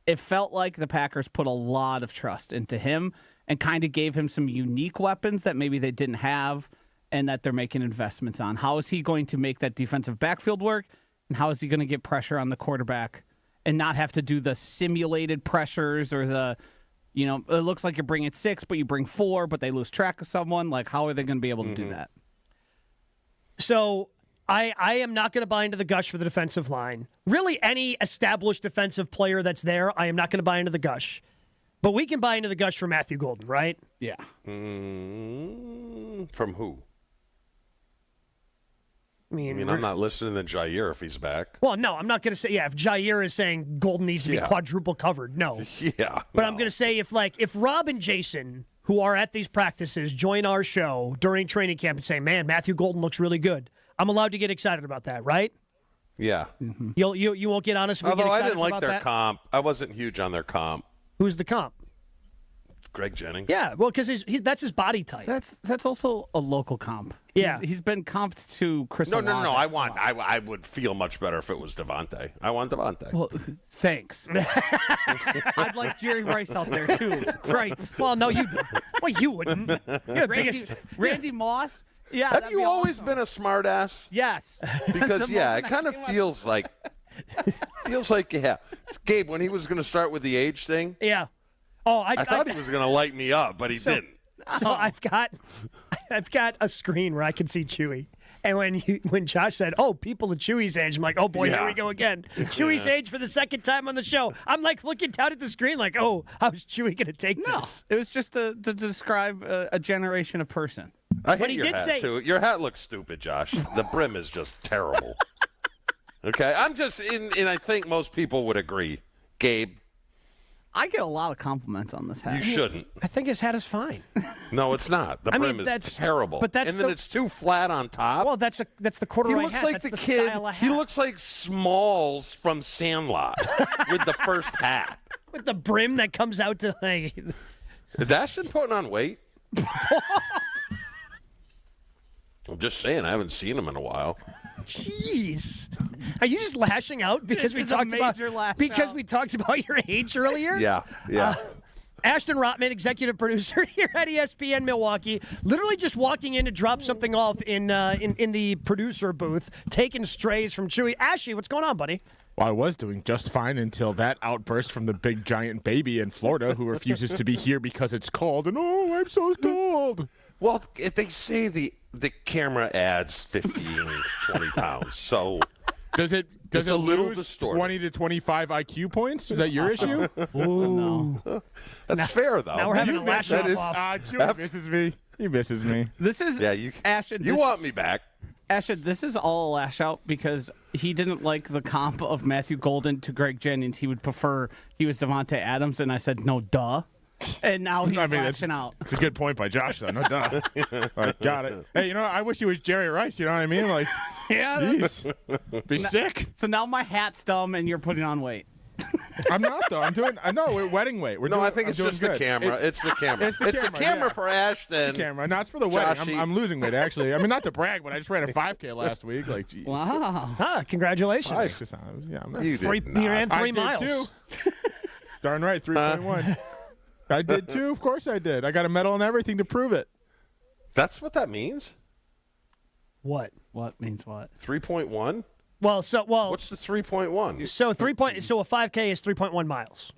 S12: it felt like the Packers put a lot of trust into him and kind of gave him some unique weapons that maybe they didn't have and that they're making investments on. How is he going to make that defensive backfield work? And how is he going to get pressure on the quarterback and not have to do the simulated pressures or it looks like you're bringing 6, but you bring 4, but they lose track of someone? Like, how are they going to be able to do that?
S2: So I am not going to buy into the gush for the defensive line. Really, any established defensive player that's there, I am not going to buy into the gush. But we can buy into the gush for Matthew Golden, right?
S12: Yeah.
S3: From who?
S2: I mean,
S3: I'm not listening to Jair if he's back.
S2: Well, no, I'm not going to say, if Jair is saying Golden needs to be quadruple covered, no.
S3: Yeah.
S2: But I'm going to say if Rob and Jason, who are at these practices, join our show during training camp and say, man, Matthew Golden looks really good, I'm allowed to get excited about that, right?
S3: Yeah.
S2: Mm-hmm. You won't get honest if we get
S3: Although
S2: excited
S3: I didn't like
S2: about
S3: their
S2: that?
S3: comp. I wasn't huge on their comp.
S2: Who's the comp?
S3: Greg Jennings.
S2: Yeah, well, because that's his body type.
S12: That's also a local comp.
S2: Yeah.
S12: He's been comped to Chris
S3: No.
S12: Olave.
S3: I would feel much better if it was Devontae. I want Devontae.
S12: Well, thanks. I'd like Jerry Rice out there too. Great.
S2: Well, no, you wouldn't. You're the biggest.
S12: Randy Moss. Yeah.
S3: Have you always been a smart ass?
S12: Yes.
S3: Because it kind of feels like Gabe, when he was going to start with the age thing.
S2: Yeah. Oh,
S3: I thought he was going to light me up, but he didn't.
S2: So I've got a screen where I can see Chewy. And when Josh said, people at Chewy's age, I'm like, oh boy, here we go again. Chewy's age for the second time on the show. I'm like looking down at the screen like, how's Chewy going to take this?
S12: It was just to describe a generation of person.
S3: I hate your hat, too. Your hat looks stupid, Josh. The brim is just terrible. Okay? I'm just, and I think most people would agree. Gabe.
S12: I get a lot of compliments on this hat.
S3: You shouldn't.
S2: I think his hat is fine.
S3: No, it's not. The brim is terrible.
S2: But that's
S3: then it's too flat on top.
S2: Well, that's the corduroy hat.
S3: Like
S2: that's
S3: the
S2: the
S3: kid.
S2: style of hat.
S3: He looks like Smalls from Sandlot with the first hat.
S2: With the brim that comes out to like.
S3: Is Ashton putting on weight? I'm just saying, I haven't seen him in a while.
S2: Jeez, are you just lashing out because we talked about your age earlier?
S3: Yeah.
S2: Ashton Rotman, executive producer here at ESPN Milwaukee, literally just walking in to drop something off in the producer booth, taking strays from Chewy. Ashley, what's going on, buddy?
S8: Well, I was doing just fine until that outburst from the big giant baby in Florida who refuses to be here because it's cold. And, oh, I'm so cold.
S3: Well, if they say the camera adds 15, 20 pounds, so
S8: does it
S3: a little
S8: lose
S3: distorted.
S8: 20 to 25 IQ points? Is that your issue?
S2: Ooh.
S3: No. That's fair, though.
S2: Now we're having a lash off.
S8: Chewy misses me. He misses me.
S12: This is Ashton.
S3: You want me back.
S12: Ashton, this is all a lash out because he didn't like the comp of Matthew Golden to Greg Jennings. He would prefer he was Devontae Adams, and I said, no, duh. And now he's lashing out.
S8: It's a good point by Josh, though. No duh. Like, got it. Hey, I wish he was Jerry Rice. You know what I mean? Like,
S12: yeah,
S8: geez. Be sick.
S12: So now my hat's dumb, and you're putting on weight.
S8: I'm not, though. We're wedding weight.
S3: I think it's just the camera. It's the camera.
S8: It's the camera
S3: for Ashton.
S8: It's the camera. No, it's for the wedding. I'm losing weight, actually. I mean, not to brag, but I just ran a 5K last week. Like, geez.
S2: Wow. Congratulations.
S8: You
S2: ran 3 miles.
S8: Did too. Darn right, 3.1. I did, too. Of course I did. I got a medal and everything to prove it.
S3: That's what that means?
S2: What?
S12: What means what?
S3: 3.1?
S2: Well,
S3: what's the 3.1?
S2: So a 5K is 3.1 miles.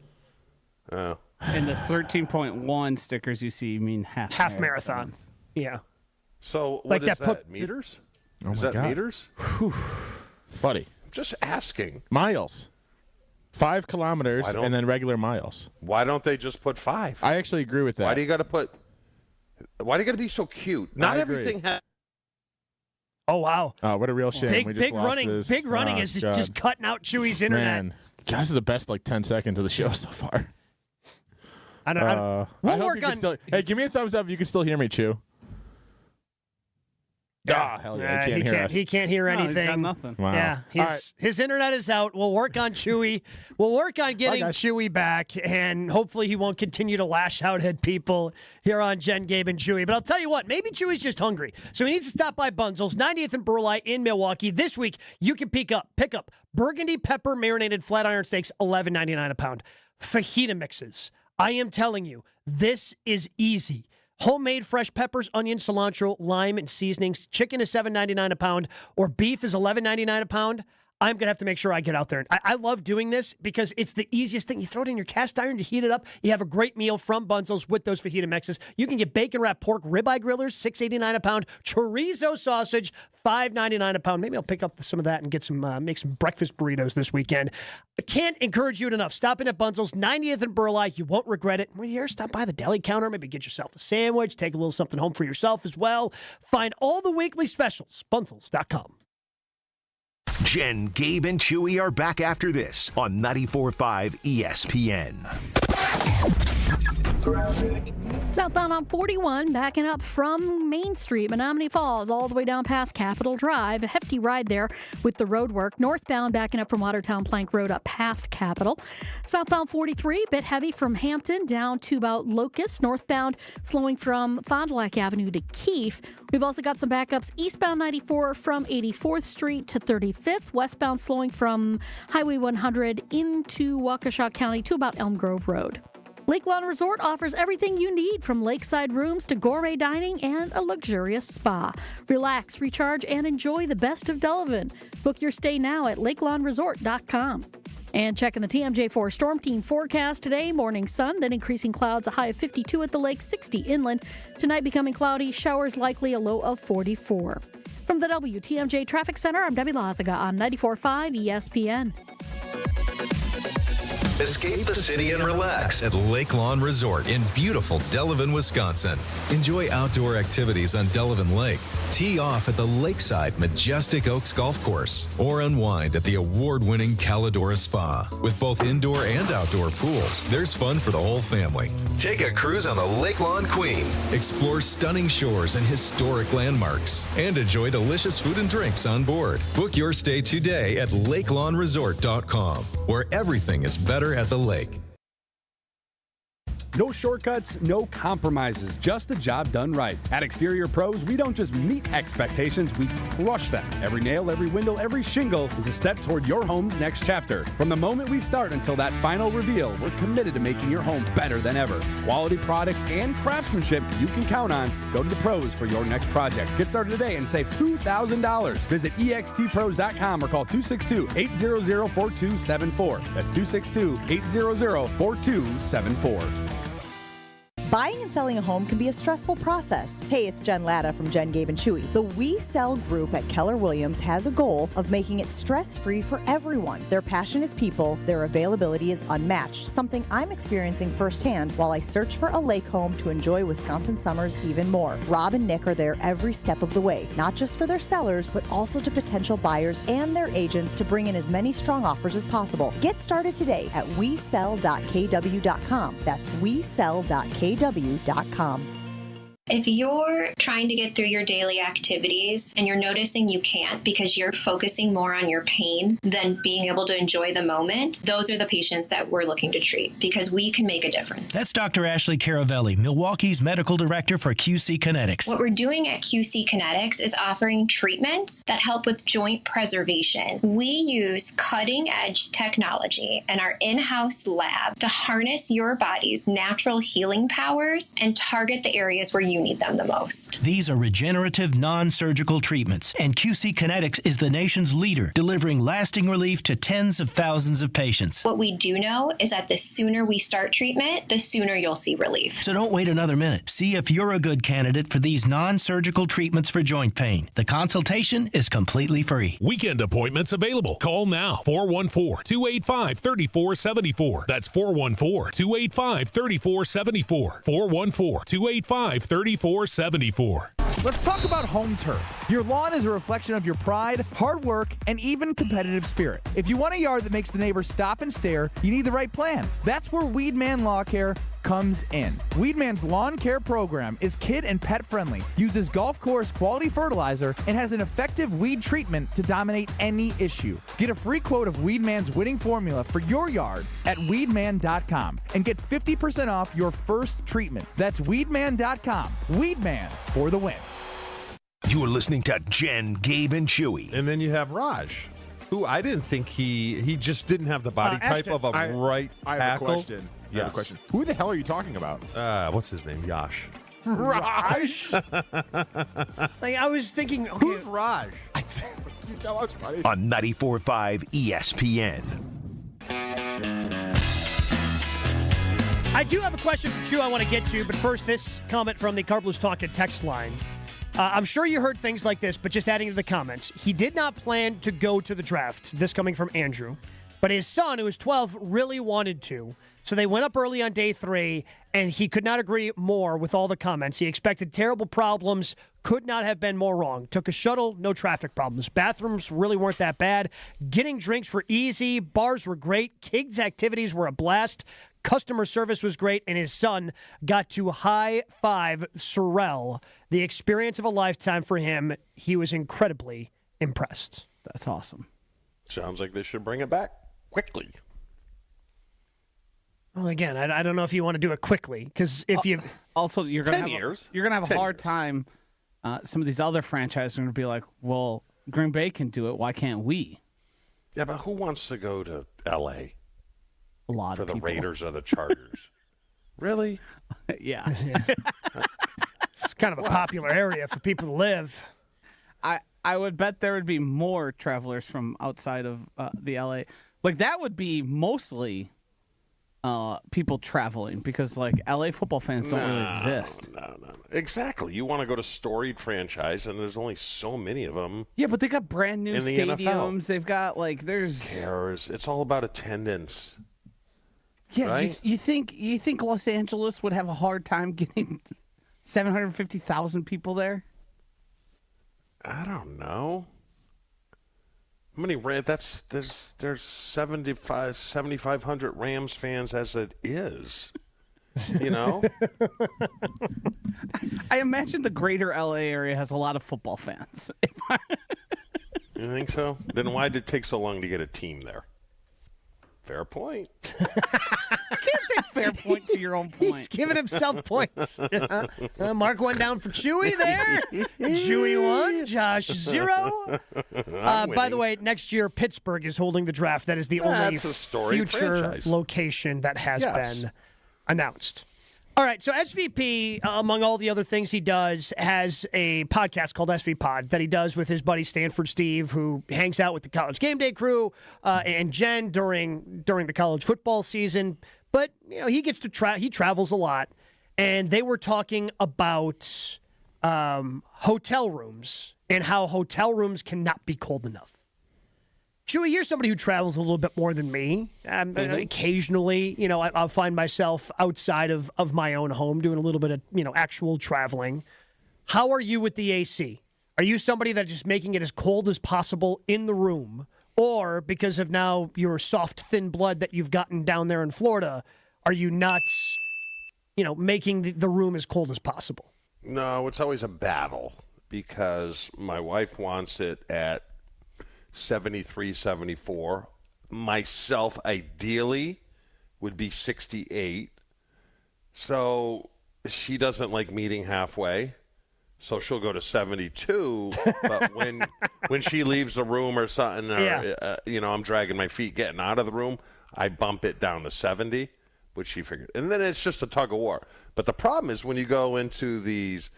S3: Oh.
S12: And the 13.1 stickers you see mean half
S2: marathon. Yeah.
S3: So
S2: like
S3: what is that? Meters?
S8: Oh
S3: is
S8: my
S3: that
S8: God.
S3: meters?
S8: Buddy.
S3: Just asking.
S8: Miles. 5 kilometers and then regular miles.
S3: Why don't they just put 5?
S8: I actually agree with that.
S3: Why do you got to be so cute? Not everything has.
S2: Oh, wow.
S8: Oh, what a real shame. We just
S2: big
S8: lost
S2: running.
S8: this.
S2: Big running is just cutting out Chewy's internet.
S8: Man, guys are the best 10 seconds of the show so far.
S2: I don't. We'll work on.
S8: Hey, give me a thumbs up if you can still hear me, Chew. Hell yeah, he can't hear us.
S2: He can't hear anything.
S12: He's got nothing.
S8: Wow.
S2: Yeah, his internet is out. We'll work on Chewy. We'll work on getting Chewy back, and hopefully he won't continue to lash out at people here on Jen, Gabe, and Chewy. But I'll tell you what, maybe Chewy's just hungry, so he needs to stop by Bunzel's, 90th and Burleigh in Milwaukee. This week, you can pick up burgundy pepper marinated flat iron steaks, $11.99 a pound. Fajita mixes. I am telling you, this is easy. Homemade fresh peppers, onions, cilantro, lime, and seasonings. Chicken is $7.99 a pound, or beef is $11.99 a pound. I'm going to have to make sure I get out there. I love doing this because it's the easiest thing. You throw it in your cast iron, you heat it up. You have a great meal from Bunzel's with those fajita mixes. You can get bacon-wrapped pork ribeye grillers, $6.89 a pound. Chorizo sausage, $5.99 a pound. Maybe I'll pick up some of that and get make some breakfast burritos this weekend. I can't encourage you enough. Stop in at Bunzel's, 90th and Burleigh. You won't regret it. When you're here, stop by the deli counter. Maybe get yourself a sandwich. Take a little something home for yourself as well. Find all the weekly specials. Bunzels.com.
S7: Jen, Gabe, and Chewy are back after this on 94.5 ESPN.
S13: Southbound on 41, backing up from Main Street, Menominee Falls, all the way down past Capitol Drive. A hefty ride there with the road work. Northbound, backing up from Watertown Plank Road up past Capitol. Southbound 43, bit heavy from Hampton down to about Locust. Northbound, slowing from Fond du Lac Avenue to Keefe. We've also got some backups eastbound 94 from 84th Street to 35th. Westbound, slowing from Highway 100 into Waukesha County to about Elm Grove Road. Lake Lawn Resort offers everything you need, from lakeside rooms to gourmet dining and a luxurious spa. Relax, recharge, and enjoy the best of Delavan. Book your stay now at lakelawnresort.com. And checking the TMJ4 Storm Team forecast today, morning sun, then increasing clouds, a high of 52 at the lake, 60 inland. Tonight becoming cloudy, showers likely, a low of 44. From the WTMJ Traffic Center, I'm Debbie Lazaga on 94.5 ESPN.
S15: Escape the city and relax at Lake Lawn Resort in beautiful Delavan, Wisconsin. Enjoy outdoor activities on Delavan Lake. Tee off at the lakeside Majestic Oaks Golf Course or unwind at the award-winning Calidora Spa. With both indoor and outdoor pools, there's fun for the whole family. Take a cruise on the Lake Lawn Queen. Explore stunning shores and historic landmarks. And enjoy delicious food and drinks on board. Book your stay today at lakelawnresort.com, where everything is better at the lake.
S11: No shortcuts, no compromises, just the job done right. At Exterior Pros, we don't just meet expectations, we crush them. Every nail, every window, every shingle is a step toward your home's next chapter. From the moment we start until that final reveal, we're committed to making your home better than ever. Quality products and craftsmanship you can count on. Go to the pros for your next project. Get started today and save $2,000. Visit extpros.com or call 262-800-4274. That's 262-800-4274.
S9: Buying and selling a home can be a stressful process. Hey, it's Jen Latta from Jen, Gabe, and Chewy. The We Sell group at Keller Williams has a goal of making it stress-free for everyone. Their passion is people, their availability is unmatched, something I'm experiencing firsthand while I search for a lake home to enjoy Wisconsin summers even more. Rob and Nick are there every step of the way, not just for their sellers, but also to potential buyers and their agents to bring in as many strong offers as possible. Get started today at wesell.kw.com. That's wesell.kw.com.
S14: If you're trying to get through your daily activities and you're noticing you can't because you're focusing more on your pain than being able to enjoy the moment, those are the patients that we're looking to treat because we can make a difference.
S17: That's Dr. Ashley Caravelli, Milwaukee's medical director for QC Kinetics.
S14: What we're doing at QC Kinetics is offering treatments that help with joint preservation. We use cutting-edge technology in our in-house lab to harness your body's natural healing powers and target the areas where you need them the most.
S17: These are regenerative, non-surgical treatments, and QC Kinetics is the nation's leader, delivering lasting relief to tens of thousands of patients.
S14: What we do know is that the sooner we start treatment, the sooner you'll see relief.
S17: So don't wait another minute. See if you're a good candidate for these non-surgical treatments for joint pain. The consultation is completely free.
S24: Weekend appointments available. Call now. 414-285-3474. That's 414-285-3474. 414-285-3474.
S25: Let's talk about home turf. Your lawn is a reflection of your pride, hard work, and even competitive spirit. If you want a yard that makes the neighbors stop and stare, you need the right plan. That's where Weedman Lawn Care comes in. Weedman's lawn care program is kid and pet friendly, uses golf course quality fertilizer, and has an effective weed treatment to dominate any issue. Get a free quote of Weedman's winning formula for your yard at weedman.com and get 50% off your first treatment. That's weedman.com. Weedman for the win.
S7: You're listening to Jen, Gabe, and Chewy.
S3: And then you have Raj, who I didn't think he just didn't have the body type of a right tackle.
S8: I have a question. I have a question. Who the hell are you talking about?
S3: What's his name? Yash.
S8: Raj?
S2: Like, I was thinking, okay,
S8: who's Raj? You tell us, buddy.
S7: On 94.5 ESPN.
S2: I do have a question for Chew I want to get to, but first, this comment from the Car Blues Talk and text line. I'm sure you heard things like this, but just adding to the comments. He did not plan to go to the draft, this coming from Andrew, but his son, who is 12, really wanted to. So they went up early on day 3, and he could not agree more with all the comments. He expected terrible problems, could not have been more wrong. Took a shuttle, no traffic problems. Bathrooms really weren't that bad. Getting drinks were easy. Bars were great. Kids' activities were a blast. Customer service was great, and his son got to high-five Sorrell. The experience of a lifetime for him. He was incredibly impressed.
S12: That's awesome.
S3: Sounds like they should bring it back quickly.
S2: Well, again, I don't know if you want to do it quickly, because if you
S12: also you're gonna
S3: 10
S12: have
S3: years.
S12: You're gonna have a
S3: 10
S12: hard
S3: years.
S12: time. Some of these other franchises are gonna be like, well, Green Bay can do it. Why can't we?
S3: Yeah, but who wants to go to L.A.
S12: A lot
S3: for
S12: of
S3: the
S12: people.
S3: Raiders or the Chargers? Really?
S12: Yeah.
S2: It's kind of a popular area for people to live.
S12: I would bet there would be more travelers from outside of the LA. Like that would be mostly people traveling because like LA football fans don't really exist.
S3: No. Exactly. You want to go to storied franchise, and there's only so many of them.
S12: Yeah, but they got brand new
S3: in the
S12: stadiums.
S3: NFL.
S12: They've got like there's
S3: Who cares? It's all about attendance.
S12: yeah.
S3: Right?
S12: You think Los Angeles would have a hard time getting 750,000 people there?
S3: I don't know. How many there's 7,500 Rams fans as it is. You know?
S12: I imagine the greater LA area has a lot of football fans.
S3: You think so? Then why did it take so long to get a team there? Fair point.
S12: can't say fair point to your own point.
S2: He's giving himself points. Mark one down for Chewy there. Chewy 1, Josh 0. By the way, next year, Pittsburgh is holding the draft. That is the only future
S3: franchise
S2: location that has been announced. All right, so SVP, among all the other things he does, has a podcast called SV Pod that he does with his buddy Stanford Steve, who hangs out with the College Game Day crew and Jen during the college football season. But he gets to he travels a lot, and they were talking about hotel rooms and how hotel rooms cannot be cold enough. Chewy, you're somebody who travels a little bit more than me. Occasionally, I'll find myself outside of my own home doing a little bit of, actual traveling. How are you with the AC? Are you somebody that's just making it as cold as possible in the room? Or because of now your soft, thin blood that you've gotten down there in Florida, are you not, making the room as cold as possible?
S3: No, it's always a battle because my wife wants it at 73, 74. Myself, ideally, would be 68. So she doesn't like meeting halfway. So she'll go to 72. But when she leaves the room or something, or, I'm dragging my feet getting out of the room, I bump it down to 70, which she figured. And then it's just a tug of war. But the problem is when you go into these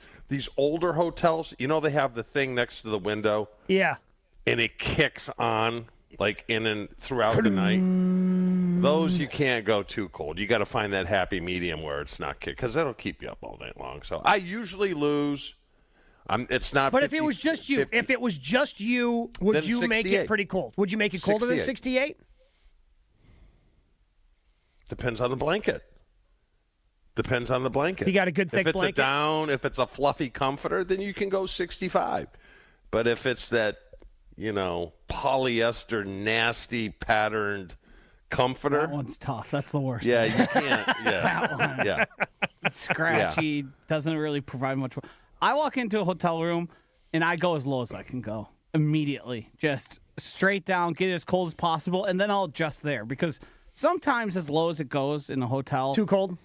S3: older hotels, they have the thing next to the window.
S2: Yeah.
S3: And it kicks on like in and throughout the night. Those you can't go too cold. You got to find that happy medium where it's not kick because that'll keep you up all night long. So I usually lose. It's not.
S2: But
S3: 50,
S2: if it was just you, would you make it pretty cold? Would you make it colder than 68?
S3: Depends on the blanket. Depends on the blanket.
S2: You got a good thick blanket.
S3: If it's a down, if it's a fluffy comforter, then you can go 65. But if it's that, polyester, nasty, patterned comforter.
S12: That one's tough. That's the worst.
S3: Yeah, you can't. Yeah.
S12: That one.
S3: Yeah.
S12: It's scratchy. Doesn't really provide much. I walk into a hotel room, and I go as low as I can go immediately. Just straight down, get it as cold as possible, and then I'll adjust there. Because sometimes as low as it goes in a hotel.
S2: Too cold?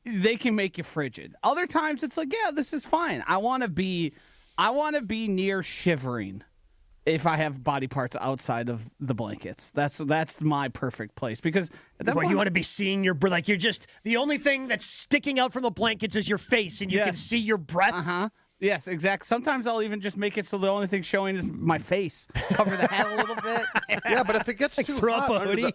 S12: They can make you frigid. Other times it's like, yeah, this is fine. I want to be near shivering if I have body parts outside of the blankets. That's my perfect place because at that point,
S2: you want to be seeing your like you're just the only thing that's sticking out from the blankets is your face and you can see your breath.
S12: Uh-huh. Yes, exactly. Sometimes I'll even just make it so the only thing showing is my face. Cover the head a little bit.
S3: Yeah, but if it gets too
S2: throw
S3: hot
S2: up a hoodie.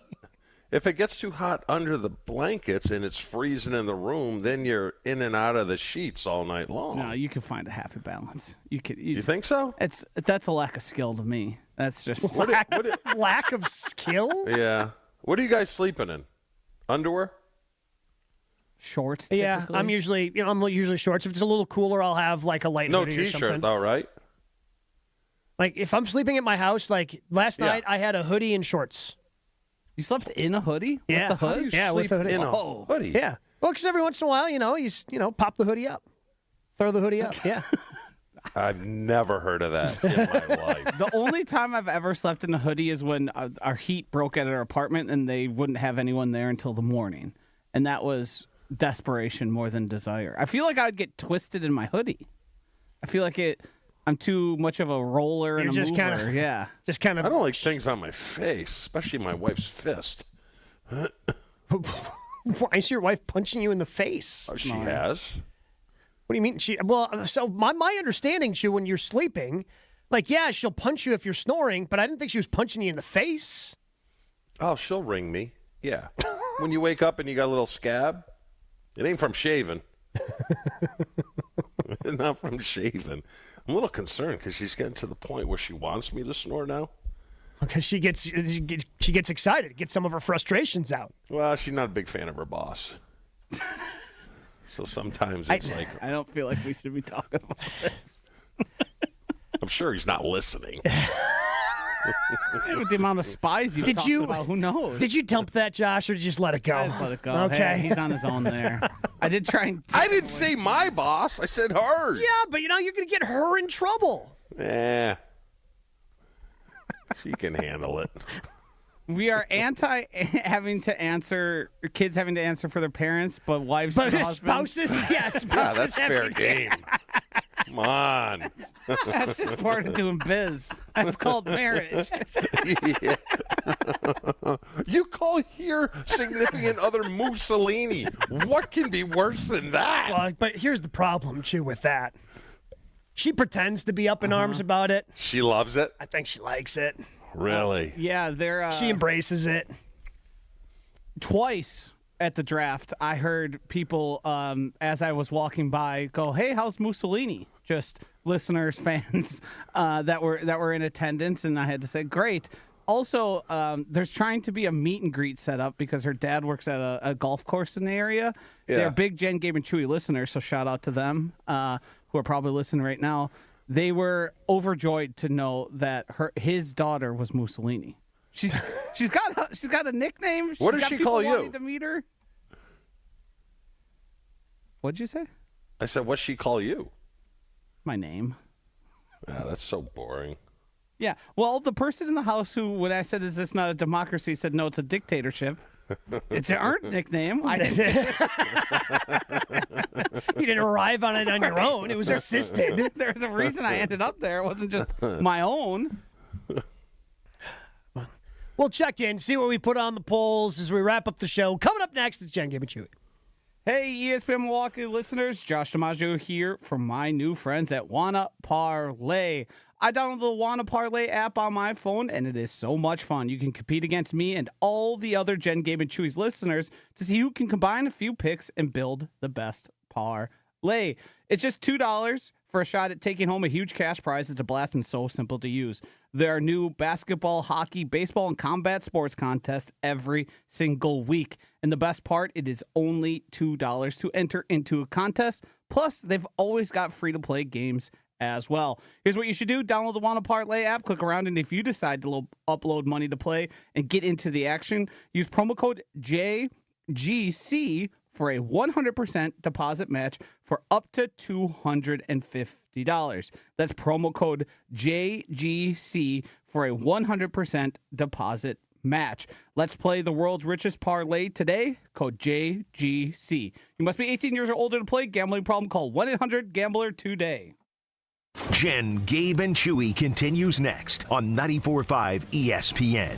S3: If it gets too hot under the blankets and it's freezing in the room, then you're in and out of the sheets all night long.
S12: No, you can find a happy balance. You
S3: think so?
S12: That's a lack of skill to me. That's just
S2: lack of skill.
S3: Yeah. What are you guys sleeping in? Underwear?
S12: Shorts.
S2: Yeah,
S12: typically.
S2: I'm usually shorts. If it's a little cooler, I'll have like a light hoodie or something.
S3: No t-shirt though, right?
S2: Like if I'm sleeping at my house, like last night, I had a hoodie and shorts.
S12: You slept in a hoodie?
S2: Yeah.
S12: With the hood?
S2: Yeah, with the hoodie.
S3: In a hoodie?
S2: Yeah. Well, because every once in a while, you pop the hoodie up. Throw the hoodie up. Yeah.
S3: I've never heard of that in my life.
S12: The only time I've ever slept in a hoodie is when our heat broke at our apartment and they wouldn't have anyone there until the morning. And that was desperation more than desire. I feel like I'd get twisted in my hoodie. I feel like I'm too much of a roller and a
S2: just
S12: mover.
S2: Kinda,
S12: yeah.
S2: Just kind of.
S3: I don't like things on my face, especially my wife's fist.
S2: Why is your wife punching you in the face?
S3: Oh, she has.
S2: What do you mean? So my understanding, when you're sleeping, like, yeah, she'll punch you if you're snoring, but I didn't think she was punching you in the face.
S3: Oh, she'll ring me. Yeah. When you wake up and you got a little scab, it ain't from shaving. Not from shaving. I'm a little concerned because she's getting to the point where she wants me to snore now.
S2: Because she gets excited, get some of her frustrations out.
S3: Well, she's not a big fan of her boss. So sometimes it's like...
S12: I don't feel like we should be talking about this.
S3: I'm sure he's not listening.
S12: With the amount of spies you've talked about, who knows?
S2: Did you dump that, Josh, or did you just let it go?
S12: I just let it go.
S2: Okay.
S12: Hey, he's on his own there. I did try and...
S3: I didn't say my boss. I said hers.
S2: Yeah, but you're going to get her in trouble.
S3: Yeah. She can handle it.
S12: We are anti having to answer kids having to answer for their parents, but wives and husbands.
S2: Spouses, yes,
S3: Yeah, that's fair game. Come on.
S12: That's just part of doing biz. That's called marriage.
S3: Yeah. You call your significant other Mussolini. What can be worse than that?
S2: Well, but here's the problem, too, with that. She pretends to be up in arms about it.
S3: She loves it?
S2: I think she likes it.
S3: Really?
S12: Yeah, they're.
S2: She embraces it.
S12: Twice at the draft, I heard people, as I was walking by, go, "Hey, how's Mussolini?" Just listeners, fans that were in attendance, and I had to say, "Great." Also, there's trying to be a meet and greet set up because her dad works at a golf course in the area.
S3: Yeah.
S12: They're big Jen, Gabe, and Chewy listeners, so shout out to them who are probably listening right now. They were overjoyed to know that his daughter was Mussolini. She's got a nickname.
S3: What
S12: She's
S3: does
S12: got
S3: she
S12: people
S3: call you?
S12: wanting to meet her. What'd you say?
S3: I said, what's she call you?
S12: My name.
S3: Yeah, that's so boring.
S12: Yeah. Well, the person in the house who, when I said, "Is this not a democracy?" said, "No, it's a dictatorship." It's an earned nickname.
S2: You didn't arrive on it on your own. It was assisted.
S12: There's a reason I ended up there. It wasn't just my own.
S2: We'll check in, see what we put on the polls as we wrap up the show. Coming up next is Jen, Gabe, and Chewy.
S12: Hey, ESPN Milwaukee listeners. Josh DiMaggio here from my new friends at Wanna Parlay. I downloaded the Wanna Parlay app on my phone, and it is so much fun. You can compete against me and all the other Jen, Gabe, and Chewy's listeners to see who can combine a few picks and build the best parlay. It's just $2 for a shot at taking home a huge cash prize. It's a blast and so simple to use. There are new basketball, hockey, baseball, and combat sports contests every single week. And the best part, it is only $2 to enter into a contest. Plus, they've always got free-to-play games as well. Here's what you should do. Download the Wanna Parlay app, click around, and if you decide to upload money to play and get into the action, use promo code JGC for a 100% deposit match for up to $250. That's promo code JGC for a 100% deposit match. Let's play the world's richest parlay today. Code JGC. You must be 18 years or older to play. Gambling problem? Call 1-800-GAMBLER today.
S7: Jen, Gabe, and Chewy continues next on 94.5 ESPN.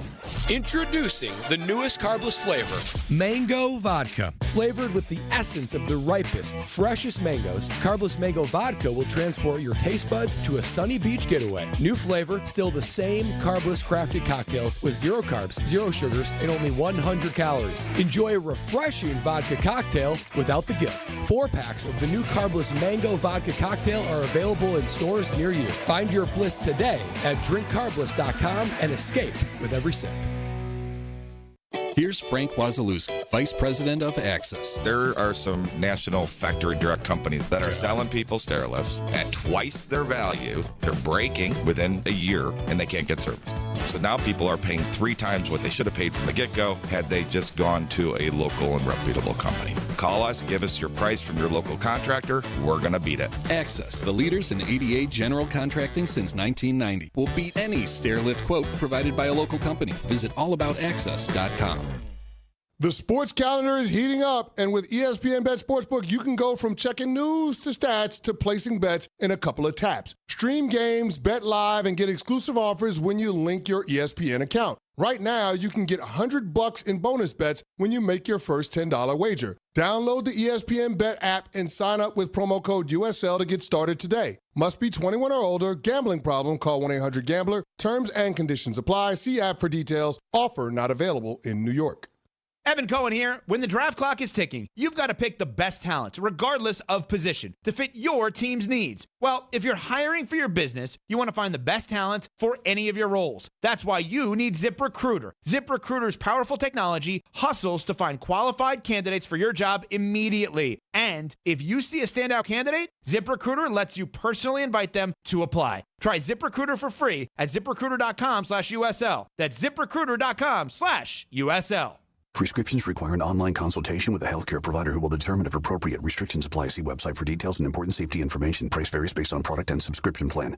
S16: Introducing the newest carbless flavor, Mango Vodka. Flavored with the essence of the ripest, freshest mangoes, carbless mango vodka will transport your taste buds to a sunny beach getaway. New flavor, still the same carbless crafted cocktails with 0 carbs, 0 sugars, and only 100 calories. Enjoy a refreshing vodka cocktail without the guilt. 4 packs of the new carbless mango vodka cocktail are available in stores near you. Find your bliss today at drinkcarbless.com and escape with every sip.
S18: Here's Frank Wazalewski, Vice President of Access.
S19: There are some national factory direct companies that are selling people stair lifts at twice their value. They're breaking within a year, and they can't get service. So now people are paying 3 times what they should have paid from the get-go had they just gone to a local and reputable company. Call us, give us your price from your local contractor. We're going to beat it.
S18: Access, the leaders in ADA general contracting since 1990. Will beat any stair lift quote provided by a local company. Visit allaboutaccess.com.
S20: The sports calendar is heating up, and with ESPN Bet Sportsbook, you can go from checking news to stats to placing bets in a couple of taps. Stream games, bet live, and get exclusive offers when you link your ESPN account. Right now, you can get $100 in bonus bets when you make your first $10 wager. Download the ESPN Bet app and sign up with promo code USL to get started today. Must be 21 or older. Gambling problem? Call 1-800-GAMBLER. Terms and conditions apply. See app for details. Offer not available in New York.
S21: Evan Cohen here. When the draft clock is ticking, you've got to pick the best talent, regardless of position, to fit your team's needs. Well, if you're hiring for your business, you want to find the best talent for any of your roles. That's why you need ZipRecruiter. ZipRecruiter's powerful technology hustles to find qualified candidates for your job immediately. And if you see a standout candidate, ZipRecruiter lets you personally invite them to apply. Try ZipRecruiter for free at ZipRecruiter.com/USL. That's ZipRecruiter.com/USL.
S26: Prescriptions require an online consultation with a healthcare provider who will determine if appropriate restrictions apply. See website for details and important safety information. Price varies based on product and subscription plan.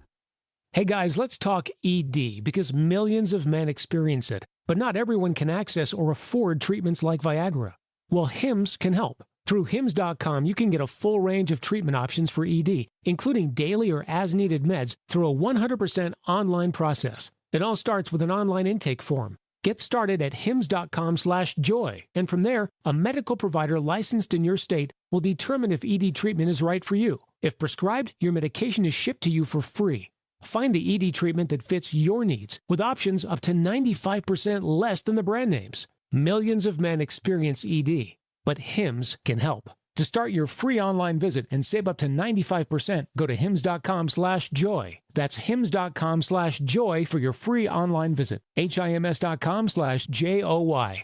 S1: Hey guys, let's talk ED because millions of men experience it, but not everyone can access or afford treatments like Viagra. Well, Hims can help. Through Hims.com, you can get a full range of treatment options for ED, including daily or as-needed meds through a 100% online process. It all starts with an online intake form. Get started at hims.com/joy, and from there, a medical provider licensed in your state will determine if ED treatment is right for you. If prescribed, your medication is shipped to you for free. Find the ED treatment that fits your needs with options up to 95% less than the brand names. Millions of men experience ED, but Hims can help. To start your free online visit and save up to 95%, go to hims.com/joy. That's hims.com/joy for your free online visit. HIMS.com/JOY.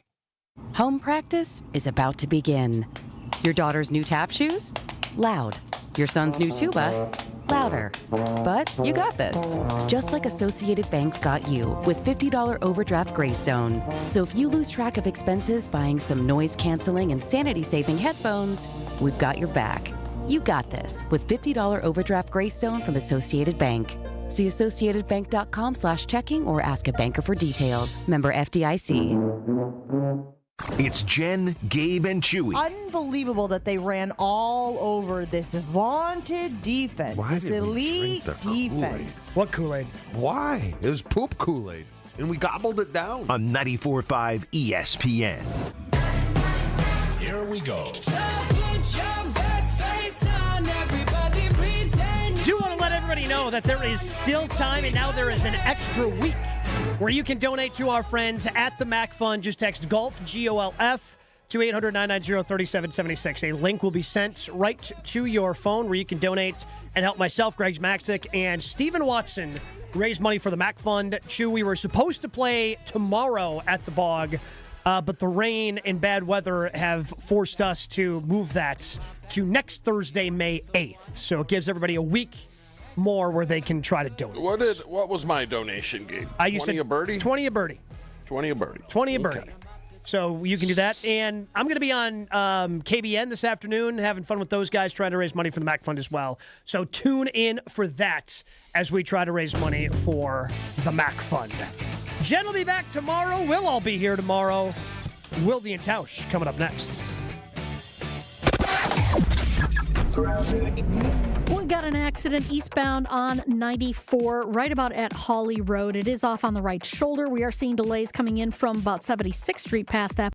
S4: Home practice is about to begin. Your daughter's new tap shoes? Loud. Your son's new tuba? Louder. But you got this. Just like Associated Bank's got you with $50 overdraft Greystone. So if you lose track of expenses buying some noise-canceling and sanity-saving headphones, we've got your back. You got this with $50 overdraft Greystone from Associated Bank. See AssociatedBank.com/checking or ask a banker for details. Member FDIC.
S7: It's Jen, Gabe, and Chewy.
S9: Unbelievable that they ran all over this vaunted defense, this elite defense.
S2: What Kool-Aid?
S5: Why? It was poop Kool-Aid, and we gobbled it down.
S7: On 94.5 ESPN.
S24: Here we go.
S2: Do want to let everybody know that there is still time, and now there is an extra week where you can donate to our friends at the Mac Fund. Just text GOLF, GOLF, to 800-990-3776. A link will be sent right to your phone where you can donate and help myself, Greg Maxick, and Stephen Watson raise money for the Mac Fund. Chew, we were supposed to play tomorrow at the Bog, but the rain and bad weather have forced us to move that to next Thursday, May 8th. So it gives everybody a week more where they can try to donate.
S3: What was my donation, Gabe?
S2: 20
S3: a birdie?
S2: 20 a birdie.
S3: 20 a birdie.
S2: 20 a birdie. So you can do that. And I'm going to be on KBN this afternoon, having fun with those guys, trying to raise money for the Mac Fund as well. So tune in for that as we try to raise money for the Mac Fund. Jen will be back tomorrow. We'll all be here tomorrow. Wildy and Tausch coming up next.
S13: We got an accident eastbound on 94, right about at Hawley Road. It is off on the right shoulder. We are seeing delays coming in from about 76th Street past that.